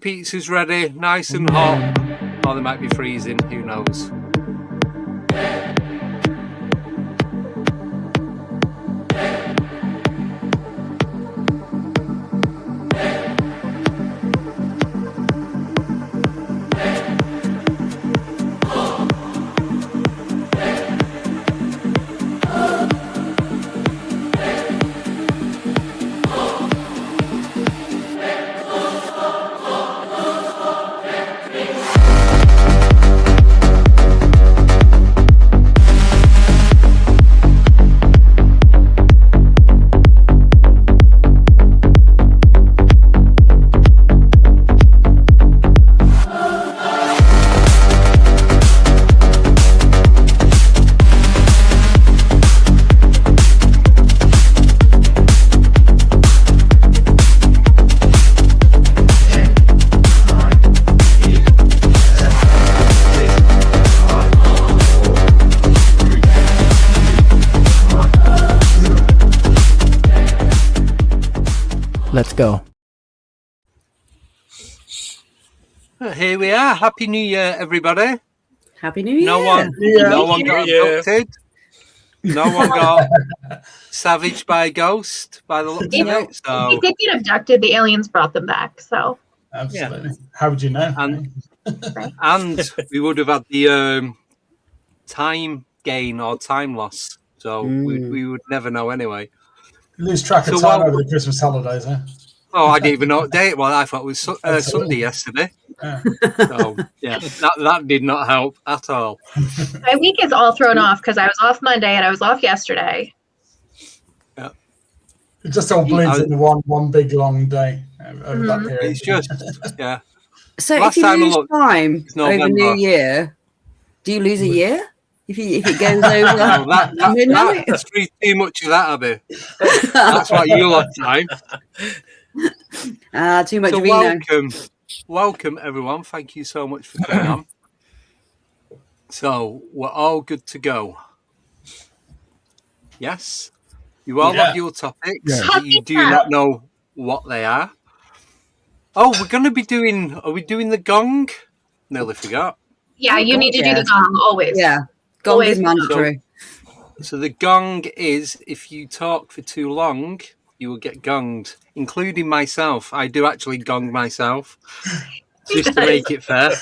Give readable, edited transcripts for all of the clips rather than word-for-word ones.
pizza's ready, nice and hot. Or they might be freezing, who knows. Let's go. Here we are. Happy New Year, everybody. Happy New Year. No one got abducted. No one got savaged by a ghost by the looks of it. So if they did get abducted, the aliens brought them back. So absolutely. Yeah. How would you know? And we would have had the time gain or time loss. So we would never know anyway. Lose track of time over the Christmas holidays, huh? Oh, I didn't even know what day it was. I thought it was Sunday yesterday. Yeah. So, yeah, that did not help at all. My week is all thrown off because I was off Monday and I was off yesterday. Yeah. It just all bleeds into one big long day over that period. It's just, yeah. So last if you lose time over New Year, do you lose a year? If it goes over midnight? That's too much of that, Abbie. That's why you like time. Too much so welcome everyone. Thank you so much for coming on. So we're all good to go. Yes? You all have your topics, but you do not know what they are. Oh, we're going to be are we doing the gong? Nearly forgot. Yeah, you need to do the gong always. Yeah. Gong is mandatory. So the gong is, if you talk for too long, you will get gonged, including myself. I do actually gong myself, just to make it fair.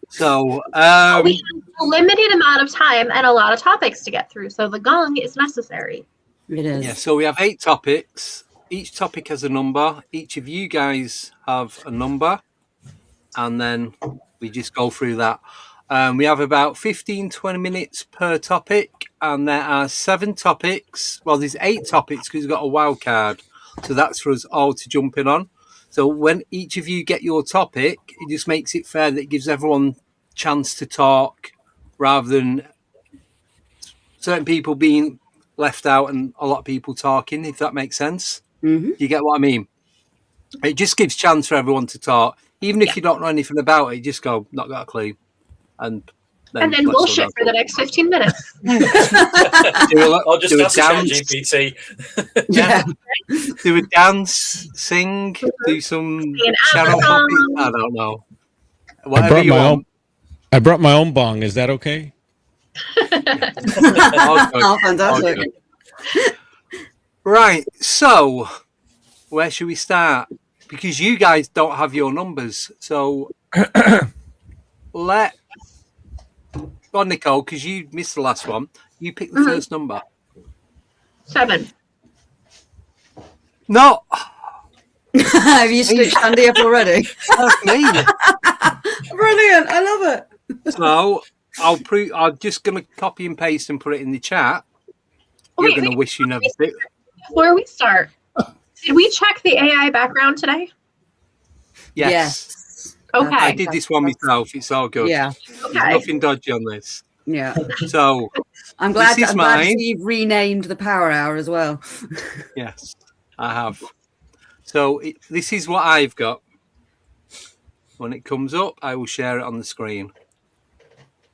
So we have a limited amount of time and a lot of topics to get through, so the gong is necessary. It is. Yeah, so we have 8 topics. Each topic has a number. Each of you guys have a number, and then we just go through that. We have about 15-20 minutes per topic, and there are 7 topics. Well, there's 8 topics because we've got a wild card, so that's for us all to jump in on. So when each of you get your topic, it just makes it fair that it gives everyone a chance to talk rather than certain people being left out and a lot of people talking, if that makes sense. Mm-hmm. You get what I mean? It just gives chance for everyone to talk. Even if you don't know anything about it, just go, not got a clue. And then bullshit for the next 15 minutes. I'll just ask ChatGPT. Yeah. Do a dance, sing, do some channel hopping. I don't know. Whatever you want. I brought my own bong. Is that okay? Oh, fantastic. Right. So, where should we start? Because you guys don't have your numbers. So, Go on, Nicole, because you missed the last one. You pick the first number. 7. No. Have you stitched Andy up already? That's me. Brilliant. I love it. So I'm just going to copy and paste and put it in the chat. You're going to wish you never did. Before we start, did we check the AI background today? Yes. Okay. I did this one myself. It's all good. Yeah. Okay. There's nothing dodgy on this. Yeah. So I'm glad you've renamed the Power Hour as well. Yes, I have. So this is what I've got. When it comes up, I will share it on the screen.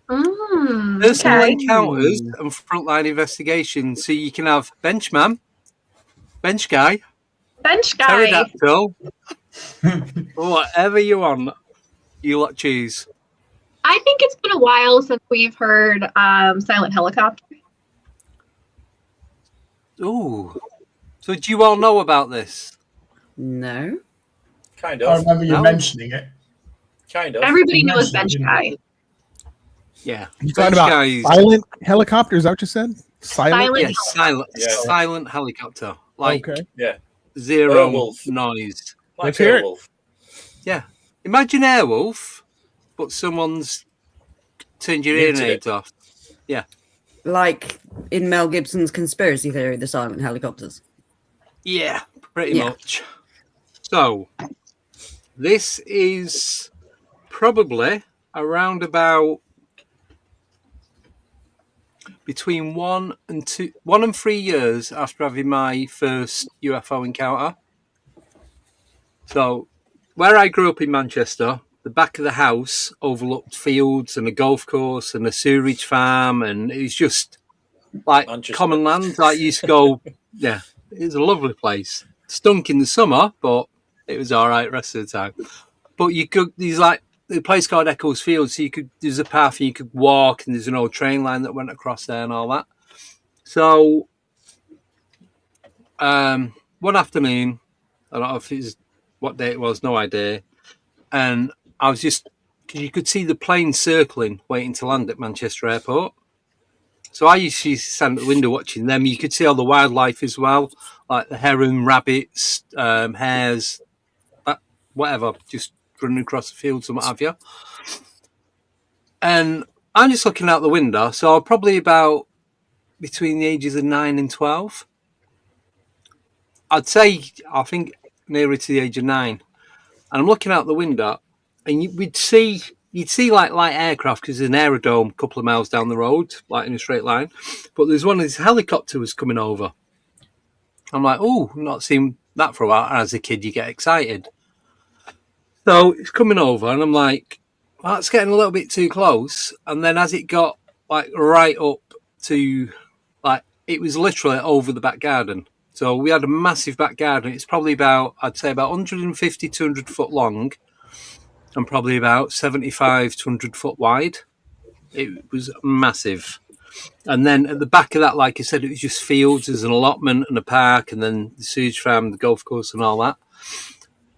Personal encounters and frontline investigations. So you can have Benchman, Bench Guy, Pterodactyl, Whatever you want, you lot choose. I think it's been a while since we've heard Silent Helicopter. Ooh. So do you all know about this? No. Kind I of. remember you mentioning it. Kind of. Everybody knows Bench Guy. Yeah. You talking about silent helicopter? Is that what you said? Silent? Yeah, silent helicopter. Like zero noise. Let's hear it. Yeah. Imagine Airwolf, but someone's turned your ear aids off. Yeah. Like in Mel Gibson's conspiracy theory, the silent helicopters. Yeah, pretty much. So, this is probably around about between 1 and 3 years after having my first UFO encounter. So, where I grew up in Manchester, the back of the house overlooked fields and a golf course and a sewerage farm, and it was just like common land. Like you used to go, yeah, it was a lovely place. Stunk in the summer, but it was all right rest of the time. But you could, there's like the place called Eccles Field, so there's a path you could walk, and there's an old train line that went across there and all that. So, one afternoon, I don't know if it's what day it was, no idea. And I was just, because you could see the planes circling, waiting to land at Manchester Airport. So I used to stand at the window watching them. You could see all the wildlife as well, like the heron, rabbits, hares, whatever, just running across the fields and what have you. And I'm just looking out the window. So I'm probably about between the ages of 9 and 12. I'd say, I think, nearer to the age of 9. And I'm looking out the window, and you'd see like light aircraft because there's an aerodrome a couple of miles down the road, like in a straight line. But there's one of these helicopters coming over. I'm like, oh, not seen that for a while. As a kid, you get excited. So it's coming over, and I'm like, well, that's getting a little bit too close. And then as it got like right up to, like, it was literally over the back garden. So we had a massive back garden. It's probably about, I'd say about 150, 200 foot long and probably about 75 to 100 foot wide. It was massive. And then at the back of that, like I said, it was just fields. There's an allotment and a park and then the sewage farm, the golf course and all that.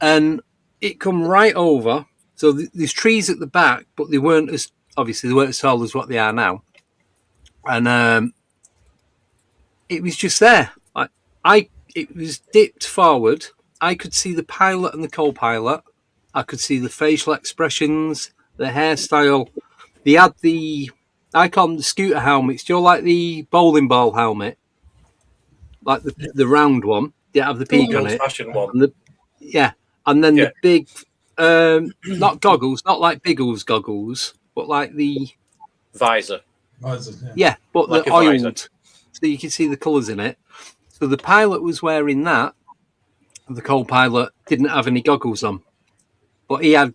And it come right over. So there's trees at the back, but they weren't as tall as what they are now. And it was just there. It was dipped forward. I could see the pilot and the co-pilot. I could see the facial expressions, the hairstyle. They had I call them the scooter helmets. Do you know, like the bowling ball helmet? Like the round one. They have the peak on it. One. And then the big, not goggles, not like Biggles goggles, but like the visor. Yeah, but like the oiled, so you can see the colours in it. So the pilot was wearing that. The co-pilot didn't have any goggles on, but you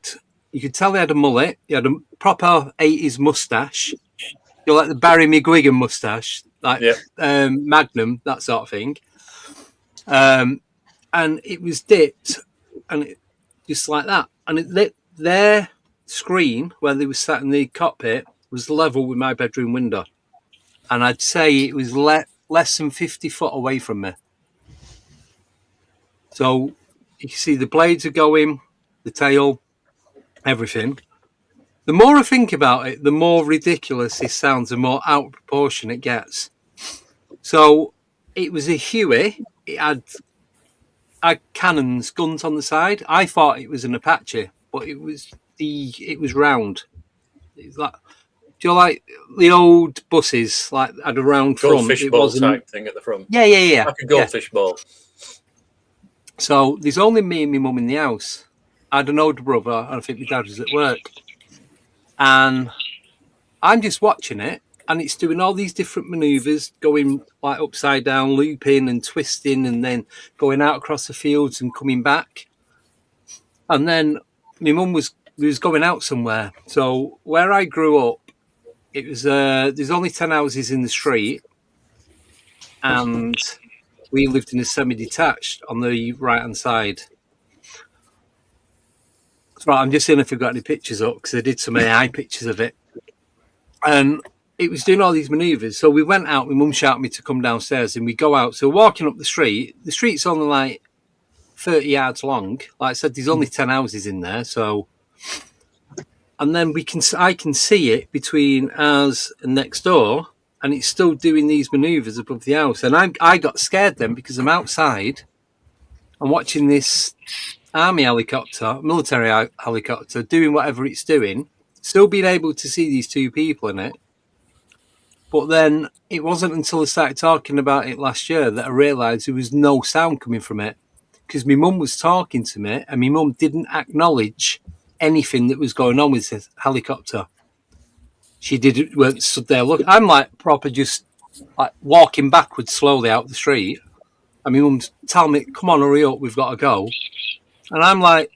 could tell he had a mullet. He had a proper 80s mustache. You know, like the Barry McGuigan mustache, like Magnum, that sort of thing. And it was dipped, and it, just like that. And their screen, where they were sat in the cockpit, was level with my bedroom window. And I'd say it was less than 50 foot away from me. So you can see the blades are going, the tail, everything. The more I think about it, the more ridiculous this sounds, the more out of proportion it gets. So it was a Huey. It had cannons, guns on the side. I thought it was an Apache, but it was round. It was like, do you like the old buses, like had a round front? Goldfish ball type thing at the front. Yeah. Like a goldfish ball. So there's only me and my mum in the house. I had an older brother, and I think my dad was at work. And I'm just watching it, and it's doing all these different manoeuvres, going like upside down, looping and twisting, and then going out across the fields and coming back. And then my mum was going out somewhere. So where I grew up, it was there's only 10 houses in the street, and we lived in a semi-detached on the right-hand side. Right, I'm just seeing if we've got any pictures up because I did some AI pictures of it. And it was doing all these manoeuvres. So we went out, my mum shouted me to come downstairs and we go out. So walking up the street's only like 30 yards long. Like I said, there's only 10 houses in there. So, and then I can see it between us and next door, and it's still doing these manoeuvres above the house. And I got scared then because I'm outside and watching this army helicopter, military helicopter, doing whatever it's doing, still being able to see these two people in it. But then it wasn't until I started talking about it last year that I realised there was no sound coming from it. Because my mum was talking to me and my mum didn't acknowledge anything that was going on with the helicopter. She weren't stood there. Look, I'm like proper just like walking backwards slowly out the street. And my mum's telling me, come on, hurry up, we've got to go. And I'm like,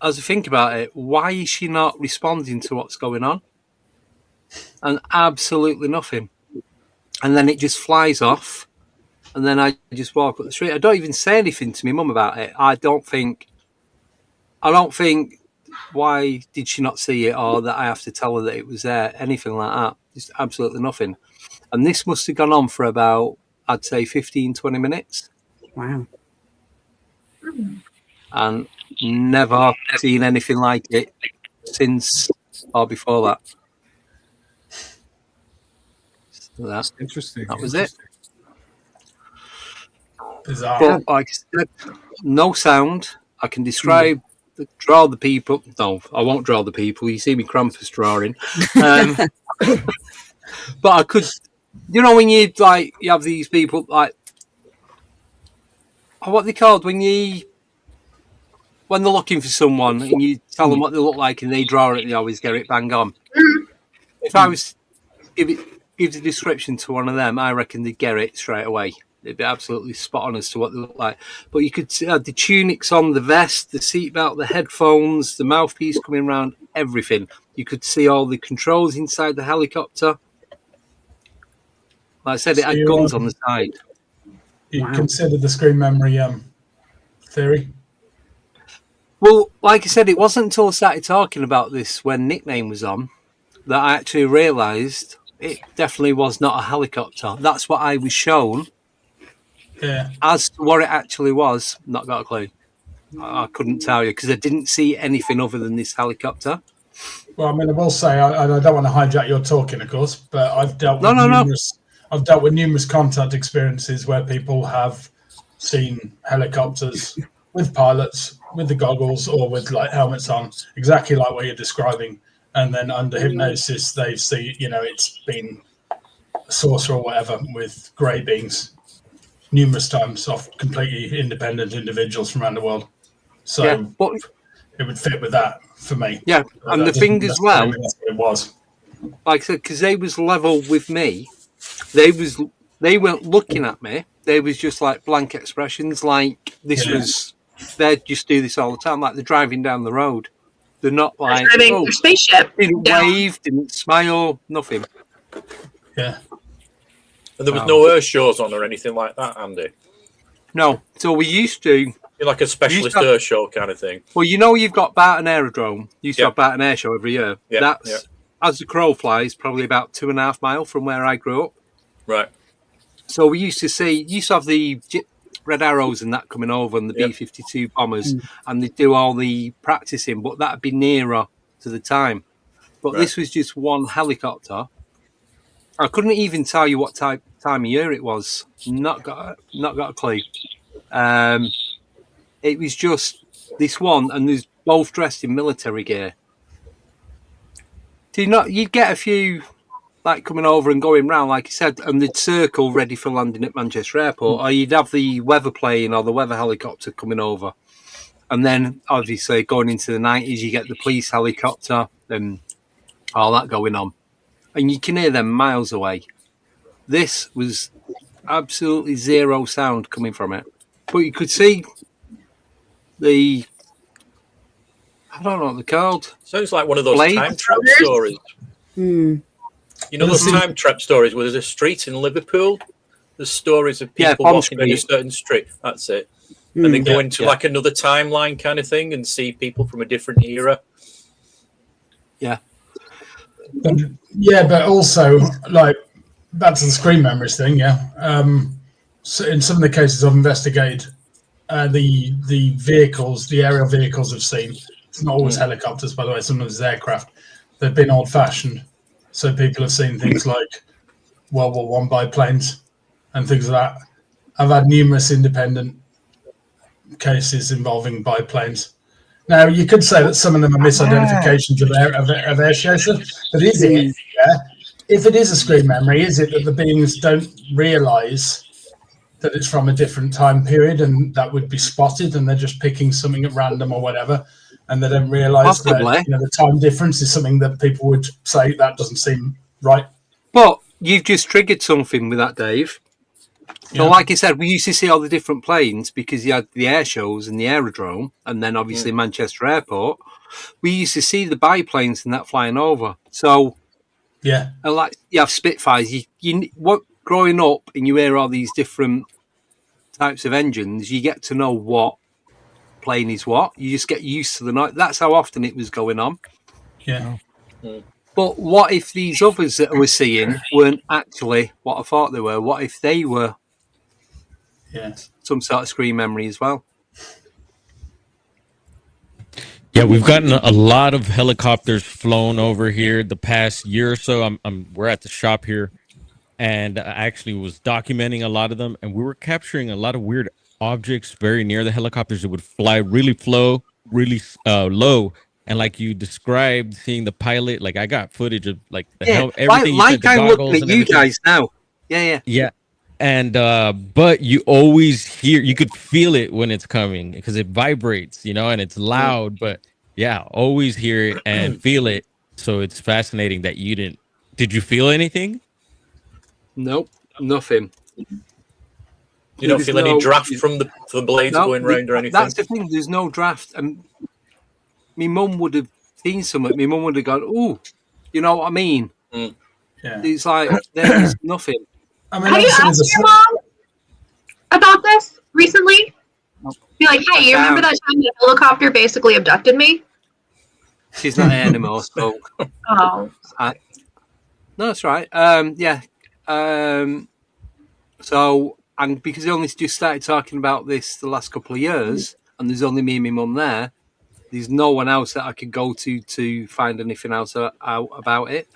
as I think about it, why is she not responding to what's going on? And absolutely nothing. And then it just flies off. And then I just walk up the street. I don't even say anything to my mum about it. I don't think, why did she not see it, or that I have to tell her that it was there, anything like that. Just absolutely nothing. And this must have gone on for about, I'd say 15, 20 minutes. Wow. And never seen anything like it since or before that. So that's interesting. That was it. Bizarre. But like I said, no sound. I can draw the people. No, I won't draw the people. You see me Krampus drawing. But I could, when you have these people like, what they called when they're looking for someone and you tell them what they look like and they draw it, they always get it bang on. If I was to give the description to one of them, I reckon they'd get it straight away. They'd be absolutely spot on as to what they look like. But you could see the tunics on, the vest, the seatbelt, the headphones, the mouthpiece coming around, everything. You could see all the controls inside the helicopter. Like I said, it had guns on the side. You consider the screen memory theory? Well, like I said, it wasn't until I started talking about this when Nickname was on that I actually realised it definitely was not a helicopter. That's what I was shown. Yeah. As to what it actually was, not got a clue. I couldn't tell you because I didn't see anything other than this helicopter. Well, I mean, I will say, I don't want to hijack your talking, of course, but I've dealt with numerous contact experiences where people have seen helicopters with pilots, with the goggles, or with like helmets on, exactly like what you're describing. And then under hypnosis, they see, it's been a saucer or whatever with grey beings numerous times off completely independent individuals from around the world. So it would fit with that for me. Yeah, and the thing as well, that's what it was. Like I said, because they was level with me, they weren't looking at me. They was just like blank expressions, like this was. They just do this all the time, like they're driving down the road. They're not like driving their spaceship. Didn't wave, didn't smile, nothing. Yeah. And there was no air shows on or anything like that, Andy? No. So we used to... Like a specialist air show kind of thing. Well, you've got Barton Aerodrome. You used to have Barton Air Show every year. Yeah. That's, as the crow flies, probably about 2.5 miles from where I grew up. Right. So we used to have the Red Arrows and that coming over and the B-52 bombers, and they'd do all the practicing, but that'd be nearer to the time. But this was just one helicopter. I couldn't even tell you what time of year it was. Not got a clue. It was just this one, and there's both dressed in military gear. You'd get a few like coming over and going round, like I said, and they'd circle ready for landing at Manchester Airport, or you'd have the weather plane or the weather helicopter coming over. And then, obviously, going into the 90s, you get the police helicopter and all that going on. And you can hear them miles away. This was absolutely zero sound coming from it. But you could see I don't know what they're called. Sounds like one of those time trap stories. Those time trap stories where there's a street in Liverpool. There's stories of people walking down a certain street. That's it. and then go into like another timeline kind of thing and see people from a different era. Yeah. But also, like, back to the screen memories thing, so in some of the cases I've investigated, the vehicles, the aerial vehicles I've seen, it's not always helicopters, by the way, sometimes it's aircraft. They've been old-fashioned. So people have seen things like World War I biplanes and things like that. I've had numerous independent cases involving biplanes. Now, you could say that some of them are misidentifications of air chasers, but is it? Yeah. If it is a screen memory, is it that the beings don't realise that it's from a different time period and that would be spotted, and they're just picking something at random or whatever, and they don't realise that the time difference is something that people would say that doesn't seem right? But you've just triggered something with that, Dave. So, like I said, we used to see all the different planes because you had the air shows and the aerodrome, and then obviously Manchester Airport. We used to see the biplanes and that flying over. So, and like you have Spitfires. Growing up and you hear all these different types of engines, you get to know what plane is what. You just get used to the noise. That's how often it was going on. Yeah. But what if these others that we're seeing weren't actually what I thought they were? What if they were some sort of screen memory as well? Yeah, we've gotten a lot of helicopters flown over here the past year or so. We're at the shop here, and I actually was documenting a lot of them, and we were capturing a lot of weird objects very near the helicopters that would fly really low. And like you described, seeing the pilot, like I got footage of like everything. Like I'm looking at you guys now. Yeah. And but you always hear, you could feel it when it's coming because it vibrates, and it's loud. But always hear it and feel it. So it's fascinating that you didn't. Did you feel anything? Nope, nothing. You don't feel any draft from the blades going round or anything? That's the thing. There's no draft. And my mum would have seen something. My mum would have gone, "Oh, you know what I mean?" Yeah. It's like there's nothing. I mean, have you asked your mom about this recently? Be like, hey, you remember that time the helicopter basically abducted me? She's not here anymore, so. Oh. No, that's right. So, and because I only just started talking about this the last couple of years, and there's only me and my mum there's no one else that I could go to find anything else out about it.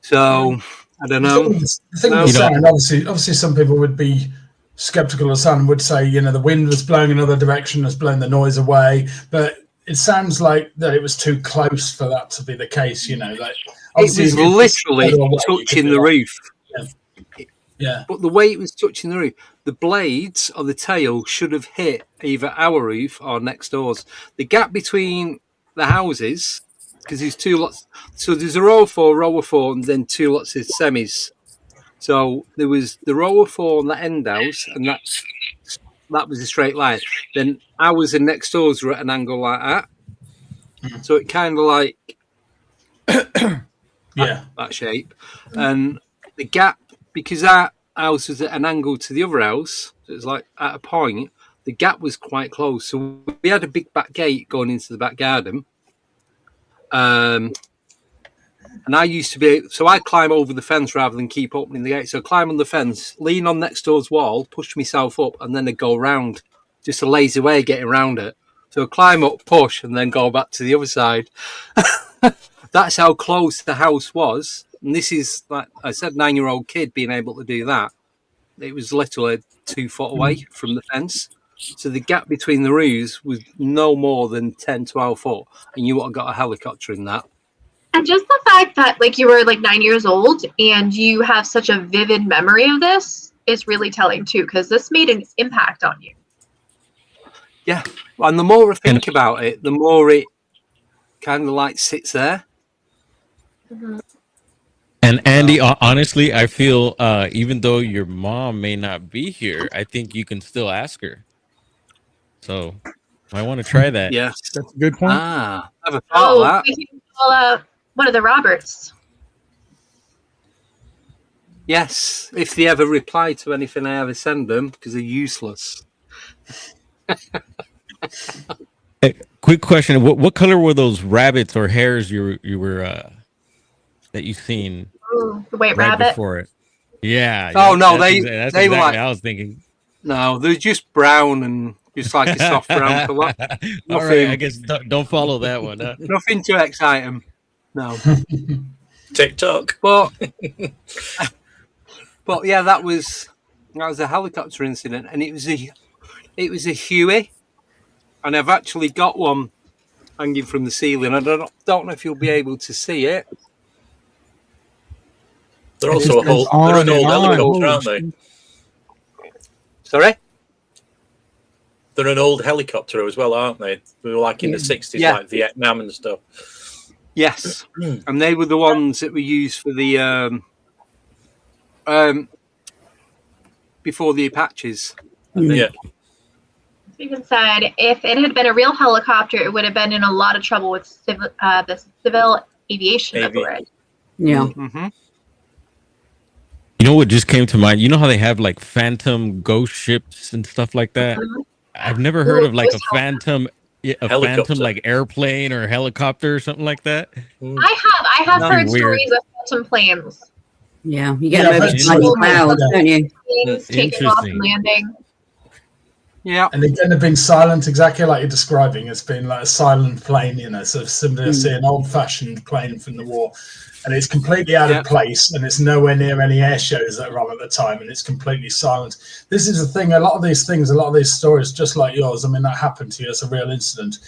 So, I don't know. The thing with sound, obviously, some people would be skeptical of sound and would say, the wind was blowing another direction, has blown the noise away. But it sounds like that it was too close for that to be the case. Like it was literally touching the roof. Yeah. But the way it was touching the roof, the blades or the tail should have hit either our roof or next door's. The gap between the houses, because there's two lots. So there's a row of four, and then two lots of semis. So there was the row of four on that end house, and that was a straight line. Then ours and next doors were at an angle like that. So it kind of like that shape. And the gap, because that house was at an angle to the other house, so it was like at a point, the gap was quite close. So we had a big back gate going into the back garden. And I used to be, so I climb over the fence rather than keep opening the gate. So I climb on the fence, lean on next door's wall, push myself up, and then I go around. Just a lazy way of getting around it. So I climb up, push, and then go back to the other side. That's how close the house was. And this is, like I said, 9-year-old kid being able to do that. It was literally 2 foot away from the fence. So the gap between the roofs was no more than 10, 12 foot. And you would have got a helicopter in that. And just the fact that you were 9 years old and you have such a vivid memory of this is really telling too, because this made an impact on you. Yeah. And the more I think about it, the more it kind of sits there. Mm-hmm. And Andy, honestly, I feel even though your mom may not be here, I think you can still ask her. So I want to try that. Yes. That's a good point. I never thought of that. We can call one of the Roberts. Yes, if they ever reply to anything I ever send them, because they're useless. Hey, quick question: what color were those rabbits or hares you were that you seen? Ooh, the white right rabbit. before it? Yeah. Oh no, that's they exactly were like. I was thinking. No, they're just brown and just like a soft brown colour. All right, I guess don't follow that one. Huh? Nothing to excite them. No. TikTok. But yeah, that was a helicopter incident, and it was a Huey, and I've actually got one hanging from the ceiling. I don't know if you'll be able to see it. They're also they're an old helicopter, aren't they? Sorry? They're an old helicopter as well, aren't they? They were like in the 60s, like Vietnam and stuff. Yes. And they were the ones that were used for the before the Apaches. Yeah. Stephen said if it had been a real helicopter, it would have been in a lot of trouble with the Civil Aviation Authority. Yeah. Mm-hmm. You know what just came to mind? You know how they have like phantom ghost ships and stuff like that? I've never heard of like a phantom like airplane or helicopter or something like that. I have heard stories of phantom planes. Yeah, you get them over tiny clouds, don't you? Planes taking off and landing. Yeah. And again, they've been silent, exactly like you're describing. It's been like a silent plane, sort of similar to see an old-fashioned plane from the war. And it's completely out of place, and it's nowhere near any air shows that are on at the time, and it's completely silent. This is the thing, a lot of these stories, just like yours, I mean, that happened to you, it's a real incident.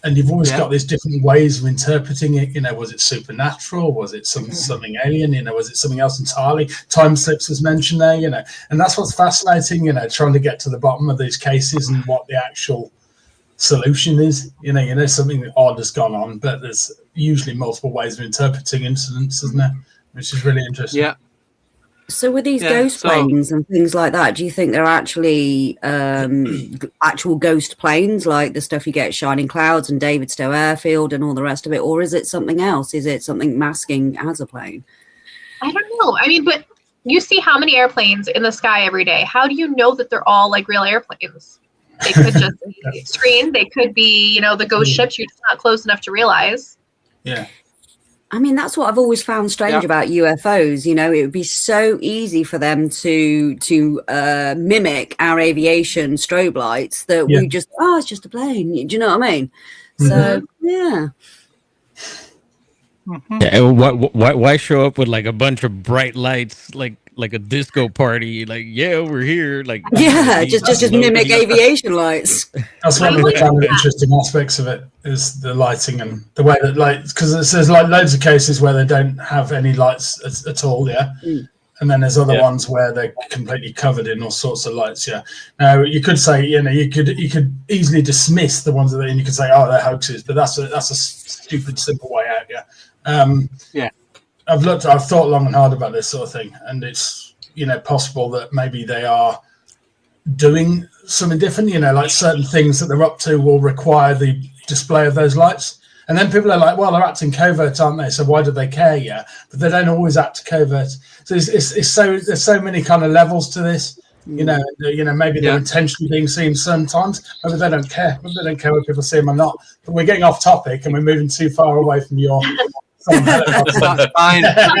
And you've always got these different ways of interpreting it. Was it supernatural? Was it something alien? Was it something else entirely? Time slips was mentioned there, and that's what's fascinating, trying to get to the bottom of these cases and what the actual solution is. Something odd has gone on, but there's usually multiple ways of interpreting incidents, isn't there? Which is really interesting. Yeah. So with these ghost planes and things like that, do you think they're actually actual ghost planes, like the stuff you get at Shining Clouds and Davidstow Airfield and all the rest of it, or is it something else? Is it something masking as a plane? I don't know. I mean, but you see how many airplanes in the sky every day. How do you know that they're all like real airplanes? They could just be screened. They could be, the ghost ships you're just not close enough to realize. Yeah. I mean, that's what I've always found strange about UFOs. It would be so easy for them to mimic our aviation strobe lights that we just, it's just a plane. Do you know what I mean? So, yeah. Yeah, why show up with like a bunch of bright lights, like a disco party? Like, we're here. Like, just mimic aviation lights. That's one of the kind of interesting aspects of it, is the lighting and the way that because there's like loads of cases where they don't have any lights at all, and then there's other ones where they're completely covered in all sorts of lights. Now you could say, you could easily dismiss the ones and you could say, they're hoaxes, but that's a stupid simple way out. I've thought long and hard about this sort of thing, and it's possible that maybe they are doing something different. Like certain things that they're up to will require the display of those lights, and then people are like, well, they're acting covert, aren't they? So why do they care? But they don't always act covert. So there's so many kind of levels to this. Maybe they're intentionally being seen sometimes. Maybe they don't care. Maybe they don't care whether people see them or not. But we're getting off topic and we're moving too far away from your. That's fine. Back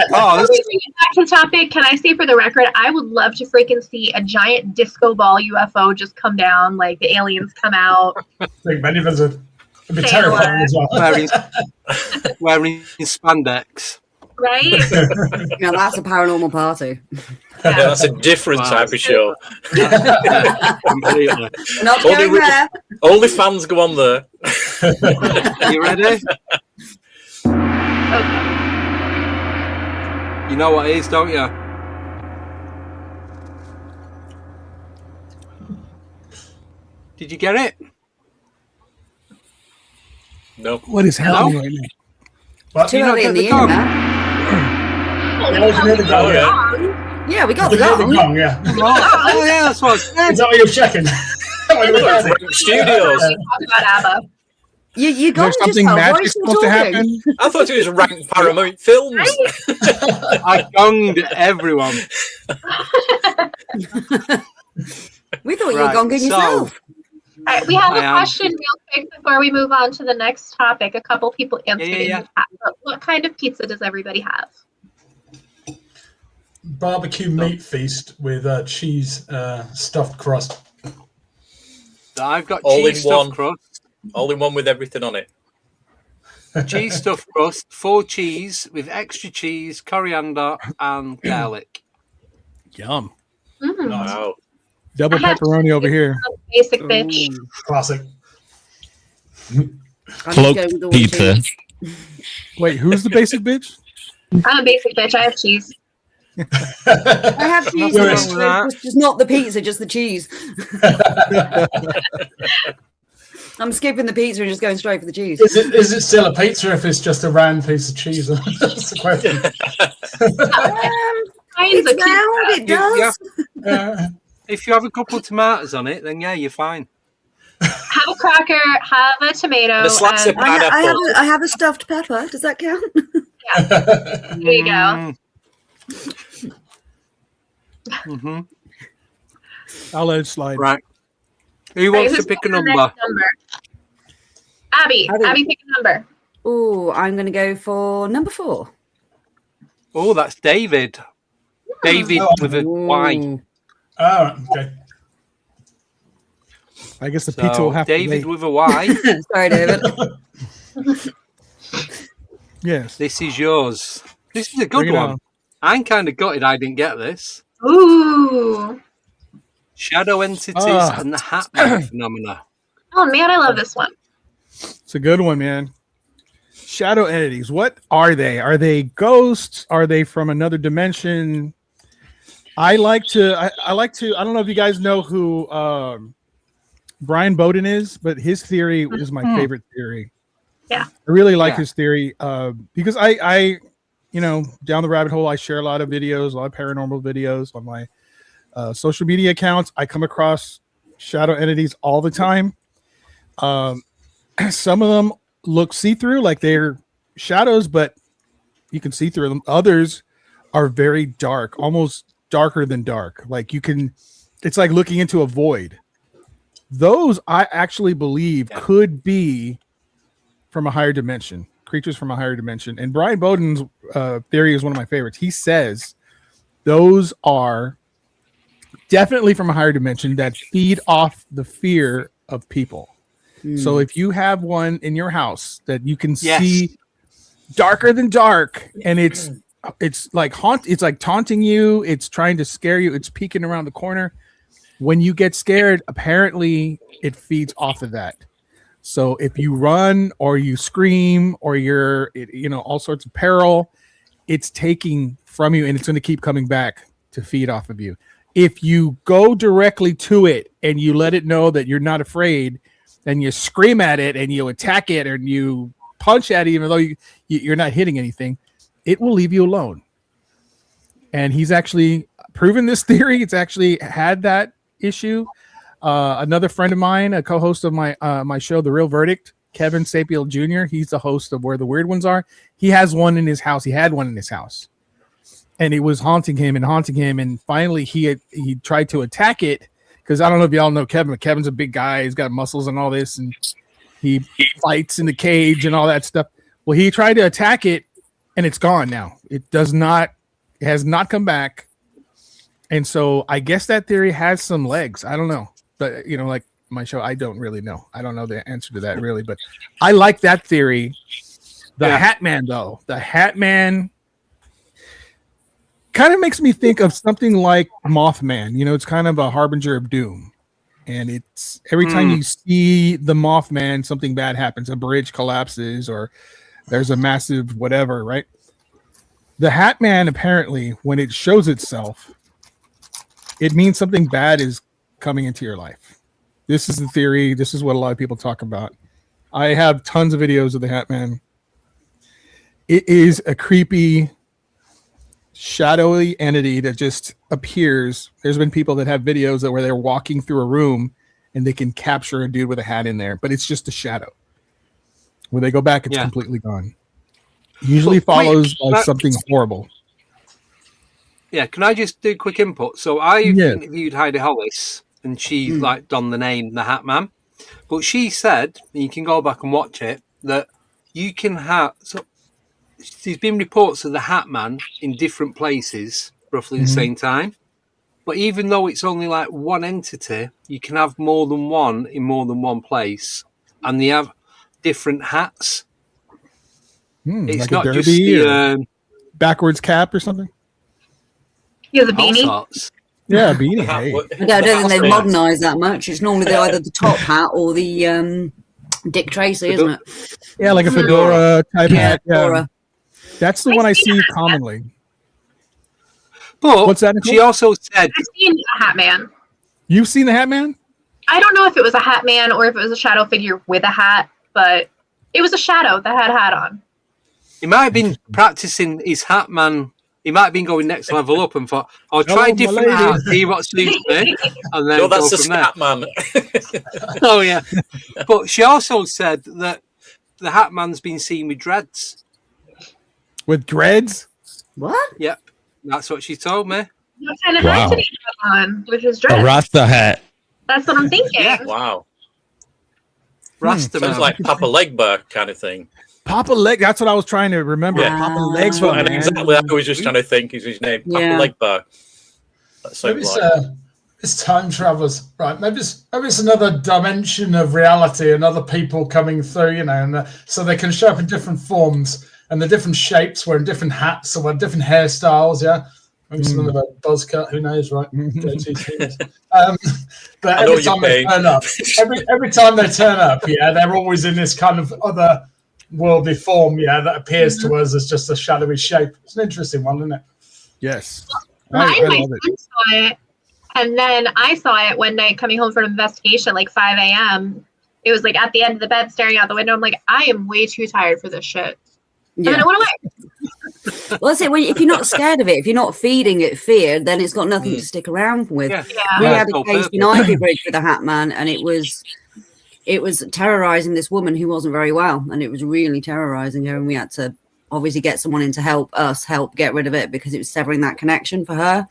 to topic. Can I say for the record, I would love to freaking see a giant disco ball UFO just come down, like the aliens come out. I think many of us would be terrifying as well. Wearing spandex. Right? Now that's a paranormal party. Yeah, that's a different type of show. Completely. Not going there. Only fans go on there. You ready? Okay. You know what it is, don't you? Did you get it? No. What is happening right now? Well, Too early in the year, man. Yeah, we got the gong. Oh, yeah, that's what I said. Is that what you're checking? Studios. Talk about ABBA. You Is there got something magic supposed to happen? I thought it was ranked Paramount Films. I gonged everyone. We thought you were gonging yourself. All right, we have a question real quick before we move on to the next topic. A couple people answered it in the chat. But what kind of pizza does everybody have? Barbecue meat feast with cheese stuffed crust. I've got All cheese in one. stuffed crust. All in one with everything on it. Cheese stuffed crust, 4 cheese with extra cheese, coriander, and garlic. Yum. Wow. Double pepperoni over here. Basic bitch. Classic. Cloak pizza. Wait, who's the basic bitch? I'm a basic bitch. I have cheese. I have cheese. It's just not the pizza, just the cheese. I'm skipping the pizza and just going straight for the cheese. Is it still a pizza if it's just a round piece of cheese? That's the question. It's round, it does. If you have a couple of tomatoes on it, then yeah, you're fine. Have a cracker, have a tomato. And a slice of pineapple. I have a stuffed pepper. Does that count? Yeah. There you go. Mm-hmm. I'll let it slide. Right. Who wants to pick a number? Abbie, pick a number. Oh, I'm going to go for number 4. Oh, that's David. David with a Y. Oh, okay. I guess the pizza will have David to with a Y. Sorry, David. Yes. This is yours. This is a good one. I'm kind of gutted I didn't get this. Ooh. Shadow entities and the Hatman phenomena. Oh man, I love this one. It's a good one, man. Shadow entities. What are they? Are they ghosts? Are they from another dimension? I like to. I don't know if you guys know who Brian Bowden is, but his theory is my favorite theory. Yeah, I really like his theory because I down the rabbit hole. I share a lot of videos, a lot of paranormal videos on my social media accounts. I come across shadow entities all the time. Some of them look see-through, like they're shadows, but you can see through them. Others are very dark, almost darker than dark. Like it's like looking into a void. Those I actually believe could be from a higher dimension, creatures from a higher dimension. And Brian Bowden's theory is one of my favorites. He says those are definitely from a higher dimension that feed off the fear of people. So if you have one in your house that you can see darker than dark, and it's like it's like taunting you, it's trying to scare you, it's peeking around the corner. When you get scared, apparently it feeds off of that. So if you run or you scream or you're all sorts of peril, it's taking from you and it's going to keep coming back to feed off of you. If you go directly to it and you let it know that you're not afraid, and you scream at it and you attack it and you punch at it, even though you're not hitting anything, it will leave you alone. And he's actually proven this theory. It's actually had that issue. Another friend of mine, a co-host of my show, The Real Verdict, Kevin Sapiel Jr., he's the host of Where the Weird Ones Are. He has one in his house. He had one in his house. And it was haunting him. And finally he tried to attack it. Because I don't know if y'all know Kevin, but Kevin's a big guy. He's got muscles and all this, and he fights in the cage and all that stuff. Well, he tried to attack it, and it's gone now. It has not come back. And so I guess that theory has some legs. I don't know. But, like my show, I don't really know. I don't know the answer to that, really. But I like that theory. The Hatman, though. The Hatman kind of makes me think of something like Mothman. It's kind of a harbinger of doom. And it's every time you see the Mothman, something bad happens. A bridge collapses or there's a massive whatever, right? The Hatman, apparently, when it shows itself, it means something bad is coming into your life. This is the theory. This is what a lot of people talk about. I have tons of videos of the Hatman. It is a creepy, shadowy entity that just appears. There's been people that have videos where they're walking through a room and they can capture a dude with a hat in there, but it's just a shadow. When they go back, it's completely gone. Usually follows by something horrible. Yeah, can I just do a quick input? So I've interviewed Heidi Hollis, and she like donned the name the Hat Man, but she said, and you can go back and watch it, that you can have. So there's been reports of the Hat Man in different places, roughly the same time. But even though it's only like one entity, you can have more than one in more than one place, and they have different hats. It's like not a just derby the backwards cap or something. He has a beanie. Yeah, a beanie. Hey. I don't think they've modernised that much. It's normally either the top hat or the Dick Tracy, isn't it? Yeah, like a fedora type hat. Yeah. Fedora. That's the one I see commonly. But what's that, Nicole? She also said, I've seen a Hat Man. You've seen the Hat Man? I don't know if it was a Hat Man or if it was a shadow figure with a hat, but it was a shadow that had a hat on. He might have been practicing his Hat Man. He might have been going next level up and thought, I'll try different hats, see what suits me, and then that's go the from there. Hat Man. Oh, yeah. But she also said that the Hat Man's been seen with dreads. With dreads? What? Yep. That's what she told me. What kind of hat did he have on with his dress? A Rasta hat. That's what I'm thinking. Yeah. Wow. Rasta Sounds like Papa Legbar kind of thing. Papa Leg. That's what I was trying to remember. Yeah. Papa Legbar. That's what exactly I was just trying to think is his name. Papa Legbar. That Maybe sounds like. it's time travelers, right? Maybe it's another dimension of reality and other people coming through, you know, and so they can show up in different forms and the different shapes, wearing different hats or wearing different hairstyles. Yeah, maybe something about buzz cut. Who knows, right? But every time they turn up, every time they turn up, yeah, they're always in this kind of other worldly form, yeah, that appears to us as just a shadowy shape. It's an interesting one, isn't it? Yes. My I love son saw it, and then I saw it one night coming home from an investigation, like 5 a.m. It was like at the end of the bed, staring out the window. I'm like, I am way too tired for this shit. And then it went away. Well, that's it. If you're not scared of it, if you're not feeding it fear, then it's got nothing to stick around with. Yeah. We had a case in Ivy Bridge with a Hat Man, and it was terrorizing this woman who wasn't very well, and it was really terrorizing her, and we had to obviously get someone in to help get rid of it because it was severing that connection for her.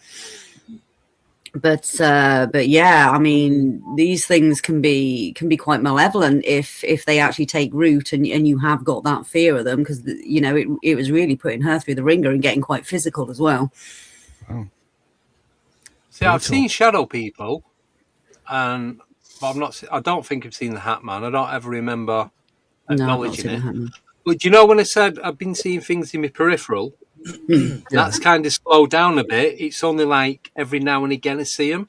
But yeah, I mean, these things can be quite malevolent if they actually take root and you have got that fear of them, because you know it was really putting her through the ringer and getting quite physical as well. Wow. See, I've seen shadow people, and I don't think I've seen the Hat Man. I don't ever remember acknowledging it. But do you know when I said I've been seeing things in my peripheral? That's kind of slowed down a bit. It's only like every now and again I see them.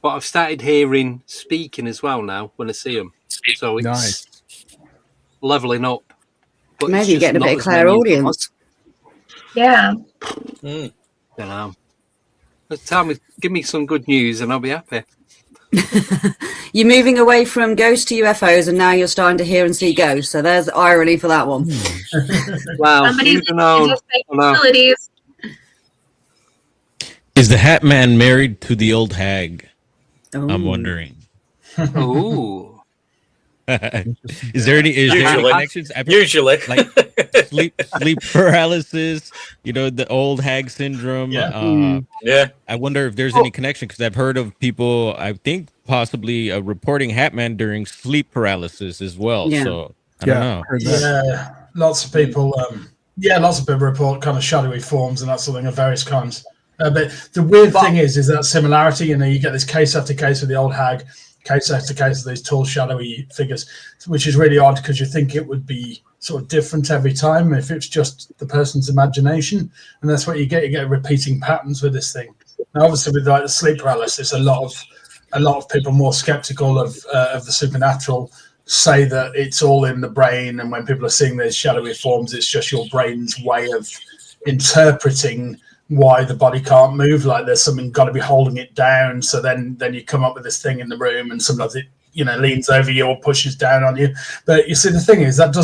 But I've started hearing speaking as well now when I see them. So it's leveling up. But maybe you're getting a bit of clairaudience. Yeah. Don't know. Tell me, give me some good news and I'll be happy. You're moving away from ghosts to UFOs, and now you're starting to hear and see ghosts. So there's the irony for that one. Wow. Is the Hat Man married to the old hag? Ooh. I'm wondering. Ooh. Is there any connections? Usually. Like sleep paralysis, you know, the old hag syndrome. Yeah. I wonder if there's any connection, because I've heard of people, I think possibly reporting Hat Man during sleep paralysis as well. Yeah. So I don't know. Yeah, lots of people report kind of shadowy forms and that sort of thing of various kinds. But the weird thing is that similarity. You know, you get this case after case with the old hag, case after case of these tall, shadowy figures, which is really odd because you think it would be sort of different every time if it's just the person's imagination, and that's what you get. You get repeating patterns with this thing. Now, obviously, with like the sleep paralysis, a lot of people more skeptical of the supernatural say that it's all in the brain, and when people are seeing these shadowy forms, it's just your brain's way of interpreting why the body can't move, like there's something got to be holding it down. So then you come up with this thing in the room, and sometimes it, you know, leans over you or pushes down on you. But you see, the thing is that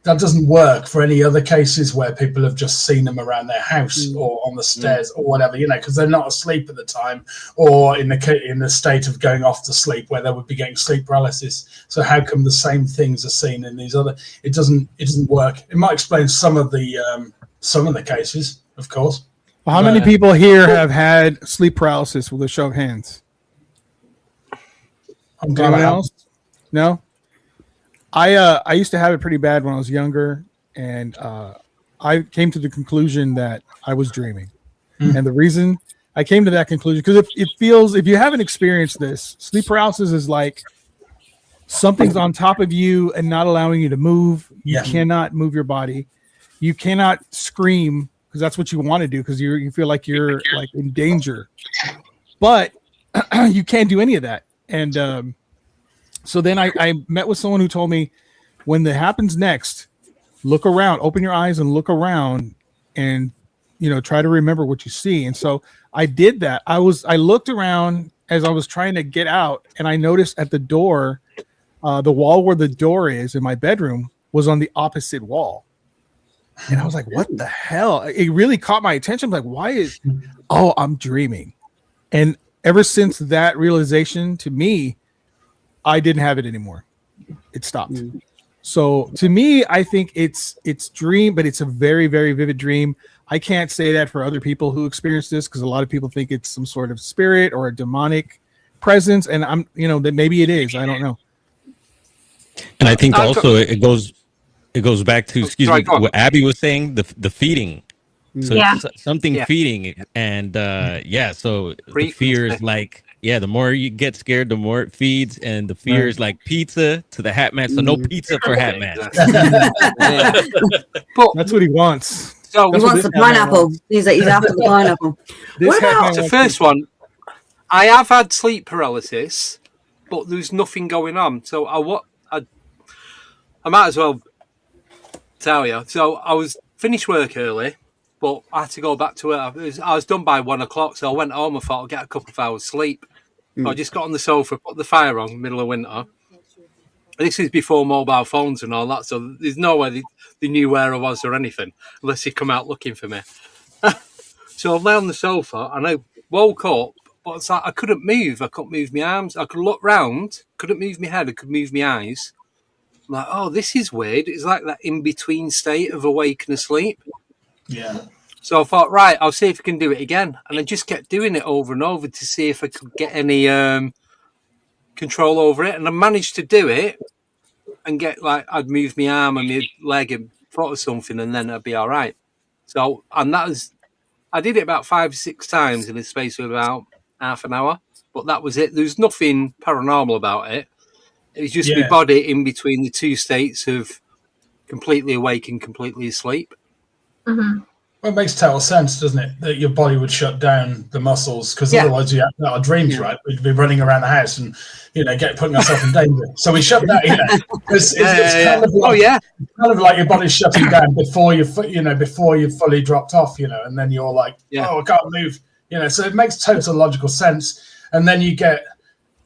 that doesn't work for any other cases where people have just seen them around their house or on the stairs or whatever, because they're not asleep at the time, or in the state of going off to sleep where they would be getting sleep paralysis. So how come the same things are seen in these other? It doesn't work. It might explain some of the cases, of course. Well, how many people here have had sleep paralysis with a show of hands? Anyone else? No. I used to have it pretty bad when I was younger, and I came to the conclusion that I was dreaming. And the reason I came to that conclusion, because it feels, if you haven't experienced this, sleep paralysis is like something's on top of you and not allowing you to move. You cannot move your body. You cannot scream because that's what you want to do because you feel like you're like in danger, but you can't do any of that. And so then I met with someone who told me when that happens next, look around, open your eyes and look around and, try to remember what you see. And so I did that. I looked around as I was trying to get out, and I noticed at the door, the wall where the door is in my bedroom was on the opposite wall. And I was like, what the hell? It really caught my attention. I'm like, I'm dreaming. And ever since that realization, to me, I didn't have it anymore. It stopped. So to me, I think it's dream, but it's a very, very vivid dream. I can't say that for other people who experience this because a lot of people think it's some sort of spirit or a demonic presence. And that maybe it is. I don't know. And I think also it goes back to what Abbie was saying, the feeding. So it's something feeding, and so the fear is like the more you get scared, the more it feeds, and the fear is like pizza to the Hat Man. So no pizza for Hat Man. But that's what he wants. So he wants the pineapple. He's after the pineapple. What about the first one? I have had sleep paralysis, but there's nothing going on. So I might as well tell you. So I was finished work early, but I had to go back to work. I was done by 1 o'clock, so I went home and thought I'd get a couple of hours sleep. So I just got on the sofa, put the fire on in the middle of winter. And this is before mobile phones and all that, so there's no way they knew where I was or anything, unless they come out looking for me. So I lay on the sofa and I woke up, but it's like I couldn't move. I couldn't move my arms. I could look round, couldn't move my head, I could move my eyes. I'm like, oh, this is weird. It's like that in-between state of awake and asleep. Yeah. So I thought, right, I'll see if I can do it again. And I just kept doing it over and over to see if I could get any control over it. And I managed to do it and I'd move my arm and my leg and foot or something, and then I'd be all right. So, and I did it about 5 or 6 times in the space of about half an hour. But that was it. There's nothing paranormal about it. It was just my body in between the two states of completely awake and completely asleep. Mm-hmm. Well, it makes total sense, doesn't it? That your body would shut down the muscles because otherwise you have our dreams, right? We'd be running around the house and putting ourselves in danger. So we shut that. It's kind of like, kind of like your body's shutting down before you've fully dropped off, and then you're like, I can't move, So it makes total logical sense, and then you get.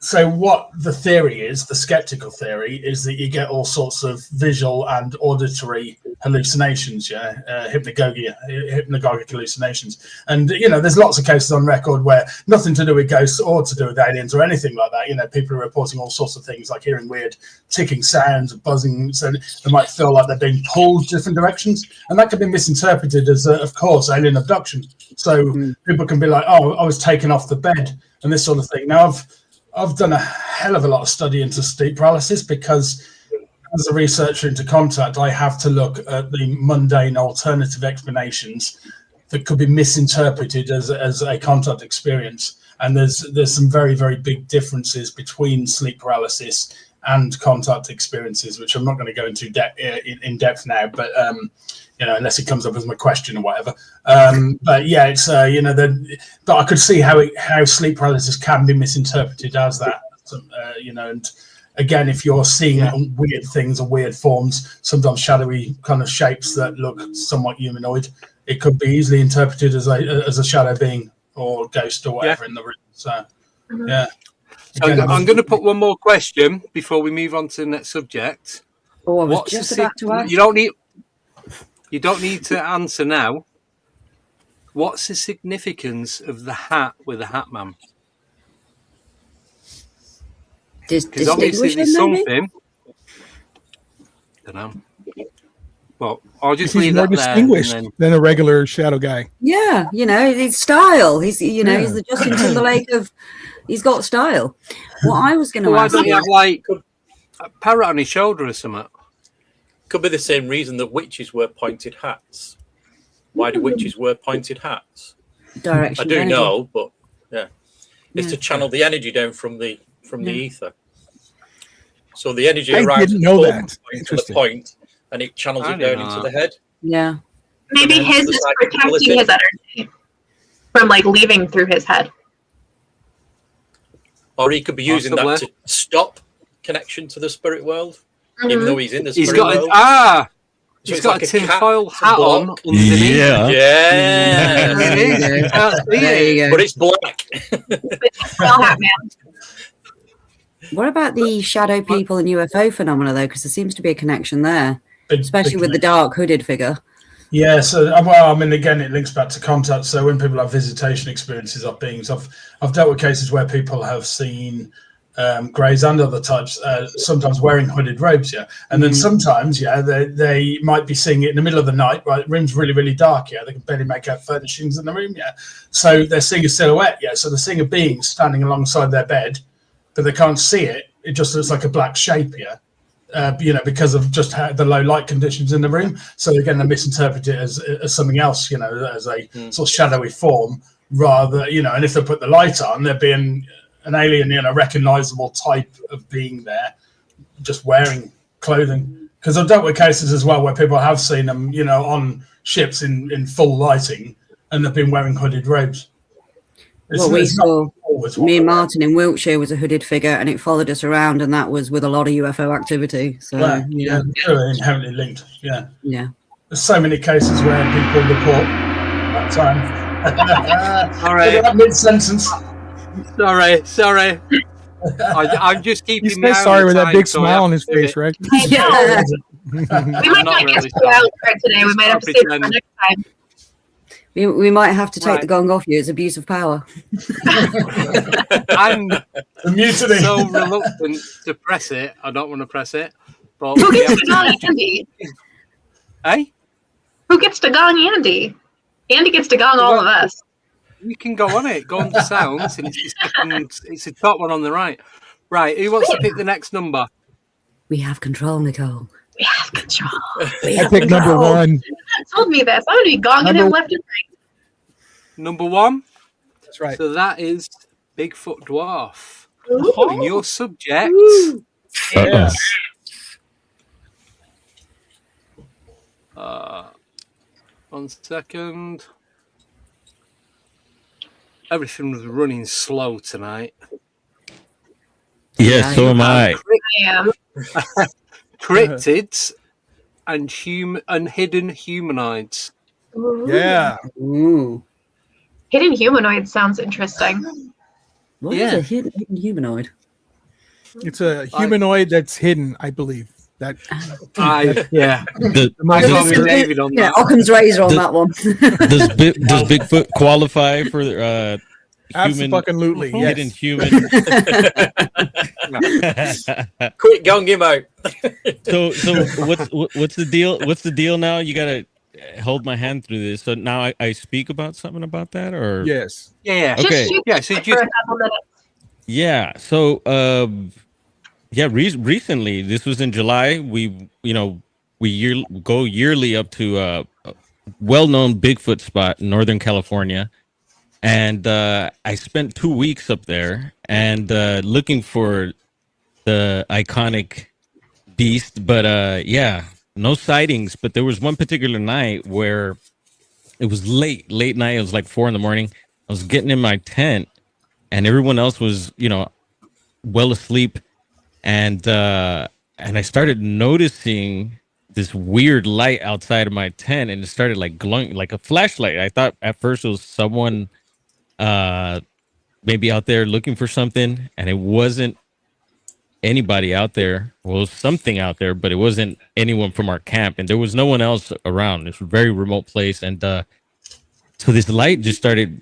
So what the theory is, the skeptical theory, is that you get all sorts of visual and auditory hallucinations, hypnagogic hallucinations. And, there's lots of cases on record where nothing to do with ghosts or to do with aliens or anything like that. People are reporting all sorts of things like hearing weird ticking sounds, buzzing, so they might feel like they're being pulled different directions. And that can be misinterpreted as, of course, alien abduction. So people can be like, oh, I was taken off the bed and this sort of thing. Now, I've done a hell of a lot of study into sleep paralysis because as a researcher into contact, I have to look at the mundane alternative explanations that could be misinterpreted as a contact experience. And there's some very, very big differences between sleep paralysis and contact experiences, which I'm not going to go into in depth now, but unless it comes up as my question or whatever. But yeah, it's but I could see how sleep paralysis can be misinterpreted as that, and again, if you're seeing weird things or weird forms, sometimes shadowy kind of shapes that look somewhat humanoid, it could be easily interpreted as a shadow being or ghost or whatever in the room. So yeah. So I'm going to put one more question before we move on to the next subject. Oh, I was just about to ask. You don't need to answer now. What's the significance of the hat with the hat man? Because obviously there's something. I don't know. Well, I'll just leave that there. He's more distinguished than a regular shadow guy. Yeah, his style. He's he's the Justin Timberlake of. He's got style. What I was going to ask. Why don't you have like a parrot on his shoulder or something? Could be the same reason that witches wear pointed hats. Why do witches wear pointed hats? Direction. I do know, but it's to channel the energy down from the ether. So the energy arrives at the point, and it channels it down into the head. Yeah. Maybe his is protecting his energy from like leaving through his head. Or he could be using that to stop connection to the spirit world, even though he's in the spirit world. He's got a tinfoil hat on underneath. Yeah. It is. But it's black. Tinfoil hat man. What about the shadow people and UFO phenomena, though? Because there seems to be a connection there, especially with the dark hooded figure. Yeah, so well, I mean, again, it links back to contact. So when people have visitation experiences of beings, I've dealt with cases where people have seen greys and other types, sometimes wearing hooded robes, and then sometimes, they might be seeing it in the middle of the night, right? The room's really, really dark, they can barely make out furnishings in the room, so they're seeing a silhouette, so they're seeing a being standing alongside their bed, but they can't see it. It just looks like a black shape, because of just the low light conditions in the room. So again, they misinterpret it as something else, as a sort of shadowy form, rather, and if they put the light on, they're being an alien, recognizable type of being there, just wearing clothing. Because I've dealt with cases as well where people have seen them, on ships in full lighting, and they've been wearing hooded robes. We saw, me and Martin in Wiltshire was a hooded figure, and it followed us around, and that was with a lot of UFO activity. So they're inherently linked. Yeah. There's so many cases where people report that time. All right. That mid-sentence. Sorry. I'm just keeping me sorry with that big smile on his face, right? Yeah. We might not get to out today. We might have to save it for next time. We might have to take the gong off you. It's abuse of power. I'm so reluctant to press it. I don't want to press it. But who gets to gong Andy? Hey? Who gets to gong Andy? Andy gets to gong all of us. You can go on it. Go on to sounds, and it's the top one on the right. Right. Who wants to pick the next number? We have control, Nicole. We have control. I picked number 1. Told me this. I'm gonna be gonging him left and right. Number 1. That's right. So that is Bigfoot Dwarf. Ooh. And your subject Yes. One second. Everything was running slow tonight. Yeah, so am I. I am. Cryptids and hidden humanoids. Ooh. Yeah. Ooh. Hidden humanoid sounds interesting. What is a hidden humanoid? It's a humanoid that's hidden, I believe. That David on that. Occam's razor on that one. Does Bigfoot qualify for human? Absolutely, hidden human. Quick, gong him out. So what's the deal? What's the deal now? You gotta hold my hand through this. So now I speak about something about that, or yes, yeah. Okay, So recently, this was in July. We go yearly up to a well-known Bigfoot spot in Northern California. And I spent 2 weeks up there and looking for the iconic beast. But no sightings. But there was one particular night where it was late night. It was like 4 a.m. I was getting in my tent and everyone else was, well asleep. And I started noticing this weird light outside of my tent, and it started like glowing like a flashlight. I thought at first it was someone maybe out there looking for something, and it wasn't anybody out there. Well, something out there, but it wasn't anyone from our camp, and there was no one else around. It's a very remote place, and so this light just started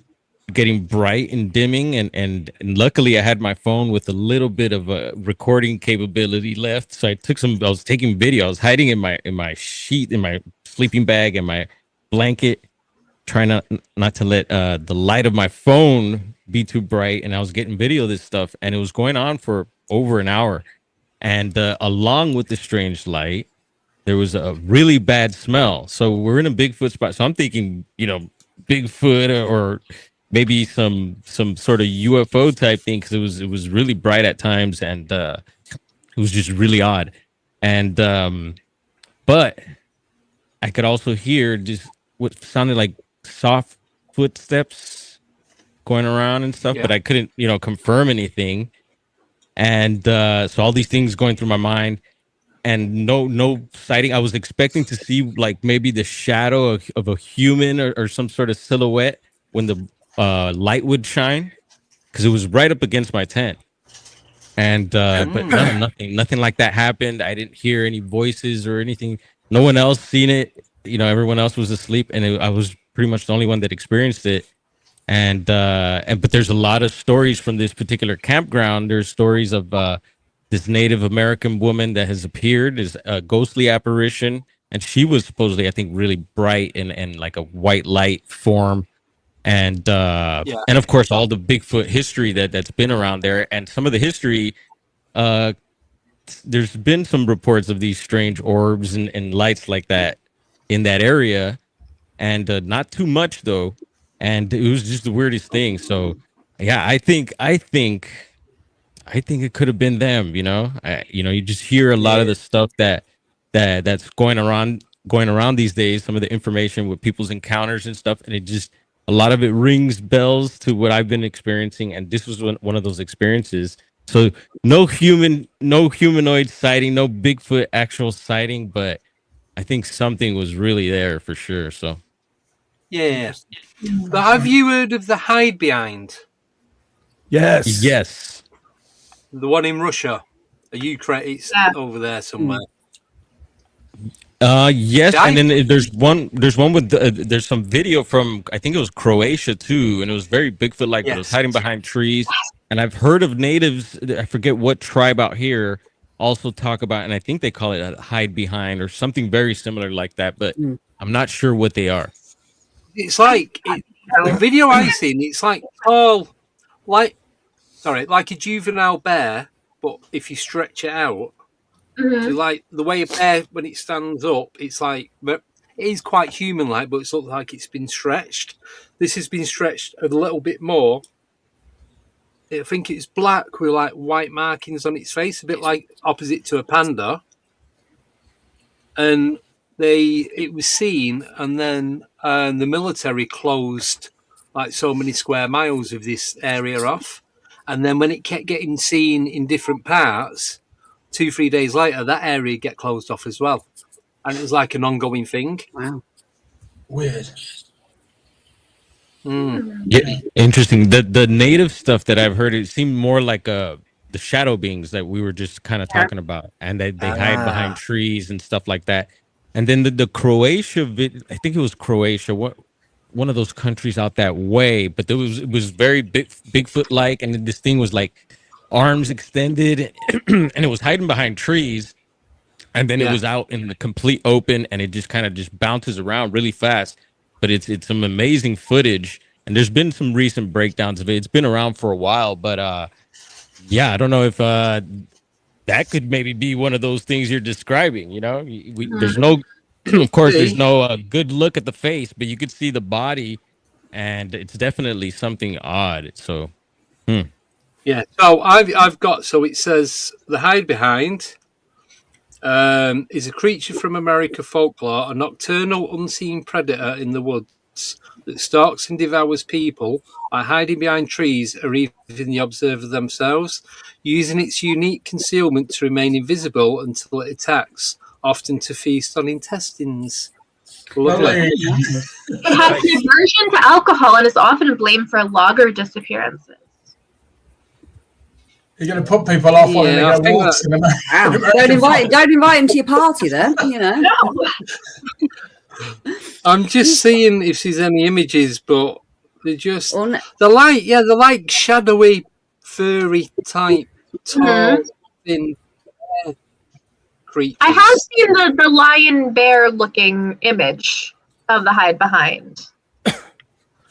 getting bright and dimming, and luckily I had my phone with a little bit of a recording capability left, so I was taking video. I was hiding in my sheet, in my sleeping bag, and my blanket, trying not to let the light of my phone be too bright, and I was getting video of this stuff, and it was going on for over an hour. And along with the strange light, there was a really bad smell. So we're in a Bigfoot spot, so I'm thinking, Bigfoot or maybe some sort of UFO type thing, because it was really bright at times, and it was just really odd. And but I could also hear just what sounded like soft footsteps going around and stuff, but I couldn't, confirm anything. And so all these things going through my mind, and no sighting. I was expecting to see like maybe the shadow of a human or some sort of silhouette when the light would shine, because it was right up against my tent. And but nothing like that happened. I didn't hear any voices or anything. No one else seen it. Everyone else was asleep, and I was pretty much the only one that experienced it. And but there's a lot of stories from this particular campground. There's stories of this Native American woman that has appeared as a ghostly apparition, and she was supposedly, I think, really bright and like a white light form. And and of course all the Bigfoot history that's been around there, and some of the history, there's been some reports of these strange orbs and lights like that in that area, and not too much though, and it was just the weirdest thing. So yeah, I think it could have been them. You just hear a lot of the stuff that's going around these days, some of the information with people's encounters and stuff, and a lot of it rings bells to what I've been experiencing, and this was one of those experiences. So no humanoid sighting, no Bigfoot actual sighting, but I think something was really there for sure. So yeah. But have you heard of the hide behind? Yes. The one in Russia, it's over there somewhere. Yes, and then there's one with there's some video from, I think it was Croatia too, and it was very Bigfoot like. It was hiding behind trees, and I've heard of natives, I forget what tribe out here, also talk about, and I think they call it a hide behind or something very similar like that, but I'm not sure what they are. It's like the video I seen. It's like like a juvenile bear, but if you stretch it out. So like the way a bear, when it stands up, it's like, it is quite human-like, but it looks like it's been stretched. This has been stretched a little bit more. I think it's black with like white markings on its face, a bit like opposite to a panda. And it was seen, and then the military closed like so many square miles of this area off. And then when it kept getting seen in different parts, 2-3 days later, that area get closed off as well, and it was like an ongoing thing. Wow, weird. Yeah, interesting. The native stuff that I've heard, it seemed more like the shadow beings that we were just kind of talking about, and they hide behind trees and stuff like that. And then the Croatia, I think it was Croatia, one of those countries out that way, but it was very Bigfoot like, and then this thing was like arms extended and it was hiding behind trees, and then it was out in the complete open, and it just kind of just bounces around really fast. But it's some amazing footage, and there's been some recent breakdowns of it. It's been around for a while, but I don't know if that could maybe be one of those things you're describing. There's no of course there's no good look at the face, but you could see the body, and it's definitely something odd. So yeah, so I've got, so it says the hide behind is a creature from American folklore, a nocturnal unseen predator in the woods that stalks and devours people by hiding behind trees or even the observer themselves, using its unique concealment to remain invisible until it attacks, often to feast on intestines. Lovely. It has an aversion to alcohol and is often blamed for logger disappearances. You're going to put people off wanting to go walks. Don't invite him to your party, then. You know. No. I'm just seeing if there's any images, but they're just they're like shadowy, furry type, tall, thin creatures. I have seen the lion bear looking image of the hide behind.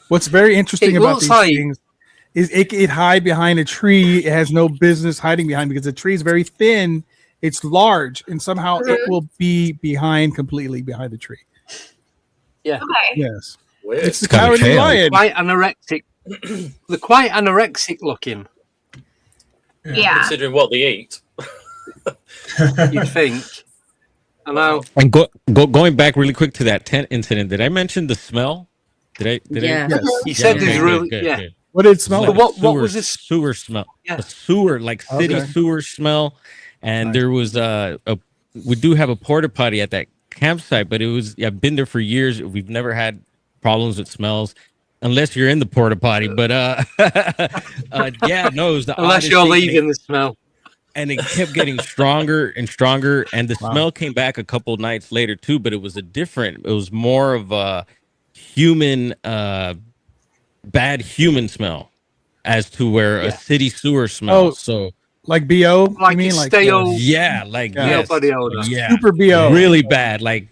What's very interesting about these things is it hide behind a tree. It has no business hiding behind because the tree is very thin. It's large, and somehow it will be completely behind the tree. Yeah. Okay. Yes. Weird. It's the cowardly lion. Quite anorexic. They're quite anorexic looking. Yeah. Considering what they eat. You'd think. I know. And going back really quick to that tent incident, did I mention the smell? Did I? Yes. You said there's really good. What did it smell like? What was this sewer smell? Yeah. A sewer, like city sewer smell. And there was we do have a porta potty at that campsite, but I've been there for years. We've never had problems with smells unless you're in the porta potty. But it was the unless you're leaving the smell. And it kept getting stronger and stronger, and the smell came back a couple nights later too. But it was more of a human, bad human smell, as to where a city sewer smells. So like BO, like you mean like stale? body odor. Yeah, super BO, really bad, like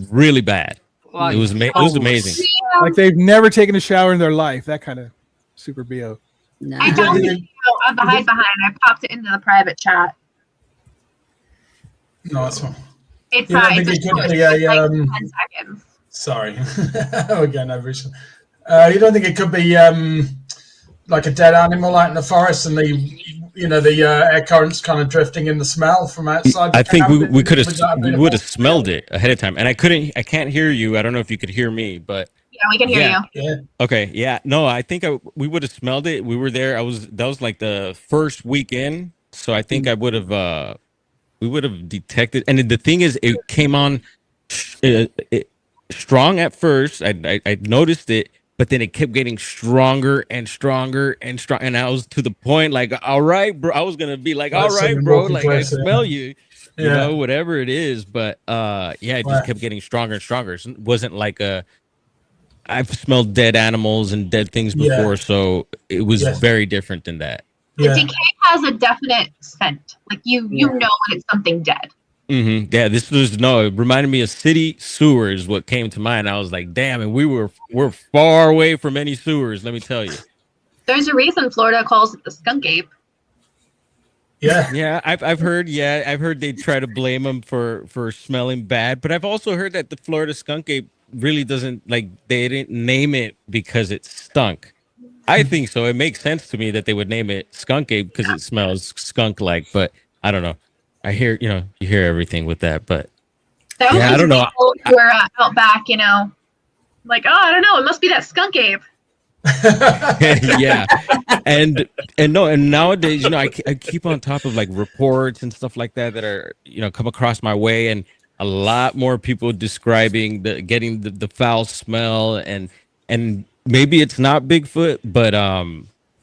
really bad. Like, it was amazing. Like they've never taken a shower in their life. That kind of super BO. No. I found the video of the hide behind. I popped it into the private chat. No, that's one. It's like 10 seconds. Sorry. Again, you don't think it could be like a dead animal out in the forest and the air currents kind of drifting in the smell from outside? I think we would have smelled it ahead of time. And I can't hear you. I don't know if you could hear me, but yeah, we can hear you. Yeah. Okay. Yeah. No, I think we would have smelled it. We were there. That was like the first weekend. So I think we would have detected. And the thing is, it came on strong at first. I noticed it, but then it kept getting stronger and stronger and strong. And I was to the point like, all right, bro. I was going to be like, all right, bro. Like I smell you, you know, whatever it is. But it just kept getting stronger and stronger. It wasn't like I've smelled dead animals and dead things before, so it was very different than that. The decay has a definite scent. Like you know when it's something dead. Mm-hmm. Yeah, it reminded me of city sewers. What came to mind? I was like, damn, and we're far away from any sewers. Let me tell you. There's a reason Florida calls it the skunk ape. Yeah, I've heard. Yeah, I've heard they try to blame them for smelling bad, but I've also heard that the Florida skunk ape really doesn't they didn't name it because it stunk. I think so. It makes sense to me that they would name it skunk ape because it smells skunk like, but I don't know. I hear, you hear everything with that, but I don't know. Who are out back, like, oh, I don't know. It must be that skunk ape. Yeah, and nowadays, I keep on top of like reports and stuff like that are come across my way, and a lot more people describing getting the foul smell, and maybe it's not Bigfoot, but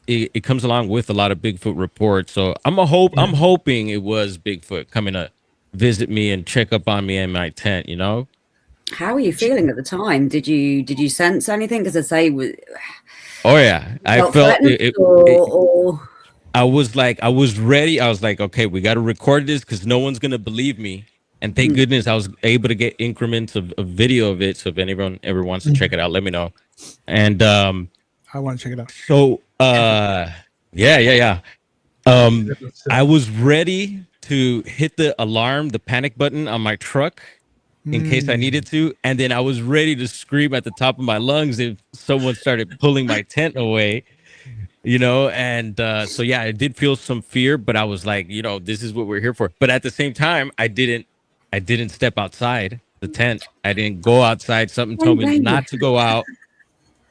it comes along with a lot of Bigfoot reports. So I'm hoping it was Bigfoot coming to visit me and check up on me in my tent. How were you feeling at the time? Did you sense anything? Because I say, oh yeah, I felt it. I was ready. I was like, okay, we got to record this because no one's gonna believe me. And thank goodness I was able to get increments of video of it. So if anyone ever wants to check it out, let me know. And I want to check it out. So I was ready to hit the alarm, the panic button on my truck in case I needed to. And then I was ready to scream at the top of my lungs if someone started pulling my tent away, and so yeah, I did feel some fear, but I was like, this is what we're here for. But at the same time, I didn't step outside the tent. I didn't go outside. Something told me not to go out,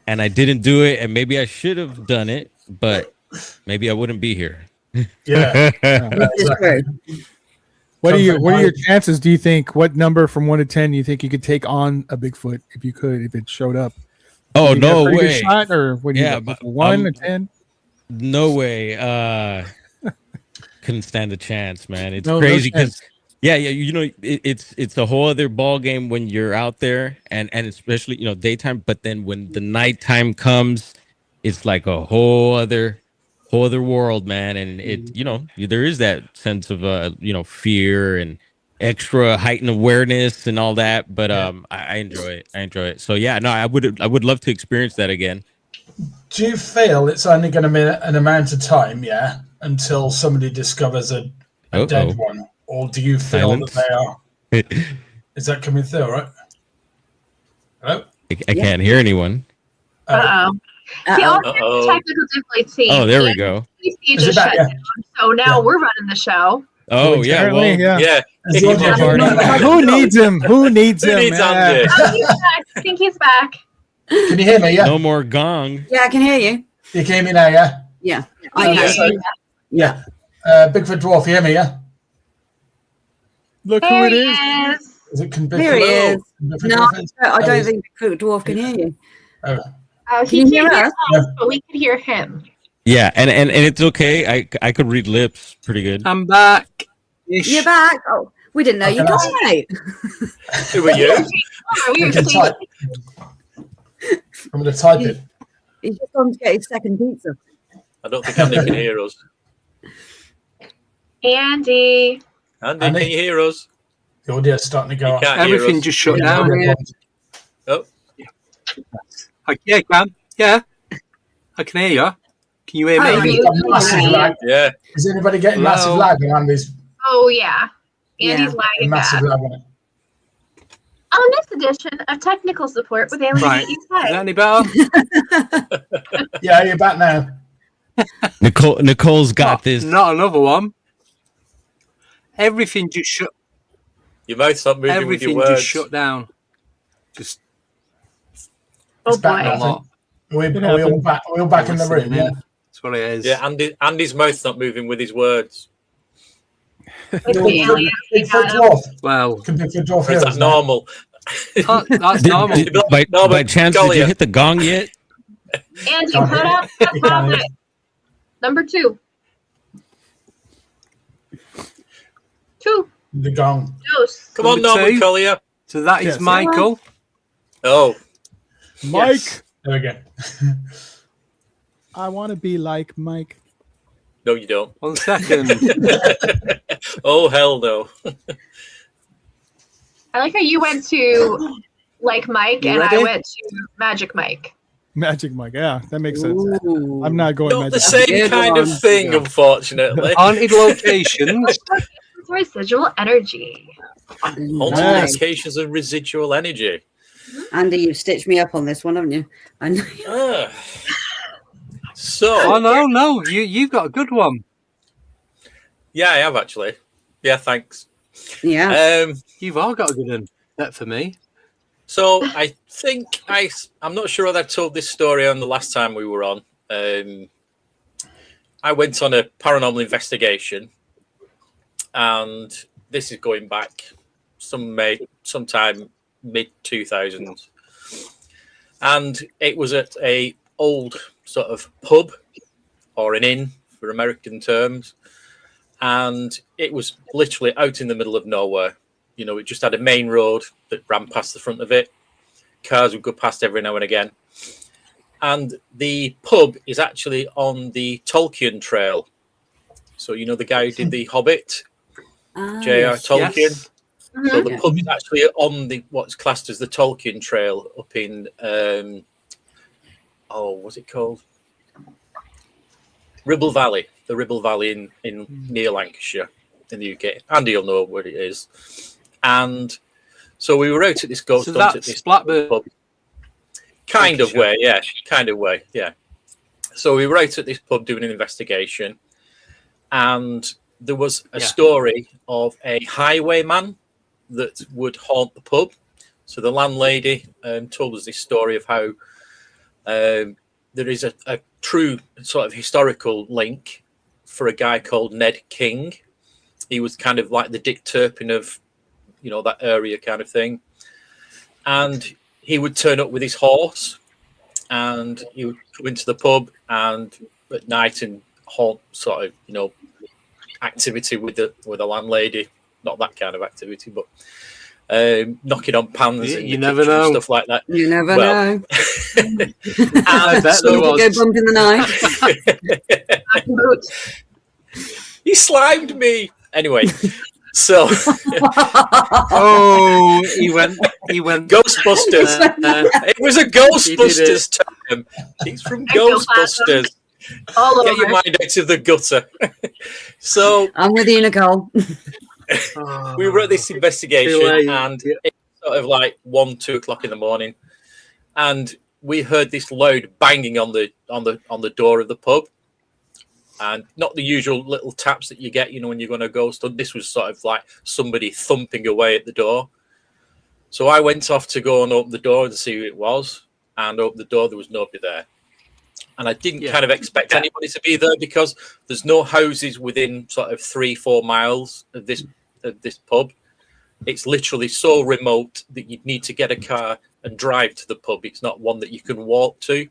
and I didn't do it. And maybe I should have done it, but maybe I wouldn't be here. Yeah. What are your chances? Do you think? What number from 1 to 10 do you think you could take on a Bigfoot if it showed up? Oh, no way! Shot, or what do you 1 to 10? No way. couldn't stand a chance, man. It's crazy because you know, it's a whole other ball game when you're out there and especially, you know, daytime. But then when the nighttime comes, it's like a whole other world, man. And it, you know, there is that sense of you know, fear and extra heightened awareness and all that. But I enjoy it. So yeah, no, I would love to experience that again. Do you feel it's only going to be an amount of time, until somebody discovers a dead one? Or do you feel that they are? Is that coming through, all right? Hello? I can't hear anyone. Uh-oh. See, all technical difficulty. Oh, there we go. PC just shut down. So now we're running the show. Oh, yeah. Well, yeah. Who needs him? Who needs him? I think he's back. Can you hear me? Yeah. No more gong. Yeah, I can hear you. You can hear me now, yeah? Yeah. I can. Yeah. Bigfoot Dwarf, you hear me, yeah? Look there who it is. Is it Bigfoot? Here he is. No, I don't think Bigfoot Dwarf can hear you. He can hear us, but we can hear him. Yeah, and it's okay. I could read lips pretty good. I'm back. You're back. Oh, we didn't know you got mate. Who are you? I'm going to type it. He's just gone to get his second pizza. I don't think Andy can hear us. Andy, can you hear us? The audio's starting to go up. Everything just shut down. Oh. Yeah, I can. Yeah. I can hear you. Can you hear me? Massive lag. Yeah. Is anybody getting massive lag on Andy's? Oh, yeah. Andy's lagging massive lag on it. On this edition of Technical Support with Alien Right. Is that any better? Yeah, you're back now. Nicole's got this. Not another one. Everything just shut. Your mouth's not moving with your words. Everything just shut down. Just. Oh boy. Are we all back? Are we all back in the room? Yeah. That's what it is. Yeah, Andy's mouth's not moving with his words. Bigfoot Dwarf. Well, Can Bigfoot Dwarf hear Is us that now? normal? that's normal. By chance, did you hit the gong yet? Andy, put up that topic. Number 2. 2. The gong. Dose. Come on, Number Norman 2. Collier. So that is Michael. Oh. Mike. Yes. There we go. I want to be like Mike. No, you don't. 1 second. Oh, hell no. I like how you went to like Mike You and ready? I went to Magic Mike. Magic Mike. Yeah, that makes sense. Ooh. I'm not going Not magic. the same Good kind one. of thing, unfortunately. Haunted locations. It's residual energy. Haunted Nice. locations and residual energy. Andy, you've stitched me up on this one, haven't you? I know. Ah. So, Oh no, you've got a good one. yeah, I have actually. Yeah, thanks. Yeah. You've all got a good one. That for me. So I think I'm not sure whether I told this story on the last time we were on. I went on a paranormal investigation, and this is going back sometime mid-2000s, and it was at a old sort of pub or an inn for American terms, and it was literally out in the middle of nowhere. You know, it just had a main road that ran past the front of it. Cars would go past every now and again. And the pub is actually on the Tolkien Trail. So, you know, the guy who did The Hobbit, J.R. Tolkien. Yes. So the pub is actually on the what's classed as the Tolkien Trail up in, what's it called? Ribble Valley. The Ribble Valley in near Lancashire in the UK. Andy will know where it is. And so we were out at this ghost So hunt at that's this Blackburn. pub. Kind of way, yeah. So we were out at this pub doing an investigation, and there was a story of a highwayman that would haunt the pub. So the landlady told us this story of how there is a true sort of historical link for a guy called Ned King. He was kind of like the Dick Turpin of, you know, that area kind of thing. And he would turn up with his horse, and he would come into the pub and at night and haunt sort of, you know, activity with the landlady. Not that kind of activity, but knocking on pans and you never know, and stuff like that. You never know. I bet there was. Go bump in the night. He slimed me. Anyway, so he went Ghostbusters. It was a Ghostbusters term. He's from Ghostbusters. Get your mind out of the gutter. So I'm with you, Nicole. We were at this investigation, and it's sort of like 1, 2 o'clock in the morning, and we heard this loud banging on the door of the pub, and not the usual little taps that you get, when you're going to ghost hunt. This was sort of like somebody thumping away at the door. So I went off to go and open the door and see who it was, and opened the door. There was nobody there. And I didn't kind of expect anybody to be there, because there's no houses within sort of 3-4 miles of this pub. It's literally so remote that you'd need to get a car and drive to the pub. It's not one that you can walk to.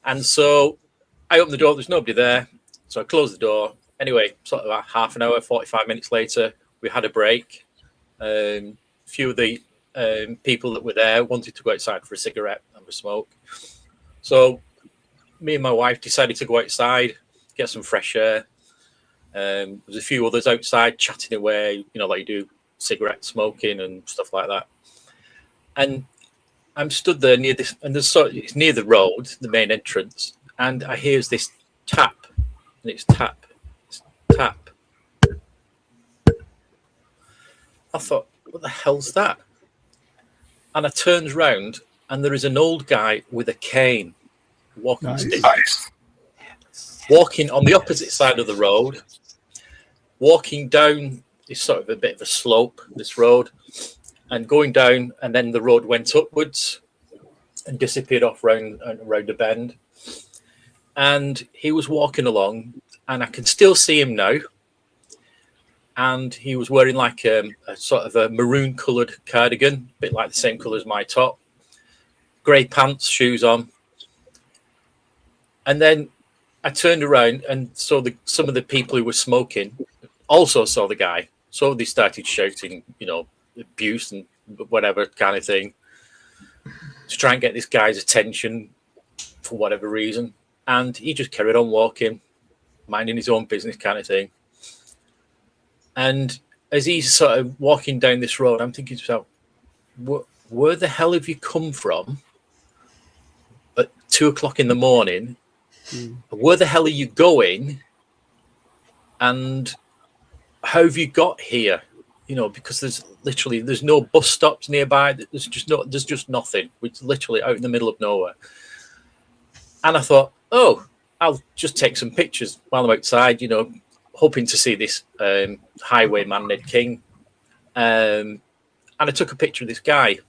And so I opened the door. There's nobody there. So I closed the door. Anyway, sort of half an hour, 45 minutes later, we had a break. A few of the people that were there wanted to go outside for a cigarette and a smoke. So me and my wife decided to go outside, get some fresh air. There's a few others outside chatting away, like you do, cigarette smoking and stuff like that. And I'm stood there near this, and it's near the road, the main entrance, and I hear this tap, and it's tap. I thought, what the hell's that? And I turns round, and there is an old guy with a cane walking walking on the opposite side of the road, walking down this sort of a bit of a slope, this road, and going down, and then the road went upwards and disappeared off around a bend. And he was walking along, and I can still see him now. And he was wearing like a sort of a maroon coloured cardigan, a bit like the same colour as my top, grey pants, shoes on. And then I turned around and saw some of the people who were smoking also saw the guy. So they started shouting, abuse and whatever kind of thing to try and get this guy's attention for whatever reason. And he just carried on walking, minding his own business kind of thing. And as he's sort of walking down this road, I'm thinking to myself, where the hell have you come from at 2 o'clock in the morning? Where the hell are you going? And how have you got here? Because there's no bus stops nearby. There's just nothing. It's literally out in the middle of nowhere. And I thought, I'll just take some pictures while I'm outside, hoping to see this highwayman Ned King. And I took a picture of this guy.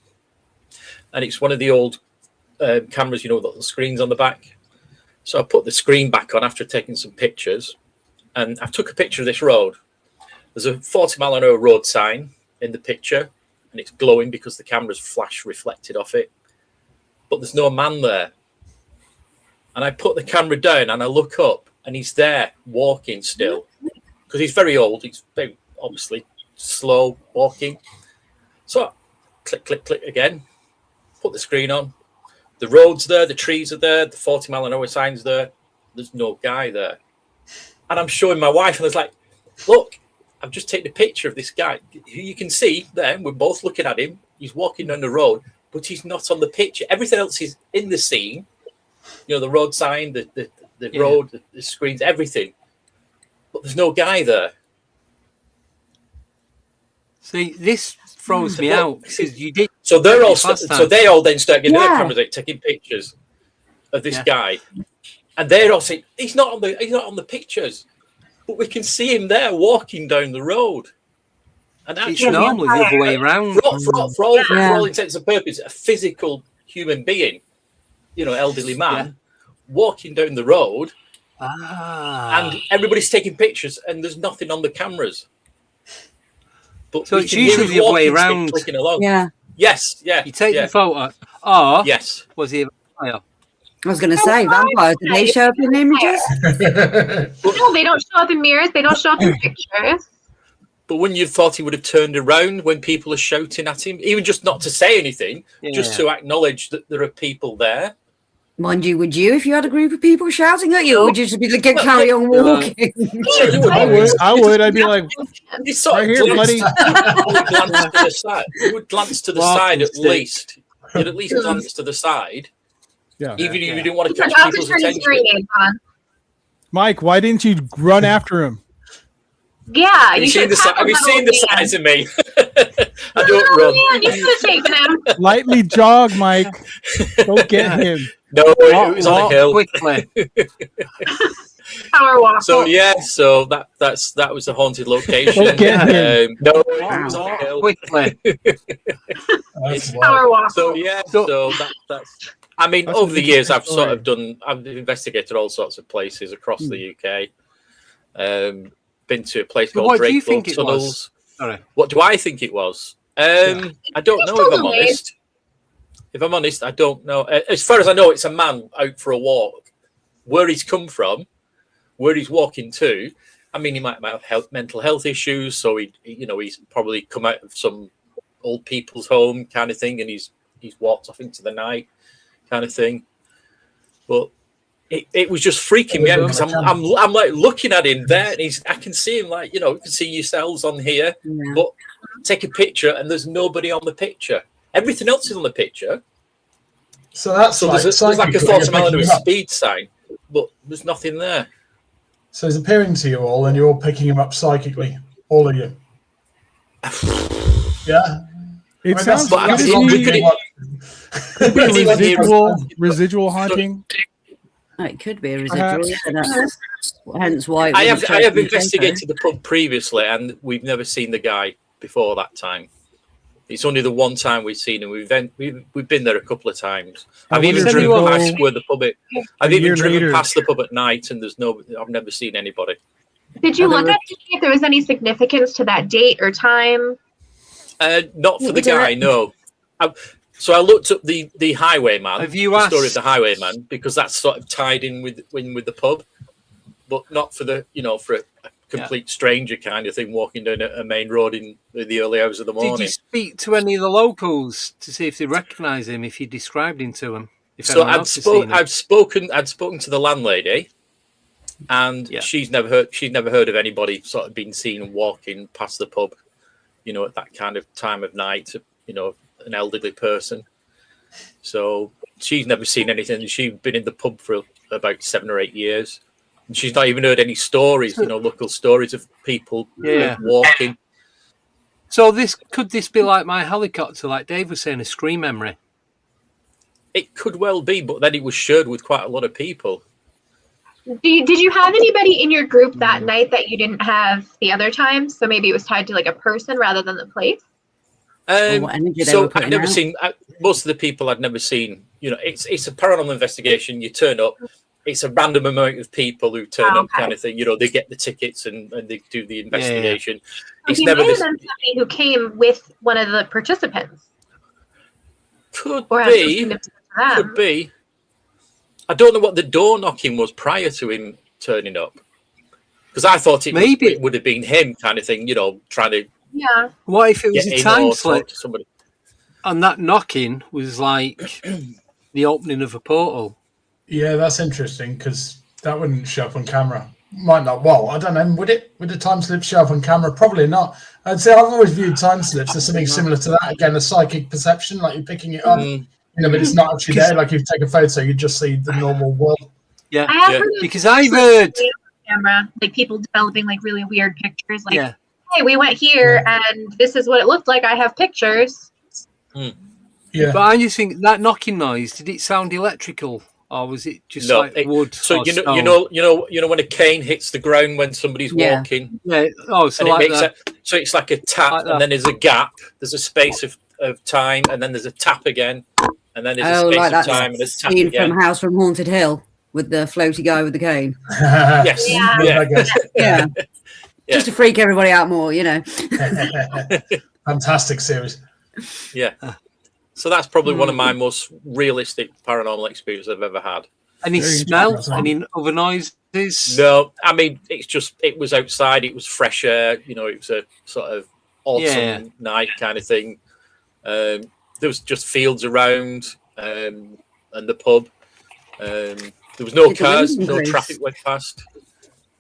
And it's one of the old cameras, with the screens on the back. So I put the screen back on after taking some pictures, and I took a picture of this road. There's a 40-mile-an-hour road sign in the picture, and it's glowing because the camera's flash reflected off it. But there's no man there. And I put the camera down, and I look up, and he's there walking still, because he's very old. He's very obviously slow walking. So click, click, click again. Put the screen on. The road's there, the trees are there, the 40-mile-an-hour sign's there. There's no guy there. And I'm showing my wife, and I was like, look, I've just taken a picture of this guy. You can see there, we're both looking at him. He's walking down the road, but he's not on the picture. Everything else is in the scene. The road sign, the road, the screens, everything. But there's no guy there. See, this throws me out because you did. So they're all. So they all then start getting their cameras out, taking pictures of this guy, and they're all saying he's not on the pictures, but we can see him there walking down the road. And it's normally the other way around. For all intents and purposes, a physical human being, elderly man, walking down the road, and everybody's taking pictures, and there's nothing on the cameras. But so it's usually the other way around. Yeah. Yes. Yeah. You take the photo. Or yes. Was he a vampire? I was going to say, vampires, do they show up in images? No, they don't show up in mirrors. They don't show up in pictures. But wouldn't you have thought he would have turned around when people are shouting at him, even just not to say anything, just to acknowledge that there are people there? Mind you, would you if you had a group of people shouting at you, or would you just be like, carry on walking? I would. I'd be like, you sort right of here, buddy. glance to the side. You would glance to the side at least. You'd at least glance to the side. Yeah. Even if you didn't want to catch I'll people's turn his attention. hearing aids on. Mike, why didn't you run after him? Yeah, Have you seen the size of me? I don't run. Man, you should have taken him. Lightly jog, Mike. Don't get him. No, it was on a hill. Quickly. Power walk. So that was the haunted location. Don't get him. No, it was on a hill. Quickly. Power walk. So that's. I mean, That's over the years, I've story. I've investigated all sorts of places across the UK. Been to a place called What do you Drakeford think it Tunnels. was? Sorry. What do I think it was? I don't know if I'm honest. If I'm honest, I don't know. As far as I know, it's a man out for a walk. Where he's come from, where he's walking to. I mean, he might have mental health issues, so he's probably come out of some old people's home kind of thing, and he's walked off into the night kind of thing. But it was just freaking me out because I'm like looking at him there, and I can see him like, you can see yourselves on here, but take a picture and there's nobody on the picture. Everything else is on the picture. So there's like a false alarm with a speed sign, but there's nothing there. So he's appearing to you all, and you're all picking him up psychically, all of you. Yeah. It sounds but like could be residual haunting. It could be a residual. That's hence why. I have investigated the pub previously, and we've never seen the guy before that time. It's only the one time we've seen him. We've been there a couple of times. I've even driven past where the pub is. I've even driven past the pub at night, and I've never seen anybody. Did you look up to see if there was any significance to that date or time? Not for the guy, no. So I looked up the highwayman. Have you the asked? Story of the highwayman, because that's sort of tied in with the pub, but not for for a complete stranger kind of thing walking down a main road in the early hours of the morning. Did you speak to any of the locals to see if they recognise him? If you described him to them? So I'd spoken to the landlady, and she's never heard of anybody sort of being seen walking past the pub, at that kind of time of night. An elderly person. So she's never seen anything. She's been in the pub for about 7 or 8 years. And she's not even heard any stories, local stories of people walking. So could this be like my helicopter, like Dave was saying, a screen memory? It could well be, but then it was shared with quite a lot of people. Did you have anybody in your group that night that you didn't have the other time? So maybe it was tied to like a person rather than the place? So I've never seen most of the people I'd never seen. It's a paranormal investigation. You turn up, it's a random amount of people who turn up, kind of thing. They get the tickets and they do the investigation. So It's he never may have this. been somebody who came with one of the participants. Could Or has something to do with them. Could be. I don't know what the door knocking was prior to him turning up, because I thought it would have been him, kind of thing. Trying to. Yeah. What if it was a time slip? Somebody. And that knocking was like the opening of a portal. Yeah, that's interesting, because that wouldn't show up on camera. Might not. Well, I don't know. Would it? Would the time slip show up on camera? Probably not. I'd say I've always viewed time slips as something similar to that. Again, a psychic perception, like you're picking it up, but it's not actually there. Like if you take a photo, you just see the normal world. Yeah, I have heard because I've heard camera, like people developing like really weird pictures, like, hey, we went here and this is what it looked like. I have pictures. Yeah, but I just think that knocking noise, did it sound electrical, or was it just wood? So you know when a cane hits the ground when somebody's walking. Yeah. Oh, so like that. So it's like a tap, like and then there's a gap. There's a space of time, and then there's a tap again, and then there's a space of time, and there's a tap again. From House from Haunted Hill with the floaty guy with the cane. Yes. Yeah. Just to freak everybody out more, Fantastic series. Yeah. So that's probably one of my most realistic paranormal experiences I've ever had. Any smell? Any other noises? No, I mean, it was outside. It was fresh air. You know, it was a sort of autumn night kind of thing. There was just fields around and the pub. There was no cars, no traffic went past.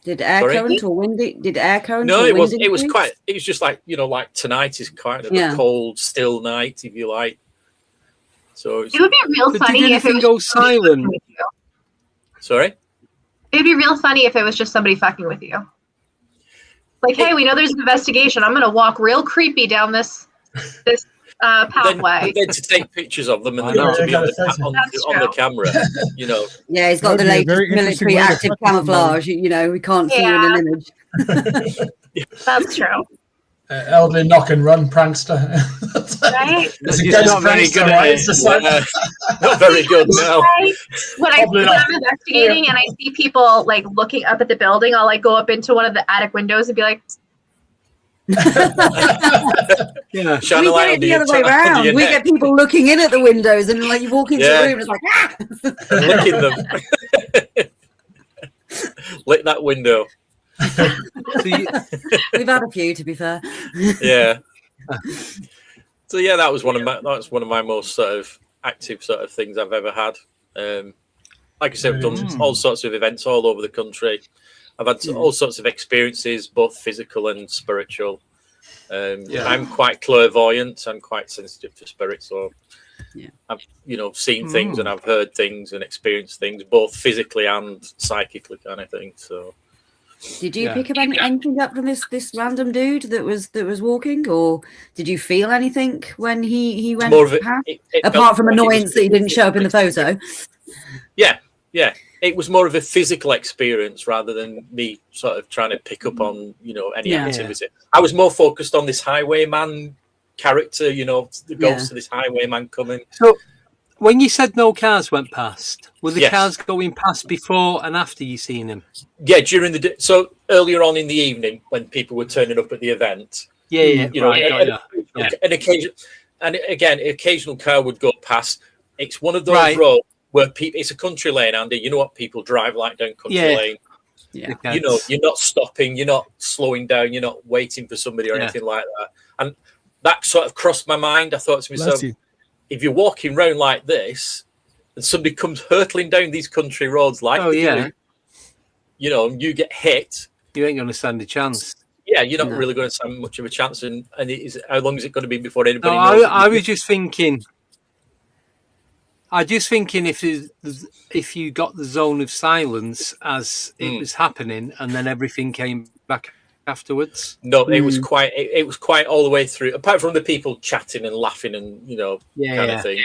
Did air current or windy? Did air current? No, or it was. windy It was increase? quite. It was just like like tonight is quite a cold, still night, if you like. So it would be real funny if it was go silent. Sorry. It'd be real funny if it was just somebody fucking with you. Like, hey, we know there's an investigation. I'm gonna walk real creepy down this pathway. Then to take pictures of them and then to be on the camera, Yeah, he's got the latest military active camouflage. We can't see you in an image. That's true. Elderly knock and run prankster. Right? It's not very good. Not very good. No. When I'm investigating and I see people like looking up at the building, I'll like go up into one of the attic windows and be like. Shine a light we get it the other way around. We get people looking in at the windows, and like you walk into the room, and it's like licking them. Lick that window. We've had a few, to be fair. Yeah. So yeah, that was one of my most sort of active sort of things I've ever had. Like I said, I've done all sorts of events all over the country. I've had all sorts of experiences, both physical and spiritual. I'm quite clairvoyant. I'm quite sensitive to spirit, so I've seen things and I've heard things and experienced things, both physically and psychically, kind of thing. So, did you pick up anything up from this random dude that was walking, or did you feel anything when he went past? Apart from annoyance that he didn't show up in the photo. Yeah. It was more of a physical experience rather than me sort of trying to pick up on, any activity. I was more focused on this highwayman character, the ghost of this highwayman coming. So when you said no cars went past, were the cars going past before and after you seen him? Yeah, during the day. So earlier on in the evening when people were turning up at the event. An occasional car would go past. It's one of those roads where it's a country lane, Andy. You know what people drive like down country lane. Yeah. You're not stopping, you're not slowing down, you're not waiting for somebody or anything like that. And that sort of crossed my mind. I thought to myself, if you're walking around like this and somebody comes hurtling down these country roads like you get hit, you ain't going to stand a chance. Yeah, you're not really going to stand much of a chance. And how long is it going to be before anybody knows? I was just thinking if you got the zone of silence as it was happening, and then everything came back afterwards. No, it was quite. It was quite all the way through. Apart from the people chatting and laughing and kind of thing,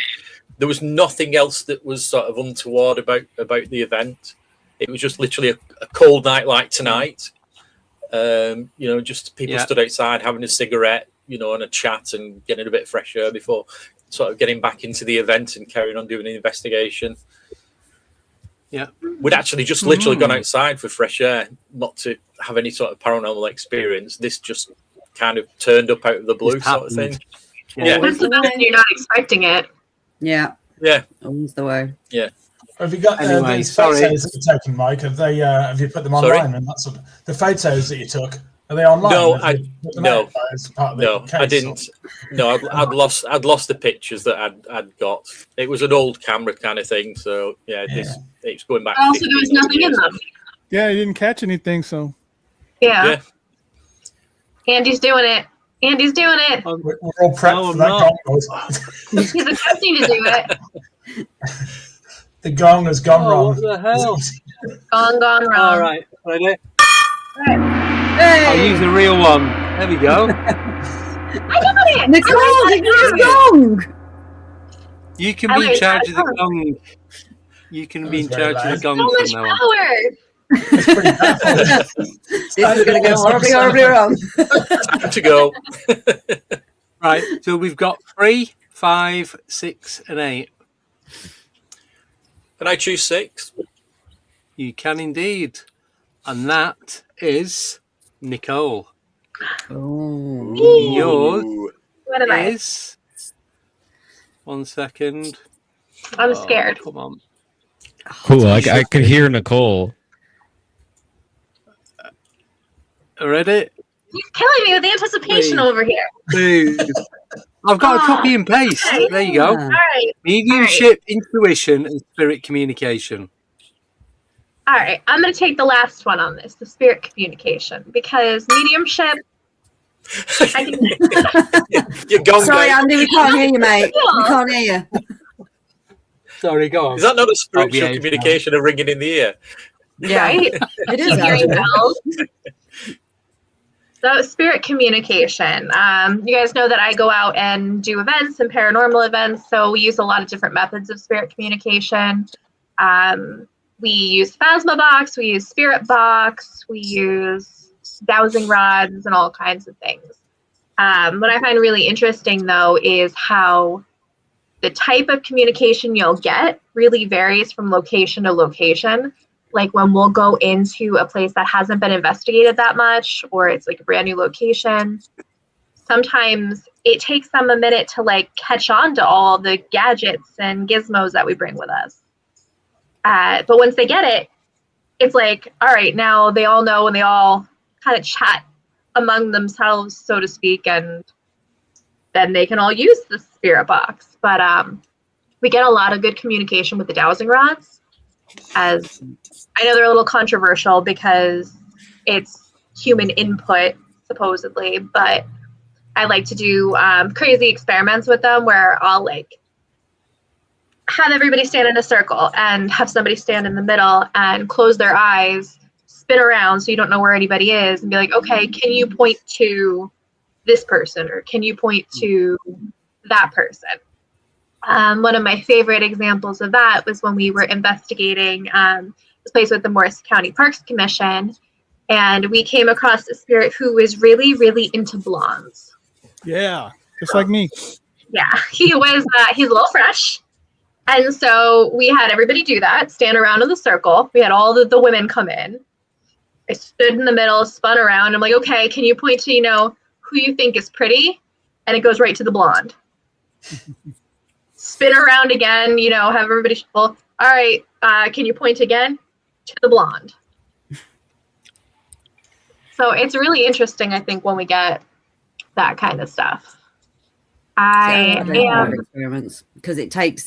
there was nothing else that was sort of untoward about the event. It was just literally a cold night like tonight. Just people stood outside having a cigarette, and a chat and getting a bit of fresh air before sort of getting back into the event and carrying on doing an investigation. Yeah. We'd actually just literally gone outside for fresh air, not to have any sort of paranormal experience. This just kind of turned up out of the blue sort of thing. Yeah. What's the best you're not expecting it? Yeah. Yeah. Always the way. Yeah. Have you got these photos that you're taking, Mike? Have you put them online and that sort of the photos that you took? Are they online? No, I didn't. No, I'd lost the pictures that I'd got. It was an old camera kind of thing, so it's going back. Also, there was nothing in them. Yeah, I didn't catch anything, so. Yeah. Andy's doing it. We're all prepped for that. He's attempting to do it. The gong has gone wrong. What the hell? Gone wrong. All right. Ready? Hey. I'll use the real one. There we go. I got it. Nicole, did you gong? You can be in charge of the gong. You can be in charge of the gong so from much now power. It's pretty powerful. This is going to go horribly wrong. Time to go. Right. So we've got 3, 5, 6, and 8. Can I choose 6? You can indeed. And that is Nicole. Oh. Yours What am I? is 1 second. I'm scared. Come on. Cool. I could hear Nicole. Ready? He's killing me with anticipation over here. Please. I've got a copy and paste. Okay. There you go. All right. Mediumship, intuition, and spirit communication. All right. I'm going to take the last one on this, the spirit communication, because mediumship. You're gone. Sorry, mate. Andy, we can't hear you, mate. We can't hear you. Sorry, go on. Is that not a spiritual Obvious, communication of ringing in the ear? Yeah, Right? it is. Hearing Actually. bells. So spirit communication. You guys know that I go out and do events and paranormal events. So we use a lot of different methods of spirit communication. We use Phasma box, we use spirit box, we use dowsing rods and all kinds of things. What I find really interesting though is how the type of communication you'll get really varies from location to location. Like when we'll go into a place that hasn't been investigated that much, or it's like a brand new location, sometimes it takes them a minute to like catch on to all the gadgets and gizmos that we bring with us. But once they get it, it's like, all right, now they all know and they all kind of chat among themselves, so to speak, and then they can all use the spirit box. But we get a lot of good communication with the dowsing rods, as I know they're a little controversial because it's human input, supposedly, but I like to do crazy experiments with them where I'll like have everybody stand in a circle and have somebody stand in the middle and close their eyes, spin around so you don't know where anybody is, and be like, okay, can you point to this person, or can you point to that person? One of my favorite examples of that was when we were investigating this place with the Morris County Parks Commission, and we came across a spirit who was really, really into blondes. Yeah, just like me. Yeah, he was. He's a little fresh, and so we had everybody do that, stand around in the circle. We had all the women come in. I stood in the middle, spun around. I'm like, okay, can you point to who you think is pretty? And it goes right to the blonde. Spin around again, have everybody shuffle. All right, can you point again to the blonde? So it's really interesting, I think, when we get that kind of stuff. I am experiments because it takes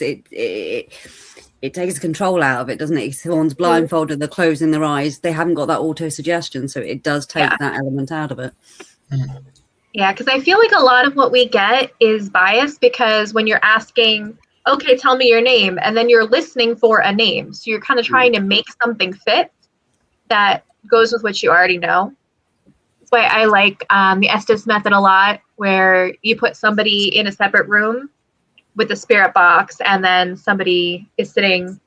control out of it, doesn't it? If someone's blindfolded, they're closing their eyes, they haven't got that auto suggestion, so it does take that element out of it. Yeah, because I feel like a lot of what we get is biased, because when you're asking, okay, tell me your name, and then you're listening for a name, so you're kind of trying to make something fit that goes with what you already know. That's why I like the Estes method a lot, where you put somebody in a separate room with the spirit box, and then somebody is sitting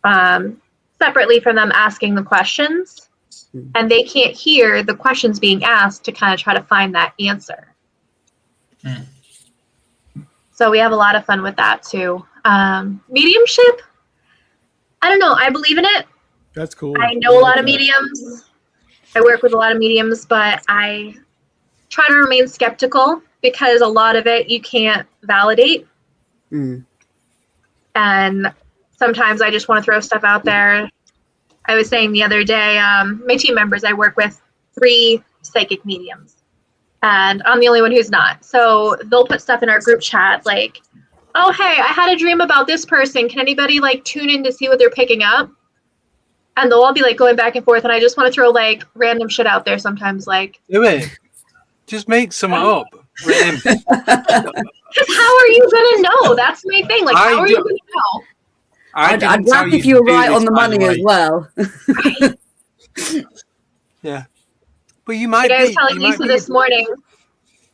separately from them asking the questions, and they can't hear the questions being asked to kind of try to find that answer. So we have a lot of fun with that too. Mediumship, I don't know. I believe in it. That's cool. I know a lot of mediums. I work with a lot of mediums, but I try to remain skeptical because a lot of it you can't validate. And sometimes I just want to throw stuff out there. I was saying the other day, my team members, I work with 3 psychic mediums, and I'm the only one who's not. So they'll put stuff in our group chat like, oh, hey, I had a dream about this person. Can anybody tune in to see what they're picking up? And they'll all be going back and forth. And I just want to throw random shit out there sometimes. Do it. Just make some up. Because how are you going to know? That's my thing. How are you going to know? I'd laugh if you were right on the money as well. Yeah. But you might I was telling Lisa this morning,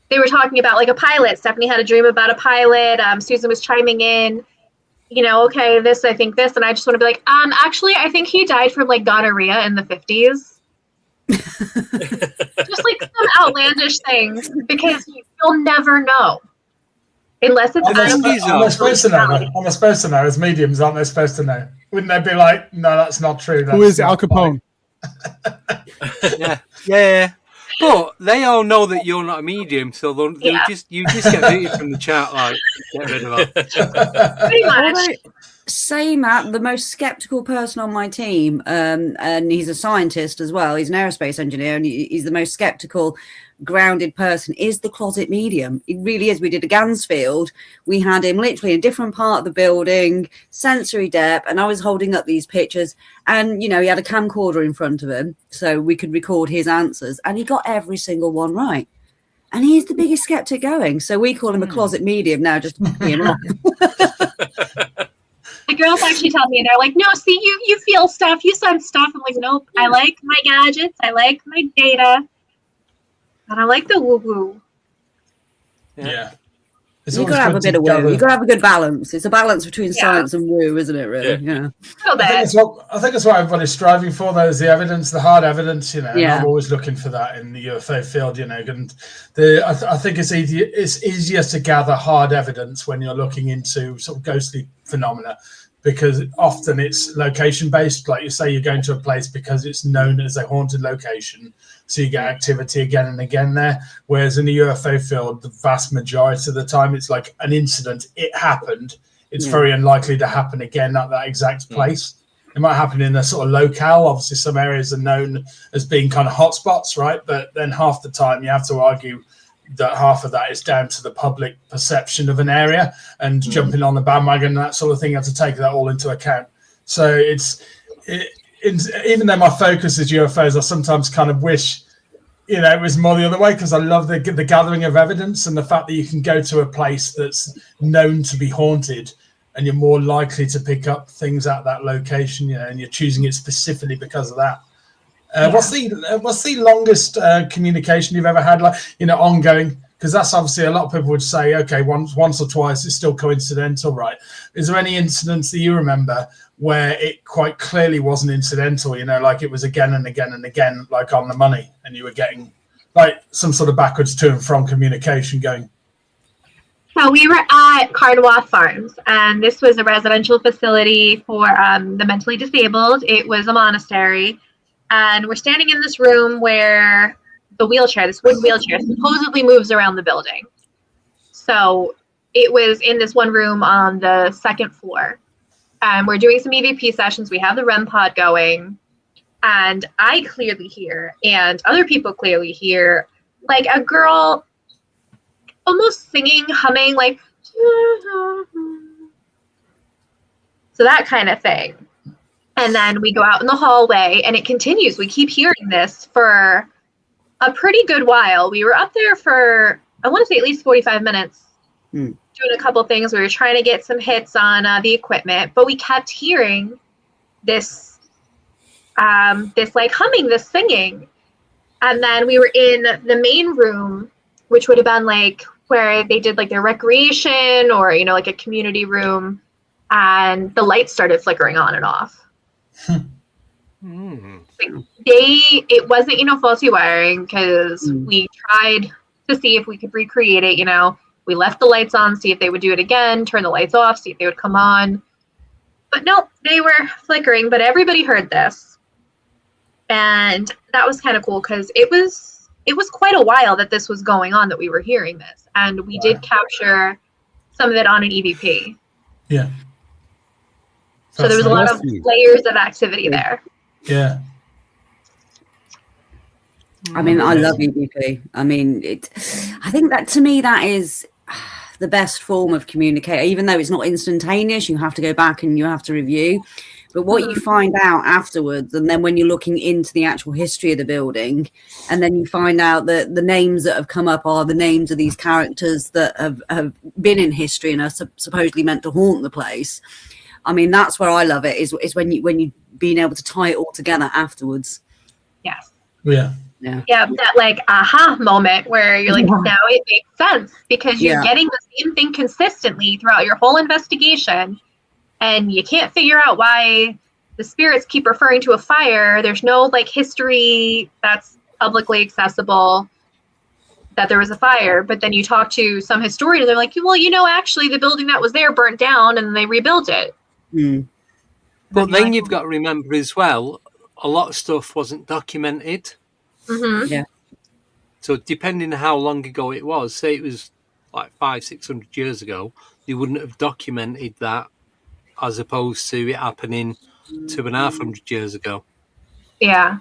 they were talking about a pilot. Stephanie had a dream about a pilot. Susan was chiming in, okay, this, I think this. And I just want to be actually, I think he died from gonorrhea in the 50s. Just some outlandish things, because you'll never know. Unless it's I'm supposed to know. I'm supposed to know. As mediums, aren't they supposed to know? Wouldn't they be no, that's not true. Who is Al Capone? Yeah. But they all know that you're not a medium, so they'll you just get booted from the chat. Like, get rid of her. Pretty much. Say, Matt, the most skeptical person on my team, and he's a scientist as well. He's an aerospace engineer, and he's the most skeptical, grounded person, is the closet medium. It really is. We did a Gansfield. We had him literally in a different part of the building, sensory depth, and I was holding up these pictures, and, you know, he had a camcorder in front of him so we could record his answers, and he got every single one right. And he's the biggest skeptic going. So we call him a closet medium now, just to pick him off. The girls actually tell me, they're like, no, see, you feel stuff, you sense stuff. I'm like, nope, I like my gadgets, I like my data, and I like the woo-woo. Yeah. You've got to have a bit of woo. You've got to have a good balance. It's a balance between science and woo, isn't it, really? Yeah. I think it's what everybody's striving for, though, is the evidence, the hard evidence, you know. Yeah. I'm always looking for that in the UFO field, you know. And I think it's easier to gather hard evidence when you're looking into sort of ghostly phenomena, because often it's location based. Like you say, you're going to a place because it's known as a haunted location, so you get activity again and again there. Whereas in the UFO field, the vast majority of the time, it's like an incident. It happened. It's very unlikely to happen again at that exact place. It might happen in a sort of locale. Obviously, some areas are known as being kind of hotspots, right? But then half the time, you have to argue that half of that is down to the public perception of an area, and jumping on the bandwagon and that sort of thing. You have to take that all into account. So even though my focus is UFOs, I sometimes kind of wish, you know, it was more the other way, because I love the gathering of evidence and the fact that you can go to a place that's known to be haunted and you're more likely to pick up things at that location, you know, and you're choosing it specifically because of that. What's the longest communication you've ever had, like, you know, ongoing? Because that's obviously, a lot of people would say, okay, once or twice, it's still coincidental, right? Is there any incidents that you remember where it quite clearly wasn't incidental, you know, like it was again and again and again, like on the money, and you were getting like some sort of backwards to and from communication going? So we were at Cardwa Farms, and this was a residential facility for the mentally disabled. It was a monastery. And we're standing in this room where the wheelchair, this wooden wheelchair, supposedly moves around the building. So it was in this one room on the second floor. And we're doing some EVP sessions. We have the REM pod going. And I clearly hear, and other people clearly hear, like a girl almost singing, humming, like, so that kind of thing. And then we go out in the hallway, and it continues. We keep hearing this for a pretty good while. We were up there for, I want to say, at least 45 minutes, doing a couple things. We were trying to get some hits on the equipment, but we kept hearing this like humming, this singing. And then we were in the main room, which would have been like where they did like their recreation, or, you know, like a community room, and the lights started flickering on and off. It wasn't, you know, faulty wiring, because we tried to see if we could recreate it. You know, we left the lights on, see if they would do it again, turn the lights off, see if they would come on, but nope, they were flickering. But everybody heard this, and that was kind of cool, because it was quite a while that this was going on, that we were hearing this, and we did capture some of it on an EVP. Yeah. So there was a lot of layers of activity there. Yeah. I mean, I love EVP. I mean, I think that, to me, that is the best form of communication. Even though it's not instantaneous, you have to go back and you have to review. But what you find out afterwards, and then when you're looking into the actual history of the building, and then you find out that the names that have come up are the names of these characters that have been in history and are supposedly meant to haunt the place. I mean, that's where I love it, is when you being able to tie it all together afterwards. Yes. Yeah. Yeah, that like aha moment where you're like, now it makes sense, because you're getting the same thing consistently throughout your whole investigation, and you can't figure out why the spirits keep referring to a fire. There's no like history that's publicly accessible that there was a fire, but then you talk to some historian, they're like, well, you know, actually the building that was there burnt down and they rebuilt it. But then you've got to remember as well, a lot of stuff wasn't documented. Yeah. So depending on how long ago it was, say it was like 500-600 years ago, they wouldn't have documented that as opposed to it happening 250 years ago. Yeah.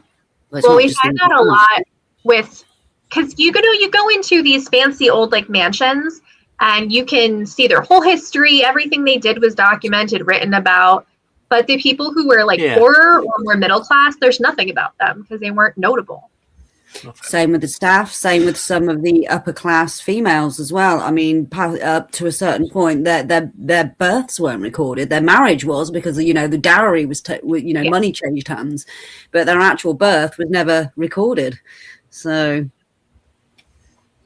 Well, Well, we find that a lot with, because you go into these fancy old like mansions, and you can see their whole history. Everything they did was documented, written about. But the people who were like poorer or more middle class, there's nothing about them because they weren't notable. Same with the staff, same with some of the upper class females as well. I mean, up to a certain point, their births weren't recorded. Their marriage was, because the dowry was, money changed hands, but their actual birth was never recorded. So,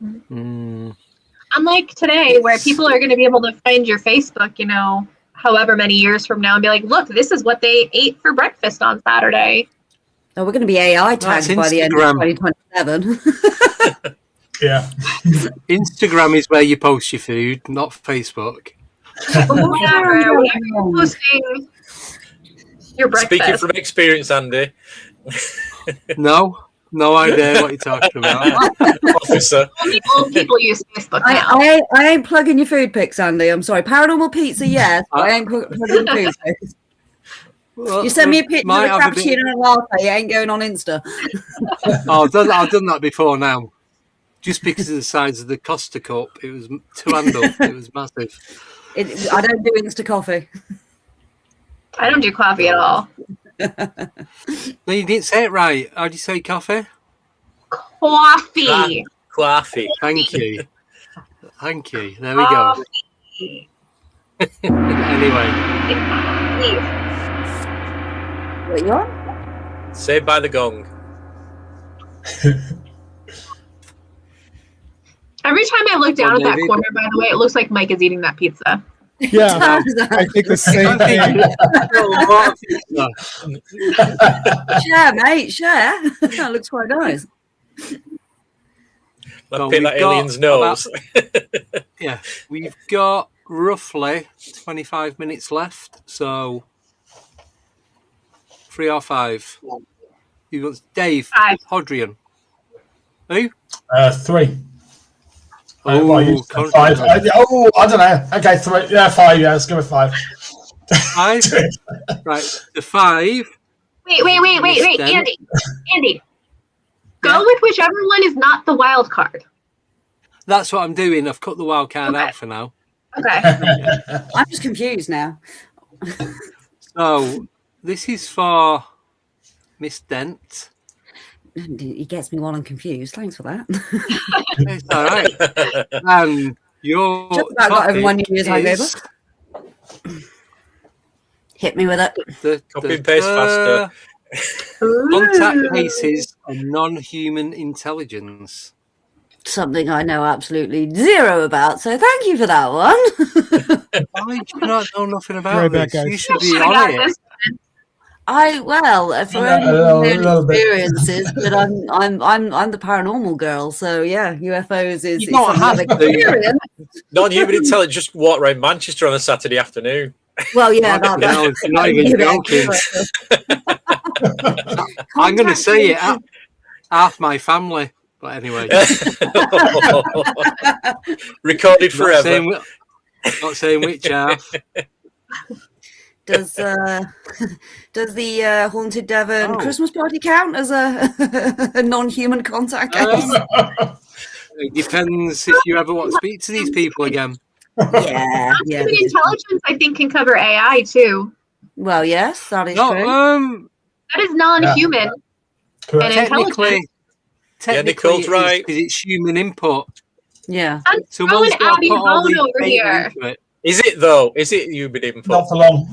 unlike today, where people are going to be able to find your Facebook, however many years from now, and be like, "Look, this is what they ate for breakfast on Saturday." Oh, we're going to be AI tagged by the end of 2027. Yeah. Instagram is where you post your food, not Facebook. Whatever you're posting your breakfast. Speaking from experience, Andy. No idea what you're talking about. Officer. Only old people use Facebook now. I ain't plugging your food pics, Andy. I'm sorry. Paranormal Pizza, yes. I ain't plugging food pics. Well, you send me a picture of a cappuccino and a latte, it ain't going on Insta. I've done that before now. Just because of the size of the Costa cup, it was 2 handle. It was massive. I don't do Insta coffee. I don't do coffee at all. No, you didn't say it right. How do you say coffee? Coffee. Coffee. Thank you. There we go. Anyway. What you on? Saved by the gong. Every time I look down at that corner, by the way, it looks like Mike is eating that pizza. Yeah, I think the same thing. Share, mate, share. That looks quite nice. Like pin that alien's nose. We've got roughly 25 minutes left, so 3 or 5. You got Dave, 5. Hodrian. Who? 3. Oh, 5. I don't know. Okay, 3. Yeah, 5. Yeah, let's go with 5. 5. Right, the 5. Wait, Andy. Go with whichever one is not the wild card. That's what I'm doing. I've cut the wild card out for now. Okay. I'm just confused now. So this is for Miss Dent. He gets me while I'm confused. Thanks for that. It's all right. And your just about got over 1 year's hangover. Hit me with it. Copy and paste faster. Contact cases of non-human intelligence. Something I know absolutely zero about, so thank you for that one. Why do you not know nothing about Right this? back, guys. You should be on it. For only experiences, but I'm the paranormal girl, so yeah, UFOs is You don't have to. Non-human intelligence just walk around Manchester on a Saturday afternoon. Well, yeah, You're not even joking. I'm going to say it. Half my family, but anyway. Recorded forever. Not saying which half. Does the Haunted Devon Christmas party count as a non-human contact case? It depends if you ever want to speak to these people again. Yeah. Human intelligence, I think, can cover AI too. Well, yes, that is true. That is non-human. Yeah. And intelligent. Technically, Nicole's right. Because it's human input. Yeah. I'm throwing Abbie Dent over here. Is it though? Is it human input? Not for long.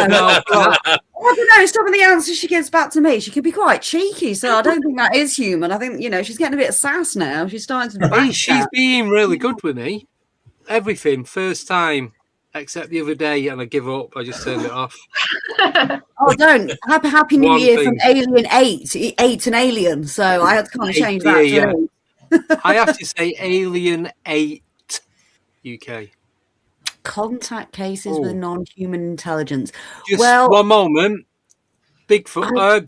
No, I don't know. Some of the answers she gives back to me, she can be quite cheeky. So I don't think that is human. I think she's getting a bit of sass now. She's starting to. Hey, she's being really good with me. Everything first time, except the other day, and I give up. I just turned it off. Oh, don't! Happy New Year from Alien 8. 8 and Alien. So I had to kind of change that. Yeah. I have to say Alien 8 UK. Contact cases with non-human intelligence. Just one moment. Bigfoot.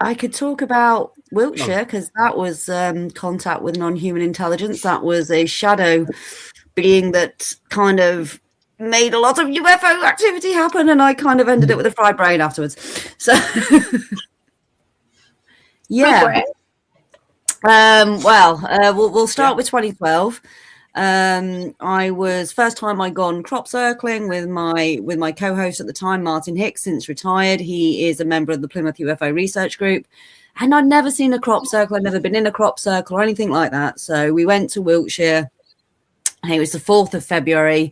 I could talk about Wiltshire, because that was contact with non-human intelligence. That was a shadow being that kind of made a lot of UFO activity happen, and I kind of ended it with a fried brain afterwards. So, yeah. We'll start with 2012. I was first time I gone crop circling with my co-host at the time, Martin Hicks, since retired. He is a member of the Plymouth UFO Research Group, and I'd never seen a crop circle. I'd never been in a crop circle or anything like that. So we went to Wiltshire. It was the 4th of February,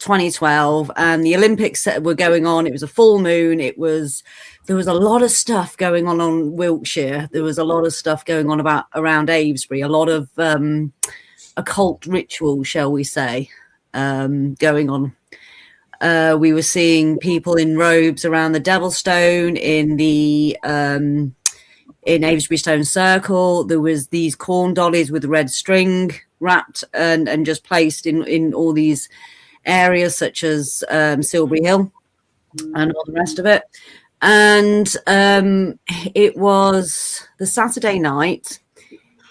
2012, and the Olympics were going on. It was a full moon. There was a lot of stuff going on Wiltshire. There was a lot of stuff going on around Avesbury. A lot of occult ritual, shall we say, going on. We were seeing people in robes around the Devil's Stone in the in Avesbury Stone Circle. There was these corn dollies with red string wrapped and just placed in all these areas, such as Silbury Hill and all the rest of it. And it was the Saturday night,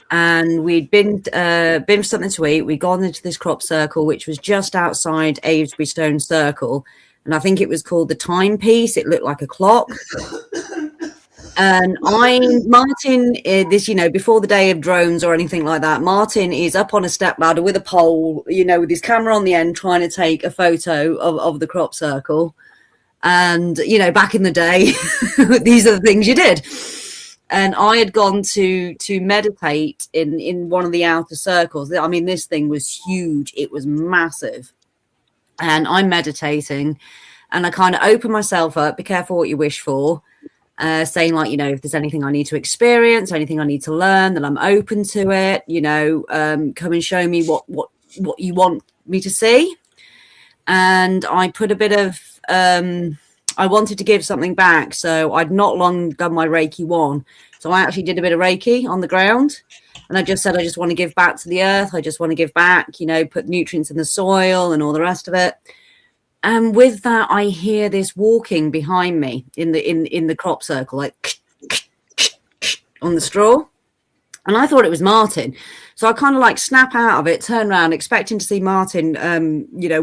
and we'd been for something to eat. We'd gone into this crop circle, which was just outside Avesbury Stone Circle, and I think it was called the Timepiece. It looked like a clock. And Martin, before the day of drones or anything like that, Martin is up on a step ladder with a pole, with his camera on the end, trying to take a photo of the crop circle. And, back in the day, these are the things you did. And I had gone to meditate in one of the outer circles. I mean, this thing was huge. It was massive. And I'm meditating, and I kind of open myself up, be careful what you wish for. Saying like, if there's anything I need to experience, anything I need to learn, then I'm open to it. Come and show me what you want me to see. And I put a bit of, I wanted to give something back. So I'd not long done my Reiki 1. So I actually did a bit of Reiki on the ground. And I just said, I just want to give back to the earth. I just want to give back, put nutrients in the soil and all the rest of it. And with that, I hear this walking behind me in the crop circle, like on the straw. And I thought it was Martin. So I kind of like snap out of it, turn around, expecting to see Martin,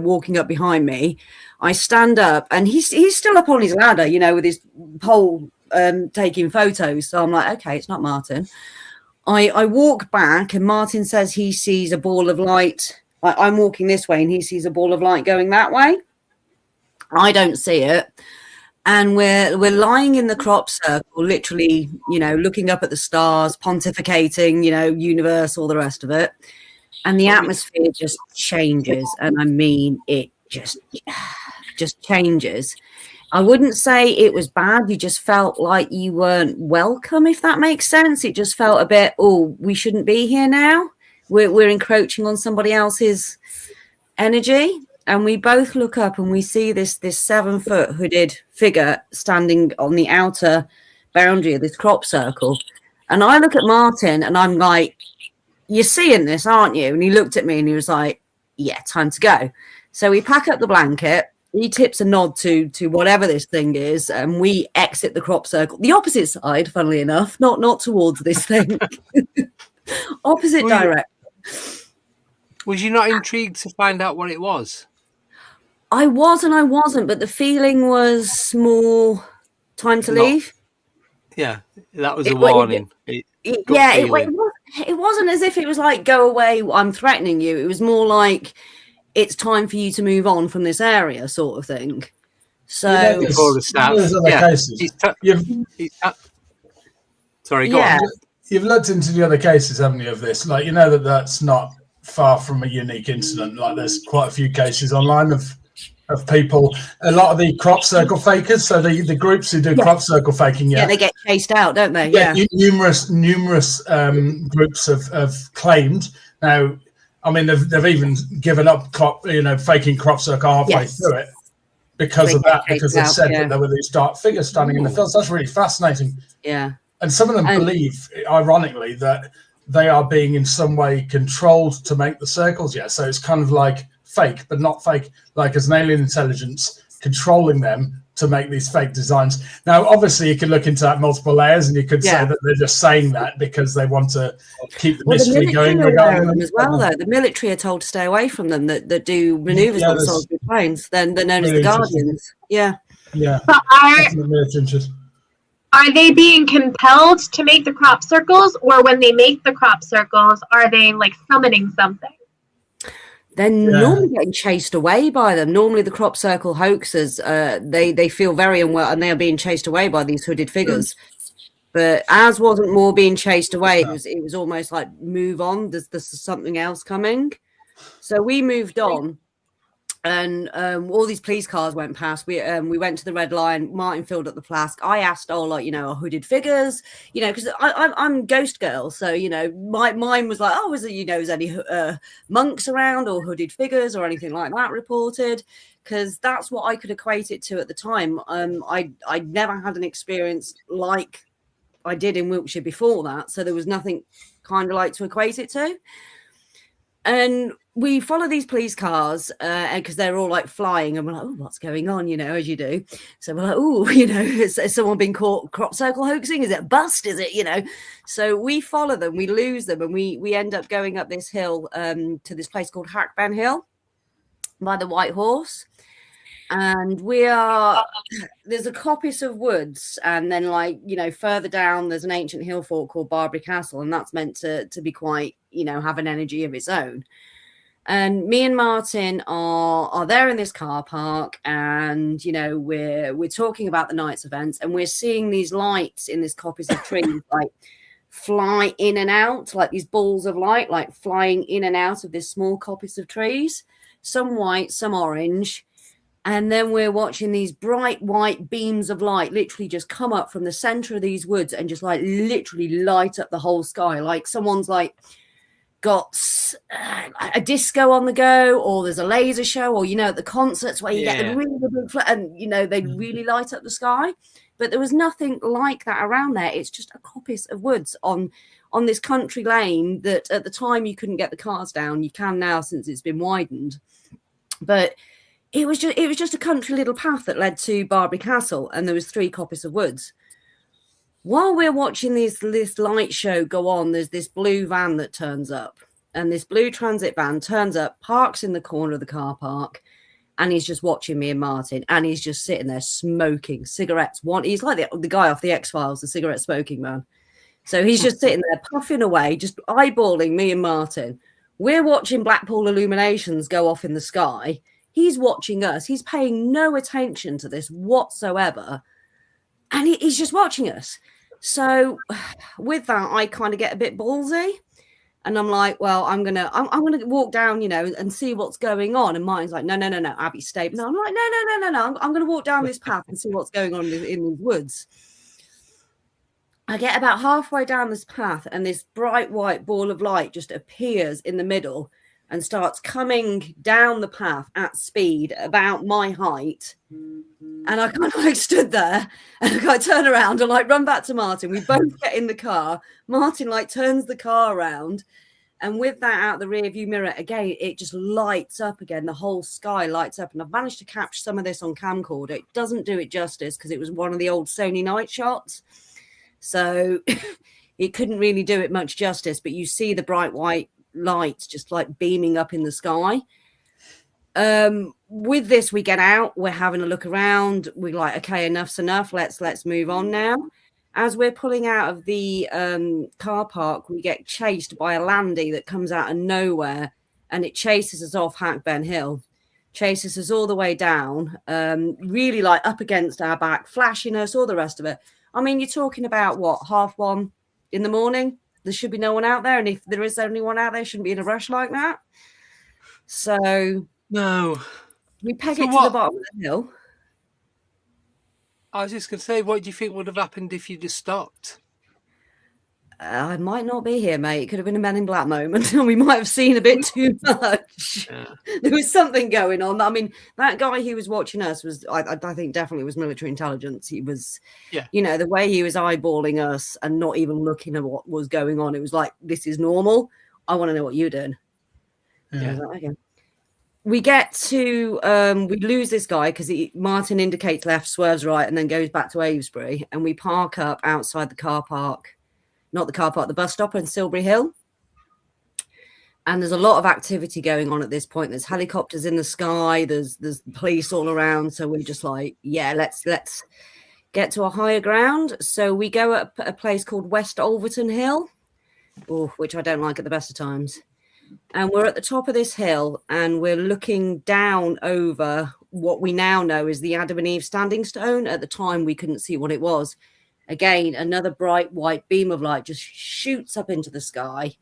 walking up behind me. I stand up, and he's still up on his ladder, with his pole taking photos. So I'm like, okay, it's not Martin. I walk back, and Martin says he sees a ball of light. I'm walking this way, and he sees a ball of light going that way. I don't see it. And we're lying in the crop circle, literally, looking up at the stars, pontificating, universe, all the rest of it. And the atmosphere just changes. And I mean, it just changes. I wouldn't say it was bad. You just felt like you weren't welcome, if that makes sense. It just felt a bit, we shouldn't be here now. We're encroaching on somebody else's energy. And we both look up, and we see this 7-foot hooded figure standing on the outer boundary of this crop circle. And I look at Martin, and I'm like, you're seeing this, aren't you? And he looked at me, and he was like, yeah, time to go. So we pack up the blanket. He tips a nod to whatever this thing is, and we exit the crop circle. The opposite side, funnily enough, not towards this thing. Opposite direction. Was you not intrigued to find out what it was? I was and I wasn't, but the feeling was more time to leave. Yeah, that was a warning. It wasn't as if it was like, go away, I'm threatening you. It was more like, it's time for you to move on from this area, sort of thing. So, before the start, sorry, go on. You've looked into the other cases, haven't you, of this? Like, that's not far from a unique incident. Like, there's quite a few cases online of people, a lot of the crop circle fakers. So the groups who do crop circle faking, they get chased out, don't they? Numerous groups have claimed. Now, I mean, they've even given up faking crop circle halfway through it because of that, because they said that there were these dark figures standing in the fields. That's really fascinating. Yeah. And some of them believe, ironically, that they are being in some way controlled to make the circles. Yeah. So it's kind of like fake, but not fake, like as an alien intelligence controlling them to make these fake designs. Now, obviously, you could look into that multiple layers, and you could say that they're just saying that because they want to keep the mystery going regarding them as well. Though the military are told to stay away from them that do maneuvers on solitary planes. Then they're known as the Guardians. Yeah. But are they being compelled to make the crop circles, or when they make the crop circles, are they like summoning something? They're normally getting chased away by them. Normally, the crop circle hoaxers, they feel very unwell, and they are being chased away by these hooded figures. But ours wasn't more being chased away. It was almost like, move on. There's something else coming. So we moved on, and all these police cars went past. We went to the Red Lion. Martin filled up the flask. I asked, are hooded figures? Because I'm ghost girl, so mine was like, is any monks around or hooded figures or anything like that reported? Because that's what I could equate it to at the time. I never had an experience like I did in Wiltshire before that, so there was nothing kind of like to equate it to. And we follow these police cars because they're all like flying, and we're like, what's going on, as you do. So we're like, has someone been caught crop circle hoaxing? Is it a bust? Is it, So we follow them, we lose them, and we end up going up this hill to this place called Hackben Hill by the White Horse. And there's a coppice of woods, and then further down there's an ancient hill fort called Barbary Castle, and that's meant to be quite, have an energy of its own. And me and Martin are there in this car park, and we're talking about the night's events, and we're seeing these lights in this coppice of trees like fly in and out, like these balls of light, like flying in and out of this small coppice of trees, some white, some orange. And then we're watching these bright white beams of light literally just come up from the center of these woods and just like literally light up the whole sky. Like someone's like got a disco on the go, or there's a laser show, or, at the concerts where you get the really big, and, they really light up the sky. But there was nothing like that around there. It's just a coppice of woods on this country lane that at the time you couldn't get the cars down. You can now since it's been widened. But it was just a country little path that led to Barbary Castle, and there was 3 coppice of woods. While we're watching this light show go on, there's this blue van that turns up, and this blue transit van turns up, parks in the corner of the car park, and he's just watching me and Martin, and he's just sitting there smoking cigarettes. He's like the guy off the X-Files, the cigarette smoking man. So he's just sitting there puffing away, just eyeballing me and Martin. We're watching Blackpool illuminations go off in the sky. He's watching us. He's paying no attention to this whatsoever. And he's just watching us. So with that, I kind of get a bit ballsy. And I'm like, well, I'm gonna walk down, and see what's going on. And Martin's like, no, Abbie, stay. No, I'm like, no. I'm gonna walk down this path and see what's going on in these woods. I get about halfway down this path, and this bright white ball of light just appears in the middle and starts coming down the path at speed, about my height. And I kind of like stood there, and I turn around and like run back to Martin. We both get in the car. Martin like turns the car around, and with that out the rear view mirror, again, it just lights up again. The whole sky lights up, and I've managed to capture some of this on camcorder. It doesn't do it justice because it was one of the old Sony night shots. So it couldn't really do it much justice, but you see the bright white lights just like beaming up in the sky. With this, we get out, we're having a look around, we're like, okay, enough's enough, let's move on now. As we're pulling out of the car park, we get chased by a landy that comes out of nowhere, and it chases us off Hackben Hill, chases us all the way down, really like up against our back, flashing us, all the rest of it. I mean, you're talking about what, 1:30 in the morning? There should be no one out there, and if there is anyone out there, shouldn't be in a rush like that. So no, we peg it to the bottom of the hill. I was just going to say, what do you think would have happened if you just stopped? I might not be here, mate. It could have been a Men in Black moment, and we might have seen a bit too much. Yeah. There was something going on. I mean, that guy who was watching us was, I think, definitely was military intelligence. He was, the way he was eyeballing us and not even looking at what was going on. It was like, this is normal. I want to know what you're doing. Yeah. Like, okay. we get to we lose this guy because Martin indicates left, swerves right, and then goes back to Avesbury, and we park up outside the car park, not the car park, the bus stop in Silbury Hill. And there's a lot of activity going on at this point. There's helicopters in the sky, there's police all around, so we're just like, yeah, let's get to a higher ground. So we go up a place called West Olverton Hill, which I don't like at the best of times. And we're at the top of this hill, and we're looking down over what we now know is the Adam and Eve standing stone. At the time, we couldn't see what it was. Again, another bright white beam of light just shoots up into the sky.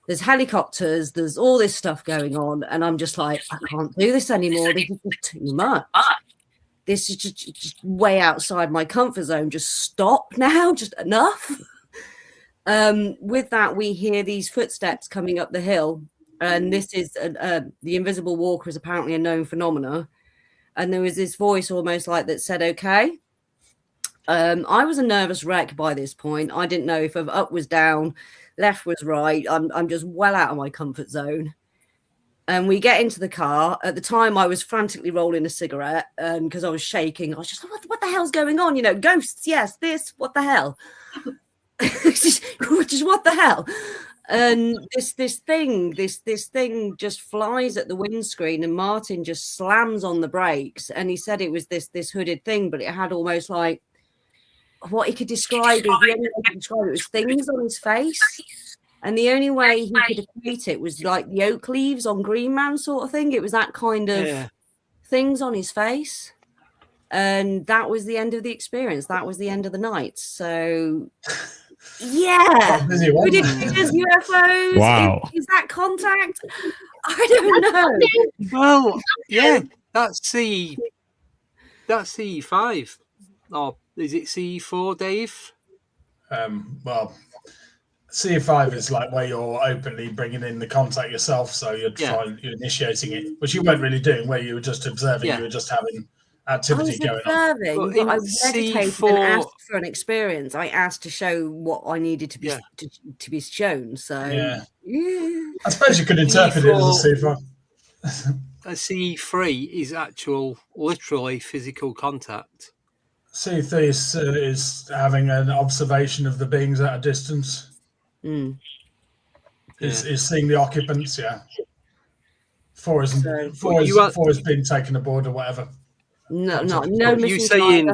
There's helicopters, there's all this stuff going on, and I'm just like, I can't do this anymore. This is just too much. This is just way outside my comfort zone. Just stop now, just enough. With that, we hear these footsteps coming up the hill, and this is the invisible walker is apparently a known phenomena. And there was this voice almost like that said, okay. I was a nervous wreck by this point. I didn't know if up was down, left was right. I'm just well out of my comfort zone. And we get into the car. At the time, I was frantically rolling a cigarette because I was shaking. I was just like, what the hell's going on? You know, ghosts, yes, this, what the hell? Just what the hell? And this thing just flies at the windscreen, and Martin just slams on the brakes. And he said it was this hooded thing, but it had almost like what he could describe as the only way he could describe it was things on his face. And the only way he could equate it was like the oak leaves on Green Man sort of thing. It was that kind of things on his face. And that was the end of the experience. That was the end of the night. So, yeah. We did pictures, UFOs. Wow. Is that contact? I don't know. Well, yeah, that's CE5. Or is it CE4, Dave? Well, CE5 is like where you're openly bringing in the contact yourself, so you're initiating it, which you weren't really doing, where you were just observing, you were just having activity going on. But I meditated and asked for an experience. I asked to show what I needed to be to be shown. So I suppose you could interpret it as a CE5. A CE3 is literally physical contact. CE3 is having an observation of the beings at a distance. Is seeing the occupants, Four is being taken aboard or whatever. No you saying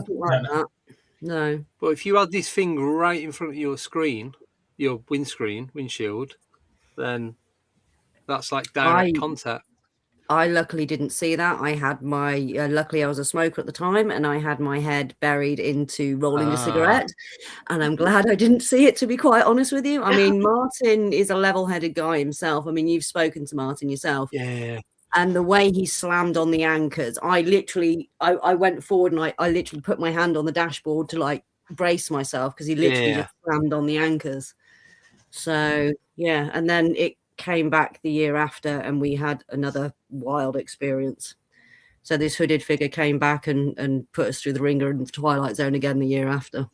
no. But if you had this thing right in front of your screen, your windshield, then that's like direct contact. I luckily didn't see that. I had my luckily I was a smoker at the time, and I had my head buried into rolling a cigarette, and I'm glad I didn't see it, to be quite honest with you. I mean, Martin is a level-headed guy himself. I mean, you've spoken to Martin yourself. Yeah. And the way he slammed on the anchors, I went forward and I literally put my hand on the dashboard to like brace myself, because he literally just slammed on the anchors. So and then it came back the year after, and we had another wild experience. So this hooded figure came back and put us through the ringer in the Twilight Zone again the year after.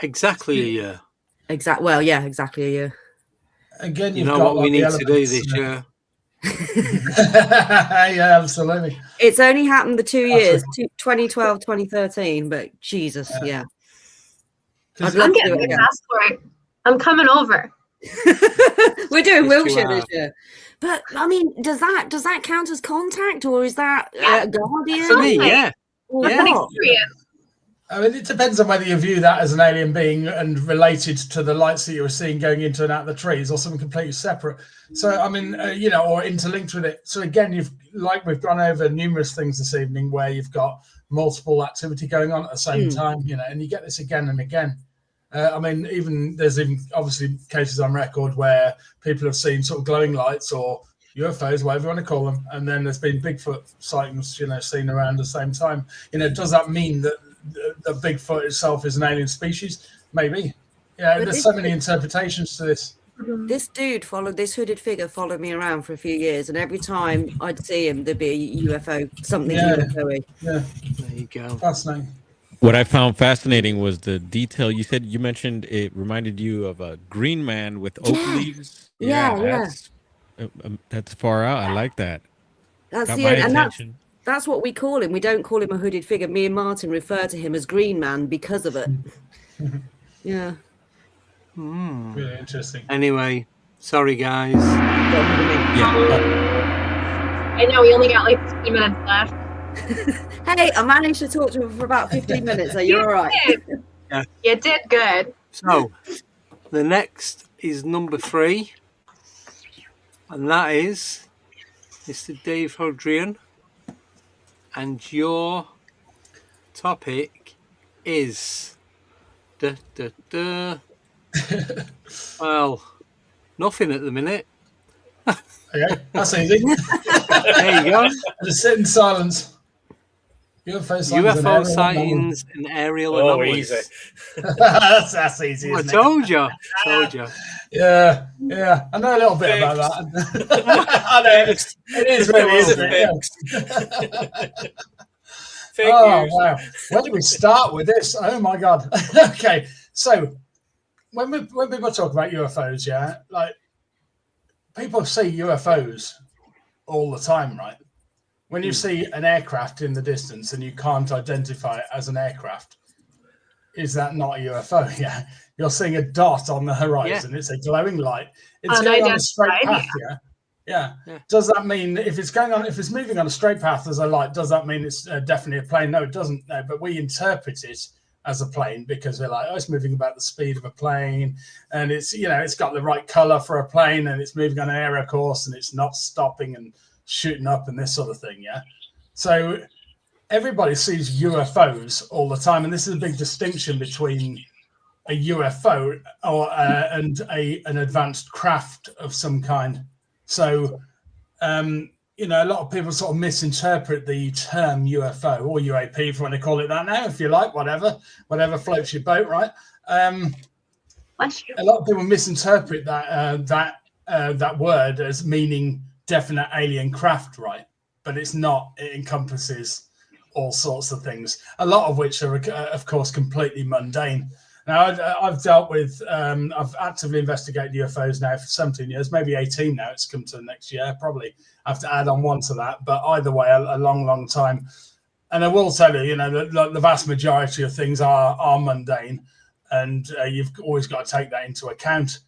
Exactly a year. Exactly a year. Again, you know what we need to do this year. Yeah, absolutely. It's only happened the 2 years, 2012, 2013, but Jesus, I'm getting my passport. I'm coming over. We're doing Wiltshire this year. But I mean, does that count as contact, or is that Guardian? For me, That's an experience. I mean, it depends on whether you view that as an alien being and related to the lights that you were seeing going into and out of the trees, or something completely separate. So, I mean, or interlinked with it. So again, we've gone over numerous things this evening where you've got multiple activity going on at the same time, and you get this again and again. I mean, there's obviously cases on record where people have seen sort of glowing lights or UFOs, whatever you want to call them, and then there's been Bigfoot sightings, seen around the same time. Does that mean that the Bigfoot itself is an alien species? Maybe. There's so many interpretations to this. This hooded figure followed me around for a few years, and every time I'd see him, there'd be a UFO, something UFO-y. Yeah, there you go. Fascinating. What I found fascinating was the detail. You mentioned it reminded you of a Green Man with oak leaves. Yeah. That's far out. I like that. That's Got the my and attention. that's what we call him. We don't call him a hooded figure. Me and Martin refer to him as Green Man because of it. Yeah. Really interesting. Anyway, sorry guys. Yeah. I know we only got like 15 minutes left. Hey, I managed to talk to him for about 15 minutes, so you're all right. Yeah. You did good. So, the next is number 3, and that is Mr. Dave Hodrian, and your topic is well, nothing at the minute. Okay, that's easy. There you go. Just sit in silence. UFO sightings and aerial anomalies. Easy. that's easy. I Isn't told you. Yeah. I know a little bit about that. I know it is really, isn't it? Oh wow! Where do we start with this? Oh my god! Okay, so when people talk about UFOs, yeah, like people see UFOs all the time, right? When you see an aircraft in the distance and you can't identify it as an aircraft, is that not a UFO? Yeah, you're seeing a dot on the horizon. Yeah. It's a glowing light. It's going on a straight path. Yeah. Does that mean if it's moving on a straight path as a light, does that mean it's definitely a plane? No, it doesn't. No, but we interpret it as a plane because we're like, oh, it's moving about the speed of a plane, and it's it's got the right color for a plane, and it's moving on an aero course, and it's not stopping and shooting up and this sort of thing. Yeah. So everybody sees UFOs all the time, and this is a big distinction between a UFO and an advanced craft of some kind. So, a lot of people sort of misinterpret the term UFO or UAP, if you want to call it that now, if you like, whatever floats your boat, right? A lot of people misinterpret that word as meaning definite alien craft, right? But it's not. It encompasses all sorts of things, a lot of which are, of course, completely mundane. Now, I've dealt with, I've actively investigated UFOs now for 17 years, maybe 18 now. It's come to the next year. Probably have to add on one to that. But either way, a long, long time. And I will tell you, the vast majority of things are mundane. And you've always got to take that into account.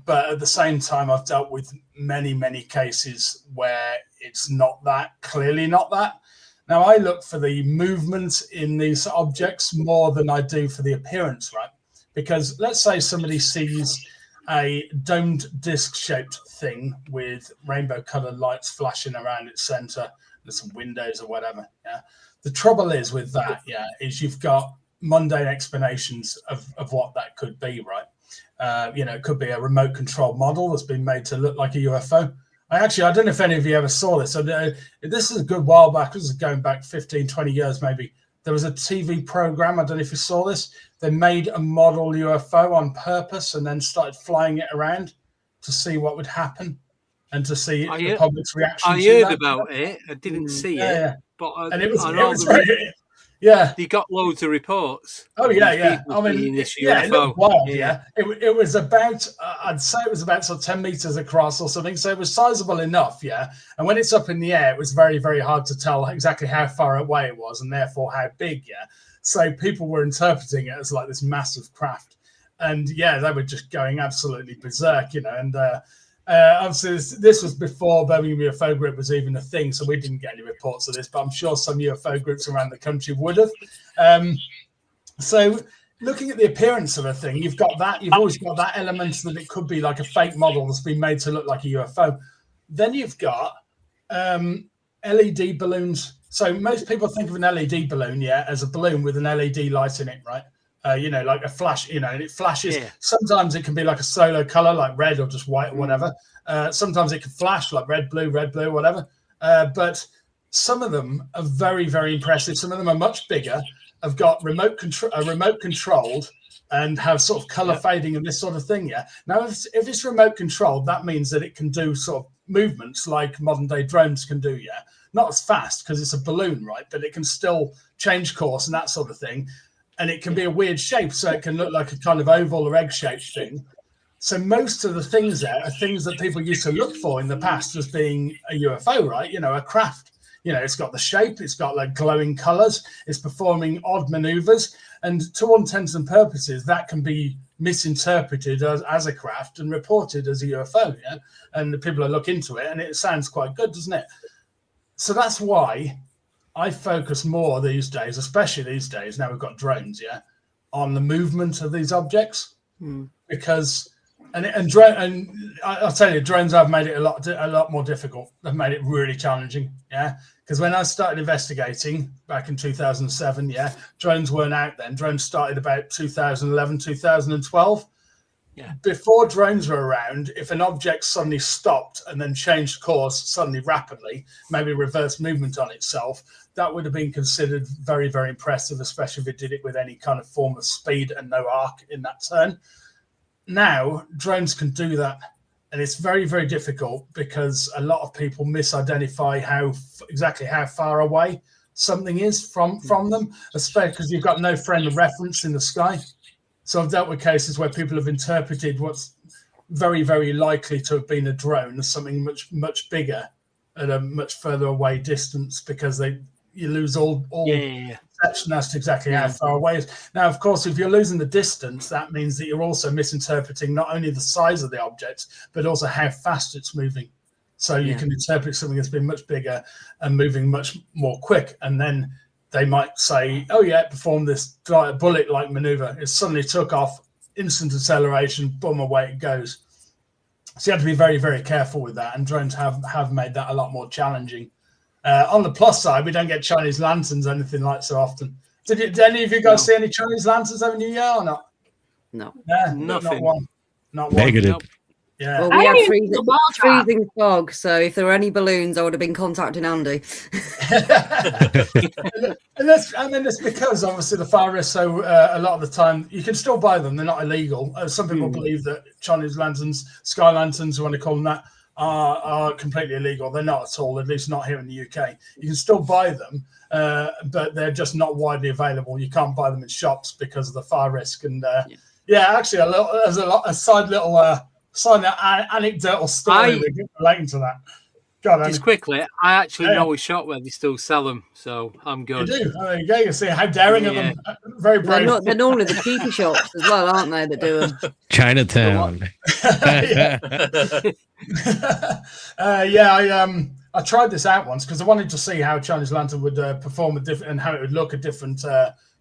But at the same time, I've dealt with many, many cases where it's not that, clearly not that. Now, I look for the movement in these objects more than I do for the appearance, right? Because let's say somebody sees a domed disc-shaped thing with rainbow-colored lights flashing around its center, there's some windows or whatever. Yeah. The trouble is with that, is you've got mundane explanations of what that could be, right? It could be a remote control model that's been made to look like a UFO. I don't know if any of you ever saw this. This is a good while back. This is going back 15, 20 years maybe. There was a TV program. I don't know if you saw this. They made a model UFO on purpose and then started flying it around to see what would happen and to see the public's reaction. I heard about it. I didn't see it. But it was very, yeah. They got loads of reports. Oh, yeah. I mean, it looked wild, yeah. It was about, I'd say it was about sort of 10 meters across or something. So it was sizable enough, yeah. And when it's up in the air, it was very, very hard to tell exactly how far away it was and therefore how big, yeah. So people were interpreting it as like this massive craft. And, they were just going absolutely berserk, and obviously this was before Birmingham UFO Group was even a thing, so we didn't get any reports of this, but I'm sure some UFO groups around the country would have. So looking at the appearance of a thing, you've always got that element that it could be like a fake model that's been made to look like a UFO. Then you've got LED balloons. So most people think of an LED balloon, as a balloon with an LED light in it, right? Like a flash, and it flashes. Yeah. Sometimes it can be like a solo color, like red or just white or whatever. Sometimes it can flash like red, blue, whatever. But some of them are very, very impressive. Some of them are much bigger, have got remote controlled and have sort of color fading and this sort of thing. Yeah. Now, if it's remote controlled, that means that it can do sort of movements like modern day drones can do. Yeah. Not as fast because it's a balloon, right? But it can still change course and that sort of thing. And it can be a weird shape, so it can look like a kind of oval or egg-shaped thing. So most of the things there are things that people used to look for in the past as being a UFO, right? You know, a craft. You know, it's got the shape, it's got like glowing colors, it's performing odd maneuvers, and to all intents and purposes, that can be misinterpreted as a craft and reported as a UFO. Yeah, and the people look into it, and it sounds quite good, doesn't it? So that's why I focus more these days, especially these days. Now we've got drones, yeah, on the movement of these objects, because. And I'll tell you, drones have made it a lot more difficult. They've made it really challenging, yeah. Because when I started investigating back in 2007, yeah, drones weren't out then. Drones started about 2011, 2012. Yeah. Before drones were around, if an object suddenly stopped and then changed course suddenly rapidly, maybe reverse movement on itself, that would have been considered very, very impressive, especially if it did it with any kind of form of speed and no arc in that turn. Now drones can do that, and it's very, very difficult because a lot of people misidentify exactly how far away something is from them, especially because you've got no frame of reference in the sky. So I've dealt with cases where people have interpreted what's very, very likely to have been a drone as something much, much bigger at a much further away distance, because you lose all perception as to exactly how far away it is. Now, of course, if you're losing the distance, that means that you're also misinterpreting not only the size of the object, but also how fast it's moving. So you can interpret something that's been much bigger and moving much more quick. And then they might say, oh, yeah, it performed this bullet-like maneuver. It suddenly took off, instant acceleration, boom, away it goes. So you have to be very, very careful with that. And drones have made that a lot more challenging. On the plus side, we don't get Chinese lanterns or anything like so often. Did any of you guys see any Chinese lanterns over New Year or not? No. Nothing. Not one. Negative. Nope. Yeah. Well, we had freezing fog, so if there were any balloons, I would have been contacting Andy. And it's because obviously the fire risk. So a lot of the time you can still buy them; they're not illegal. Some people believe that Chinese lanterns, sky lanterns, you want to call them that, are completely illegal. They're not at all, at least not here in the UK. You can still buy them, but they're just not widely available. You can't buy them in shops because of the fire risk. And actually, a side anecdotal story relating to that. Just quickly, I actually know a shop where they still sell them, so I'm good. You do? There you go. You see how daring of them. Very brave. They're normally the keeper shops as well, aren't they, that do them? Chinatown. I tried this out once because I wanted to see how a Chinese lantern would perform and how it would look at different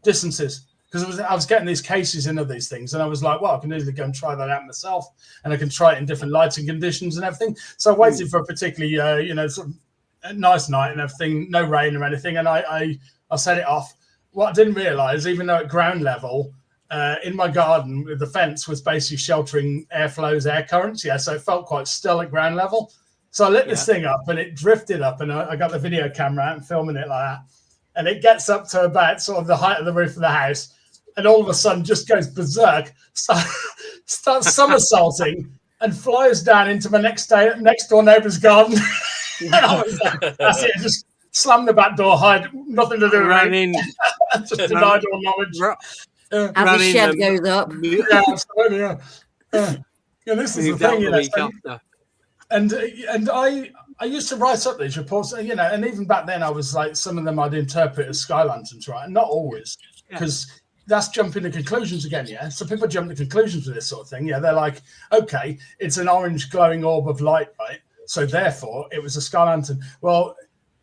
distances. Because I was getting these cases in of these things, and I was like, well, I can easily go and try that out myself, and I can try it in different lighting conditions and everything. So I waited for a particularly, sort of nice night and everything, no rain or anything, and I set it off. What I didn't realise, even though at ground level, in my garden, the fence was basically sheltering airflows, air currents, so it felt quite still at ground level. So I lit this thing up, and it drifted up, and I got the video camera out and filming it like that, and it gets up to about sort of the height of the roof of the house. And all of a sudden just goes berserk, starts somersaulting, and flies down into my next door neighbour's garden. And I was like, that's it, just slammed the back door, hide, nothing to do with it. Just denied all knowledge. And the shed goes up. Yeah, absolutely. This is the thing, And I used to write up these reports, and even back then I was like, some of them I'd interpret as sky lanterns, right? And not always, because that's jumping to conclusions again, So people jump to conclusions with this sort of thing. They're like, okay, it's an orange glowing orb of light, right? So therefore, it was a sky lantern. Well,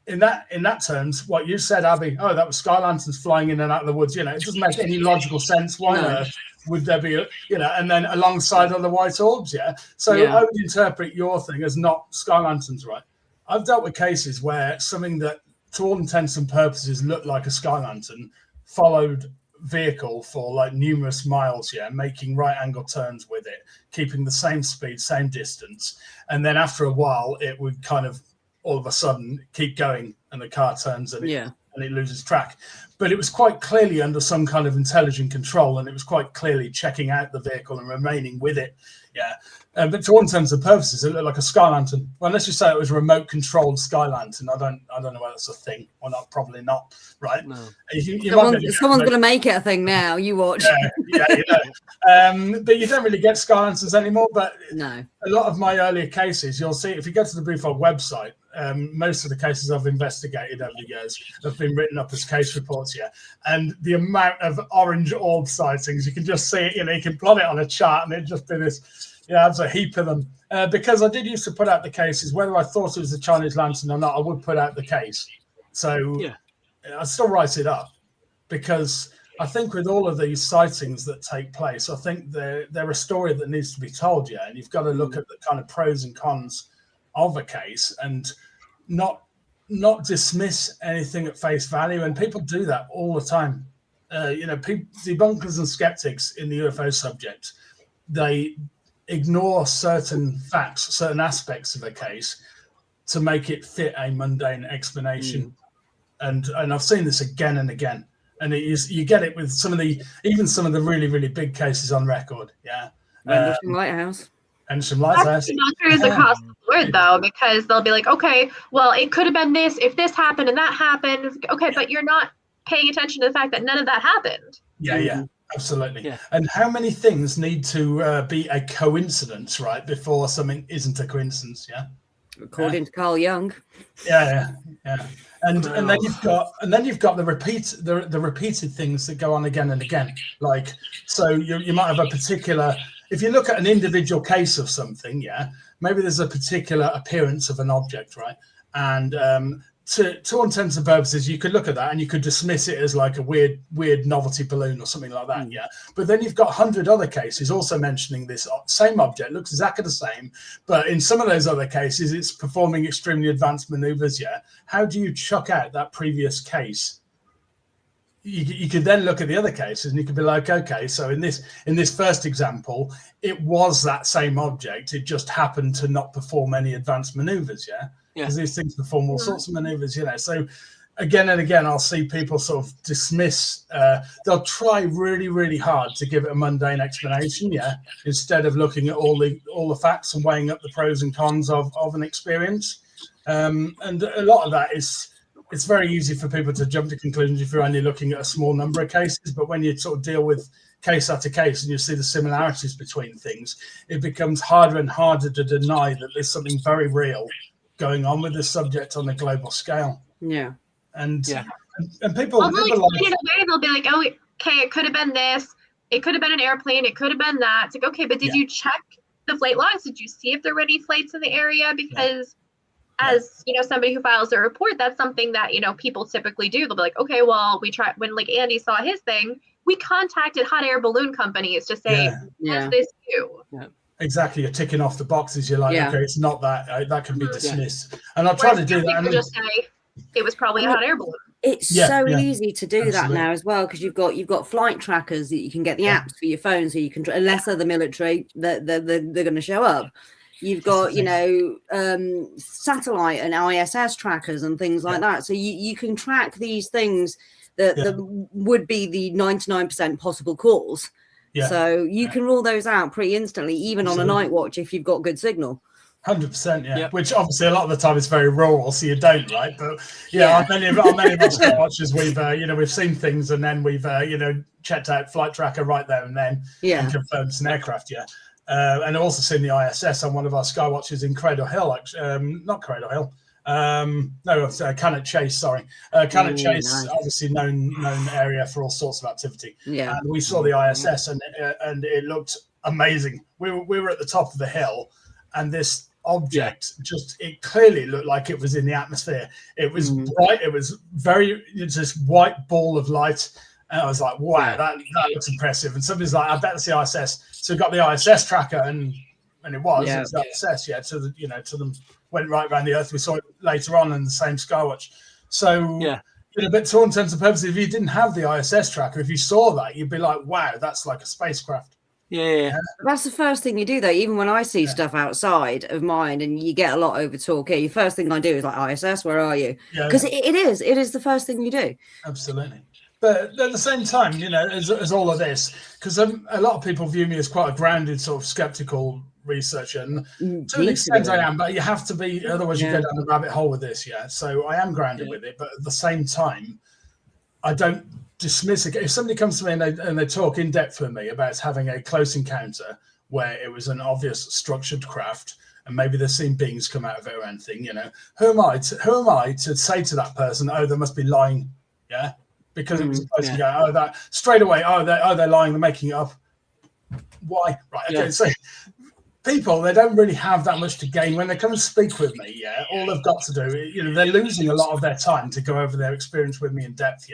in that terms, what you said, Abbie, that was sky lanterns flying in and out of the woods. It doesn't make any logical sense. Why on earth would there be, and then alongside other white orbs, So I would interpret your thing as not sky lanterns, right? I've dealt with cases where something that, to all intents and purposes, looked like a sky lantern followed vehicle for like numerous miles, making right angle turns with it, keeping the same speed, same distance, and then after a while it would kind of all of a sudden keep going and the car turns and it loses track. but it was quite clearly under some kind of intelligent control, and it was quite clearly checking out the vehicle and remaining with it. Yeah. But to all intents and purposes, it looked like a sky lantern. Well, unless you say it was a remote controlled sky lantern, I don't know whether that's a thing or not. Probably not, right? No. Someone's going to make it a thing now. You watch. But you don't really get sky lanterns anymore. But no, a lot of my earlier cases, you'll see if you go to the Bigfoot website. Most of the cases I've investigated over the years have been written up as case reports, and the amount of orange orb sightings, you can just see it. You can plot it on a chart, and it'd just be this. There's a heap of them. Because I did used to put out the cases, whether I thought it was a Chinese lantern or not, I would put out the case. So I still write it up, because I think with all of these sightings that take place, I think they're a story that needs to be told, and you've got to look at the kind of pros and cons of a case and not dismiss anything at face value. And people do that all the time. Debunkers and skeptics in the UFO subject, they ignore certain facts, certain aspects of a case to make it fit a mundane explanation. And I've seen this again and again. And it is, you get it with some of the really, really big cases on record. Lighthouse. And some Lighthouse. That's not true across the board, though, because they'll be like, okay, well, it could have been this if this happened and that happened. Okay, but you're not paying attention to the fact that none of that happened. Absolutely. And how many things need to be a coincidence, right, before something isn't a coincidence? According to Carl Jung. And then you've got the repeated things that go on again and again. Like, so you might have a particular, if you look at an individual case of something, maybe there's a particular appearance of an object, right? And to all intents and purposes, you could look at that and you could dismiss it as like a weird novelty balloon or something like that, But then you've got 100 other cases also mentioning this same object, looks exactly the same, but in some of those other cases, it's performing extremely advanced maneuvers, How do you chuck out that previous case? You could then look at the other cases and you could be like, okay, so in this first example, it was that same object. It just happened to not perform any advanced maneuvers, because these things perform all sorts of maneuvers, So again and again, I'll see people sort of dismiss. They'll try really, really hard to give it a mundane explanation, instead of looking at all the facts and weighing up the pros and cons of an experience. And a lot of that is, it's very easy for people to jump to conclusions if you're only looking at a small number of cases. But when you sort of deal with case after case and you see the similarities between things, it becomes harder and harder to deny that there's something very real going on with this subject on a global scale. And people, in a way, they'll be like, oh, okay, it could have been this, it could have been an airplane, it could have been that. It's like, okay, but did you check the flight logs? Did you see if there were any flights in the area? Because as somebody who files a report, that's something that people typically do. They'll be like, okay, well, we tried, when like Andy saw his thing, we contacted hot air balloon companies to say, is this you? Exactly, you're ticking off the boxes. You're like, okay, it's not that. That can be dismissed. And I'll try to do that. And just say it was probably a hot air balloon. It's so easy to do that now as well, because you've got flight trackers that you can get the apps for your phone, so you can, unless they're the military, they're going to show up. You've got satellite and ISS trackers and things like that, so you can track these things that would be the 99% possible cause. So you can rule those out pretty instantly, even on a night watch if you've got good signal. 100%, Which obviously a lot of the time is very rural, so you don't, right? But on many of our sky watches, we've seen things, and then we've checked out flight tracker right there and then, and confirmed it's an aircraft, and I've also seen the ISS on one of our sky watches in Cradle Hill, actually, not Cradle Hill. It's Cannock Chase, sorry. Cannock Chase, nice. Obviously known area for all sorts of activity. And we saw the ISS and it looked amazing. We were at the top of the hill, and this object it clearly looked like it was in the atmosphere. It was bright. It was this white ball of light. And I was like, wow, that looks impressive. And somebody's like, I bet it's the ISS. So we got the ISS tracker, and it was the ISS, to them. Went right around the Earth. We saw it later on in the same Skywatch. So, but to all intents and purposes, if you didn't have the ISS tracker, if you saw that, you'd be like, wow, that's like a spacecraft. That's the first thing you do, though. Even when I see stuff outside of mine, and you get a lot over talk here, the first thing I do is like, ISS, where are you? Because it is the first thing you do. Absolutely. But at the same time, as all of this, because a lot of people view me as quite a grounded, sort of skeptical researcher, and to an extent I am, but you have to be, otherwise you go down the rabbit hole with this, So I am grounded with it, but at the same time, I don't dismiss it. If somebody comes to me and they talk in depth with me about having a close encounter where it was an obvious structured craft, and maybe they've seen beings come out of it or anything, who am I to say to that person, oh, they must be lying, because it was supposed to go, that straight away, they're lying, they're making it up. Why? Right, okay, so people, they don't really have that much to gain when they come and speak with me. All they've got to do, they're losing a lot of their time to go over their experience with me in depth.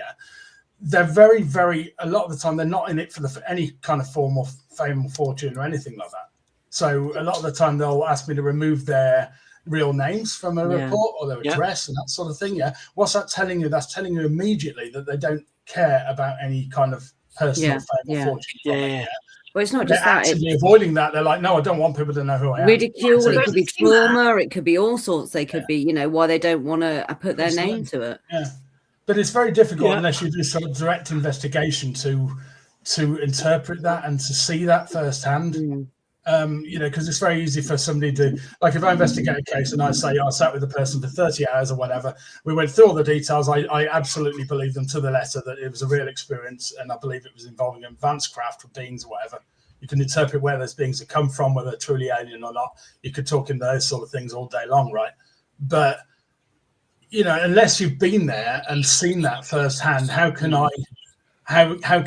They're very, very, a lot of the time they're not in it for any kind of form of fame or fortune or anything like that. So a lot of the time they'll ask me to remove their real names from a report or their address and that sort of thing. What's that telling you? That's telling you immediately that they don't care about any kind of personal fame or fortune. Well, it's not they're just that. Actively avoiding that. They're like, no, I don't want people to know who I am. Ridicule. It could be trauma. It could be all sorts. They could be, why they don't want to put their name to it. But it's very difficult unless you do sort of direct investigation to interpret that and to see that firsthand. Because it's very easy for somebody to, like, if I investigate a case and I say I sat with the person for 30 hours or whatever, we went through all the details. I absolutely believe them to the letter that it was a real experience, and I believe it was involving advanced craft or beings or whatever. You can interpret where those beings have come from, whether they're truly alien or not. You could talk in those sort of things all day long, right? But unless you've been there and seen that firsthand, how can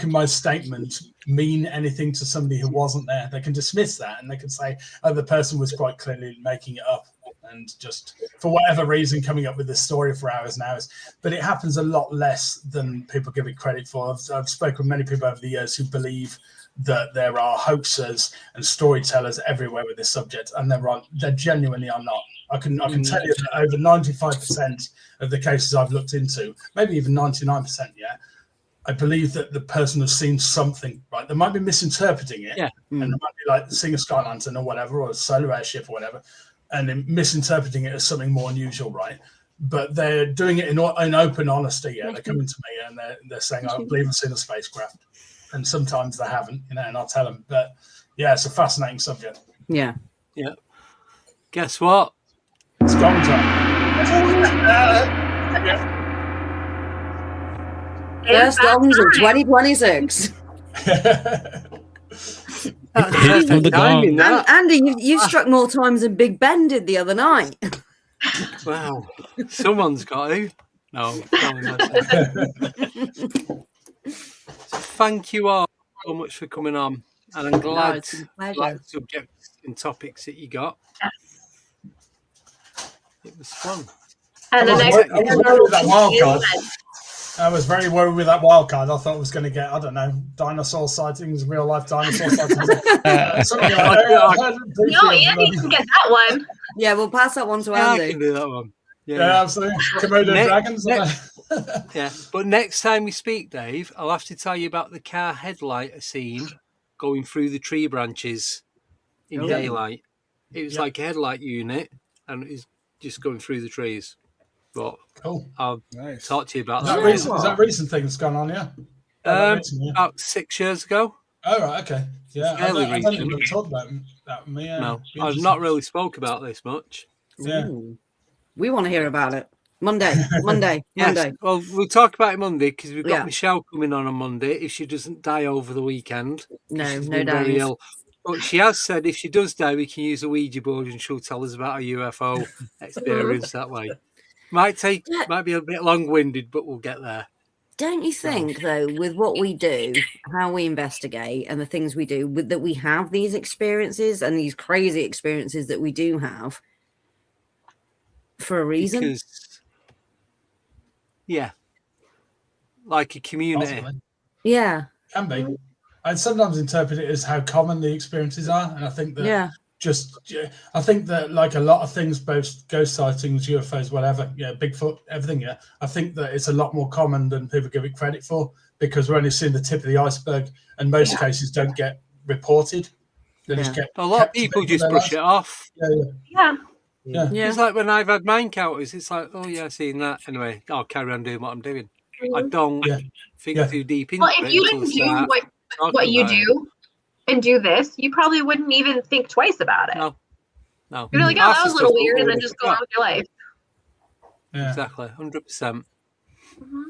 my statement mean anything to somebody who wasn't there? They can dismiss that and they can say, oh, the person was quite clearly making it up and just for whatever reason coming up with this story for hours and hours. But it happens a lot less than people give it credit for. I've spoken with many people over the years who believe that there are hoaxers and storytellers everywhere with this subject, and they genuinely are not. I can tell you that over 95% of the cases I've looked into, maybe even 99%, I believe that the person has seen something, right? They might be misinterpreting it, and they might be like seeing a sky lantern or whatever, or a solar airship or whatever, and then misinterpreting it as something more unusual, right? But they're doing it in open honesty. They're coming to me and they're saying, I believe I've seen a spacecraft, and sometimes they haven't, and I'll tell them. But it's a fascinating subject. Yeah. Guess what? It's gone time. First gongs of 2026. Andy, you've struck more times than Big Ben did the other night. Wow. Someone's got to. No. So thank you all so much for coming on. And I'm glad subjects and topics that you got. It was fun. And I was very worried with that wild card. I thought I was going to get, I don't know, dinosaur sightings, real life dinosaur sightings. Something like that. No, Andy can get that one. Yeah, we'll pass that one to Andy. I can do that one. Yeah, absolutely. Komodo dragons. But next time we speak, Dave, I'll have to tell you about the car headlight I seen going through the tree branches in daylight. It was like a headlight unit, and it's just going through the trees. But cool. I'll talk to you about that. Is that recent thing that's gone on? About 6 years ago. Oh, right, okay. Yeah, I don't think we've talked about that. No, I've not really spoke about this much. Yeah. Ooh. We want to hear about it. Monday. Yes. Well, we'll talk about it Monday because we've got Micheal coming on Monday if she doesn't die over the weekend. No very ill. But she has said if she does die, we can use a Ouija board and she'll tell us about a UFO experience that way. Might be a bit long-winded, but we'll get there. Don't you think, though, with what we do, how we investigate and the things we do, that we have these experiences and these crazy experiences that we do have for a reason? Because, like a community. Possibly. Yeah. Can be. I'd sometimes interpret it as how common the experiences are, and I think that I think that like a lot of things, both ghost sightings, UFOs, whatever, Bigfoot, everything, I think that it's a lot more common than people give it credit for because we're only seeing the tip of the iceberg, and most cases don't get reported. They just get a lot of people just brush it off. Yeah. It's like when I've had mine encounters, it's like, oh yeah, I've seen that. Anyway, I'll carry on doing what I'm doing. I don't think too deep into well, it. If you didn't do what you do and do this, you probably wouldn't even think twice about it. No. You'd be like, oh, that was a little weird, and then just go on with your life. Yeah. Exactly, 100%. Mm-hmm.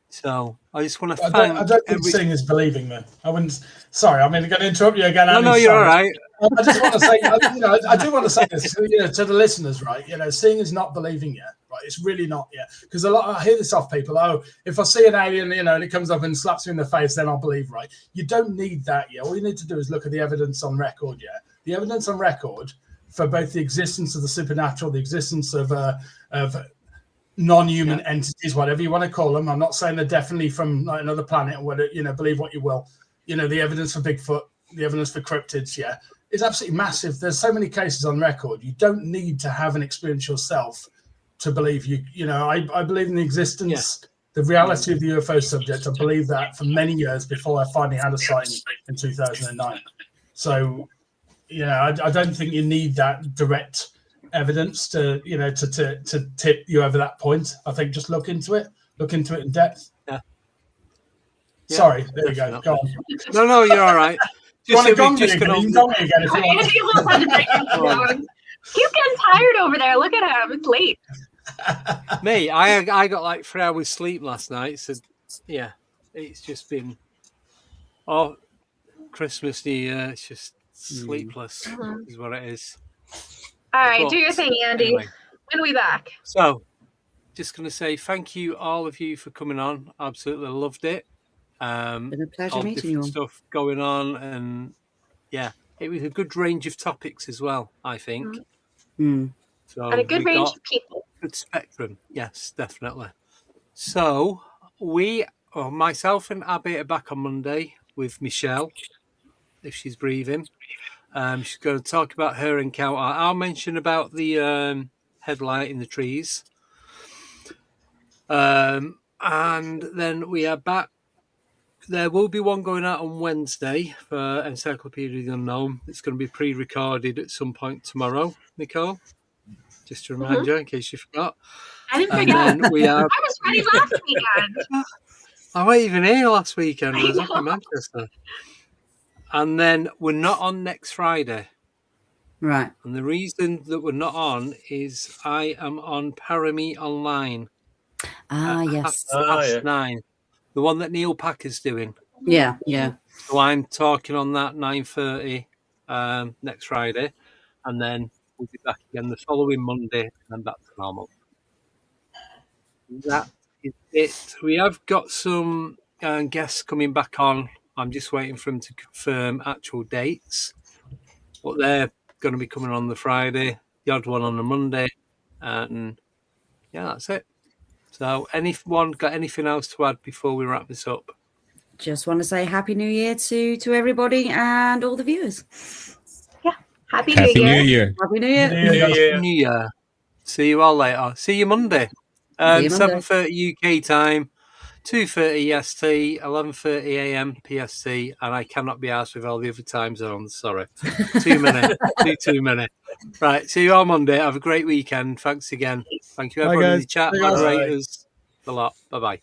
So I just want to thank. I don't think seeing is believing, though. I wouldn't. Sorry, I'm going to interrupt you again. No, you're all right. I just want to say, I do want to say this, to the listeners, right? Seeing is not believing yet, right? It's really not yet, because I hear this off people. Oh, if I see an alien, and it comes up and slaps me in the face, then I'll believe, right? You don't need that yet. All you need to do is look at the evidence on record. Yeah, the evidence on record for both the existence of the supernatural, the existence of non-human entities, whatever you want to call them. I'm not saying they're definitely from another planet, or whatever, believe what you will. The evidence for Bigfoot, the evidence for cryptids, it's absolutely massive. There's so many cases on record. You don't need to have an experience yourself to believe I believe in the existence, the reality of the UFO subject. I believe that for many years before I finally had a sighting in 2009. So, I don't think you need that direct evidence to tip you over that point. I think just look into it in depth. Sorry, there you go. Go on. No, you're all right. You want to gong me again if you want. He's getting tired over there. Look at him. It's late. Me, I got like 3 hours sleep last night. So it's just been Christmas, New Year. It's just sleepless is what it is. All right, do your thing, Andy. Anyway. When are we back? So, just going to say thank you, all of you, for coming on. Absolutely loved it. It's a pleasure all meeting you all. Stuff going on, and it was a good range of topics as well, I think. So and a good range of people. Good spectrum, yes, definitely. So myself and Abbie are back on Monday with Micheal, if she's breathing. She's going to talk about her encounter. I'll mention about the headlight in the trees. And then we are back. There will be one going out on Wednesday for Encyclopedia of the Unknown. It's going to be pre-recorded at some point tomorrow, Nicole. Just to remind you, in case you forgot. I didn't forget. I was ready last weekend. I wasn't even here last weekend. I was up in Manchester. And then we're not on next Friday. Right. And the reason that we're not on is I am on Paranormal Online. Yes. 9:30. The one that Neil Packer's doing. Yeah. So I'm talking on that 9:30 next Friday. And then we'll be back again the following Monday and back to normal. That is it. We have got some guests coming back on. I'm just waiting for them to confirm actual dates. But they're going to be coming on the Friday, the odd one on the Monday. And that's it. So anyone got anything else to add before we wrap this up? Just want to say Happy New Year to everybody and all the viewers. Yeah. Happy New Happy Year. New Year. Happy New Year. See you all later. See you Monday. 7:30 UK time, 2:30 EST, 11:30 AM PST, and I cannot be asked with all the other time zones. Sorry. Too many. Too many. Right. See you all Monday. Have a great weekend. Thanks again. Thank you, everybody in the chat, moderators, a lot. Bye-bye.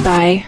Bye.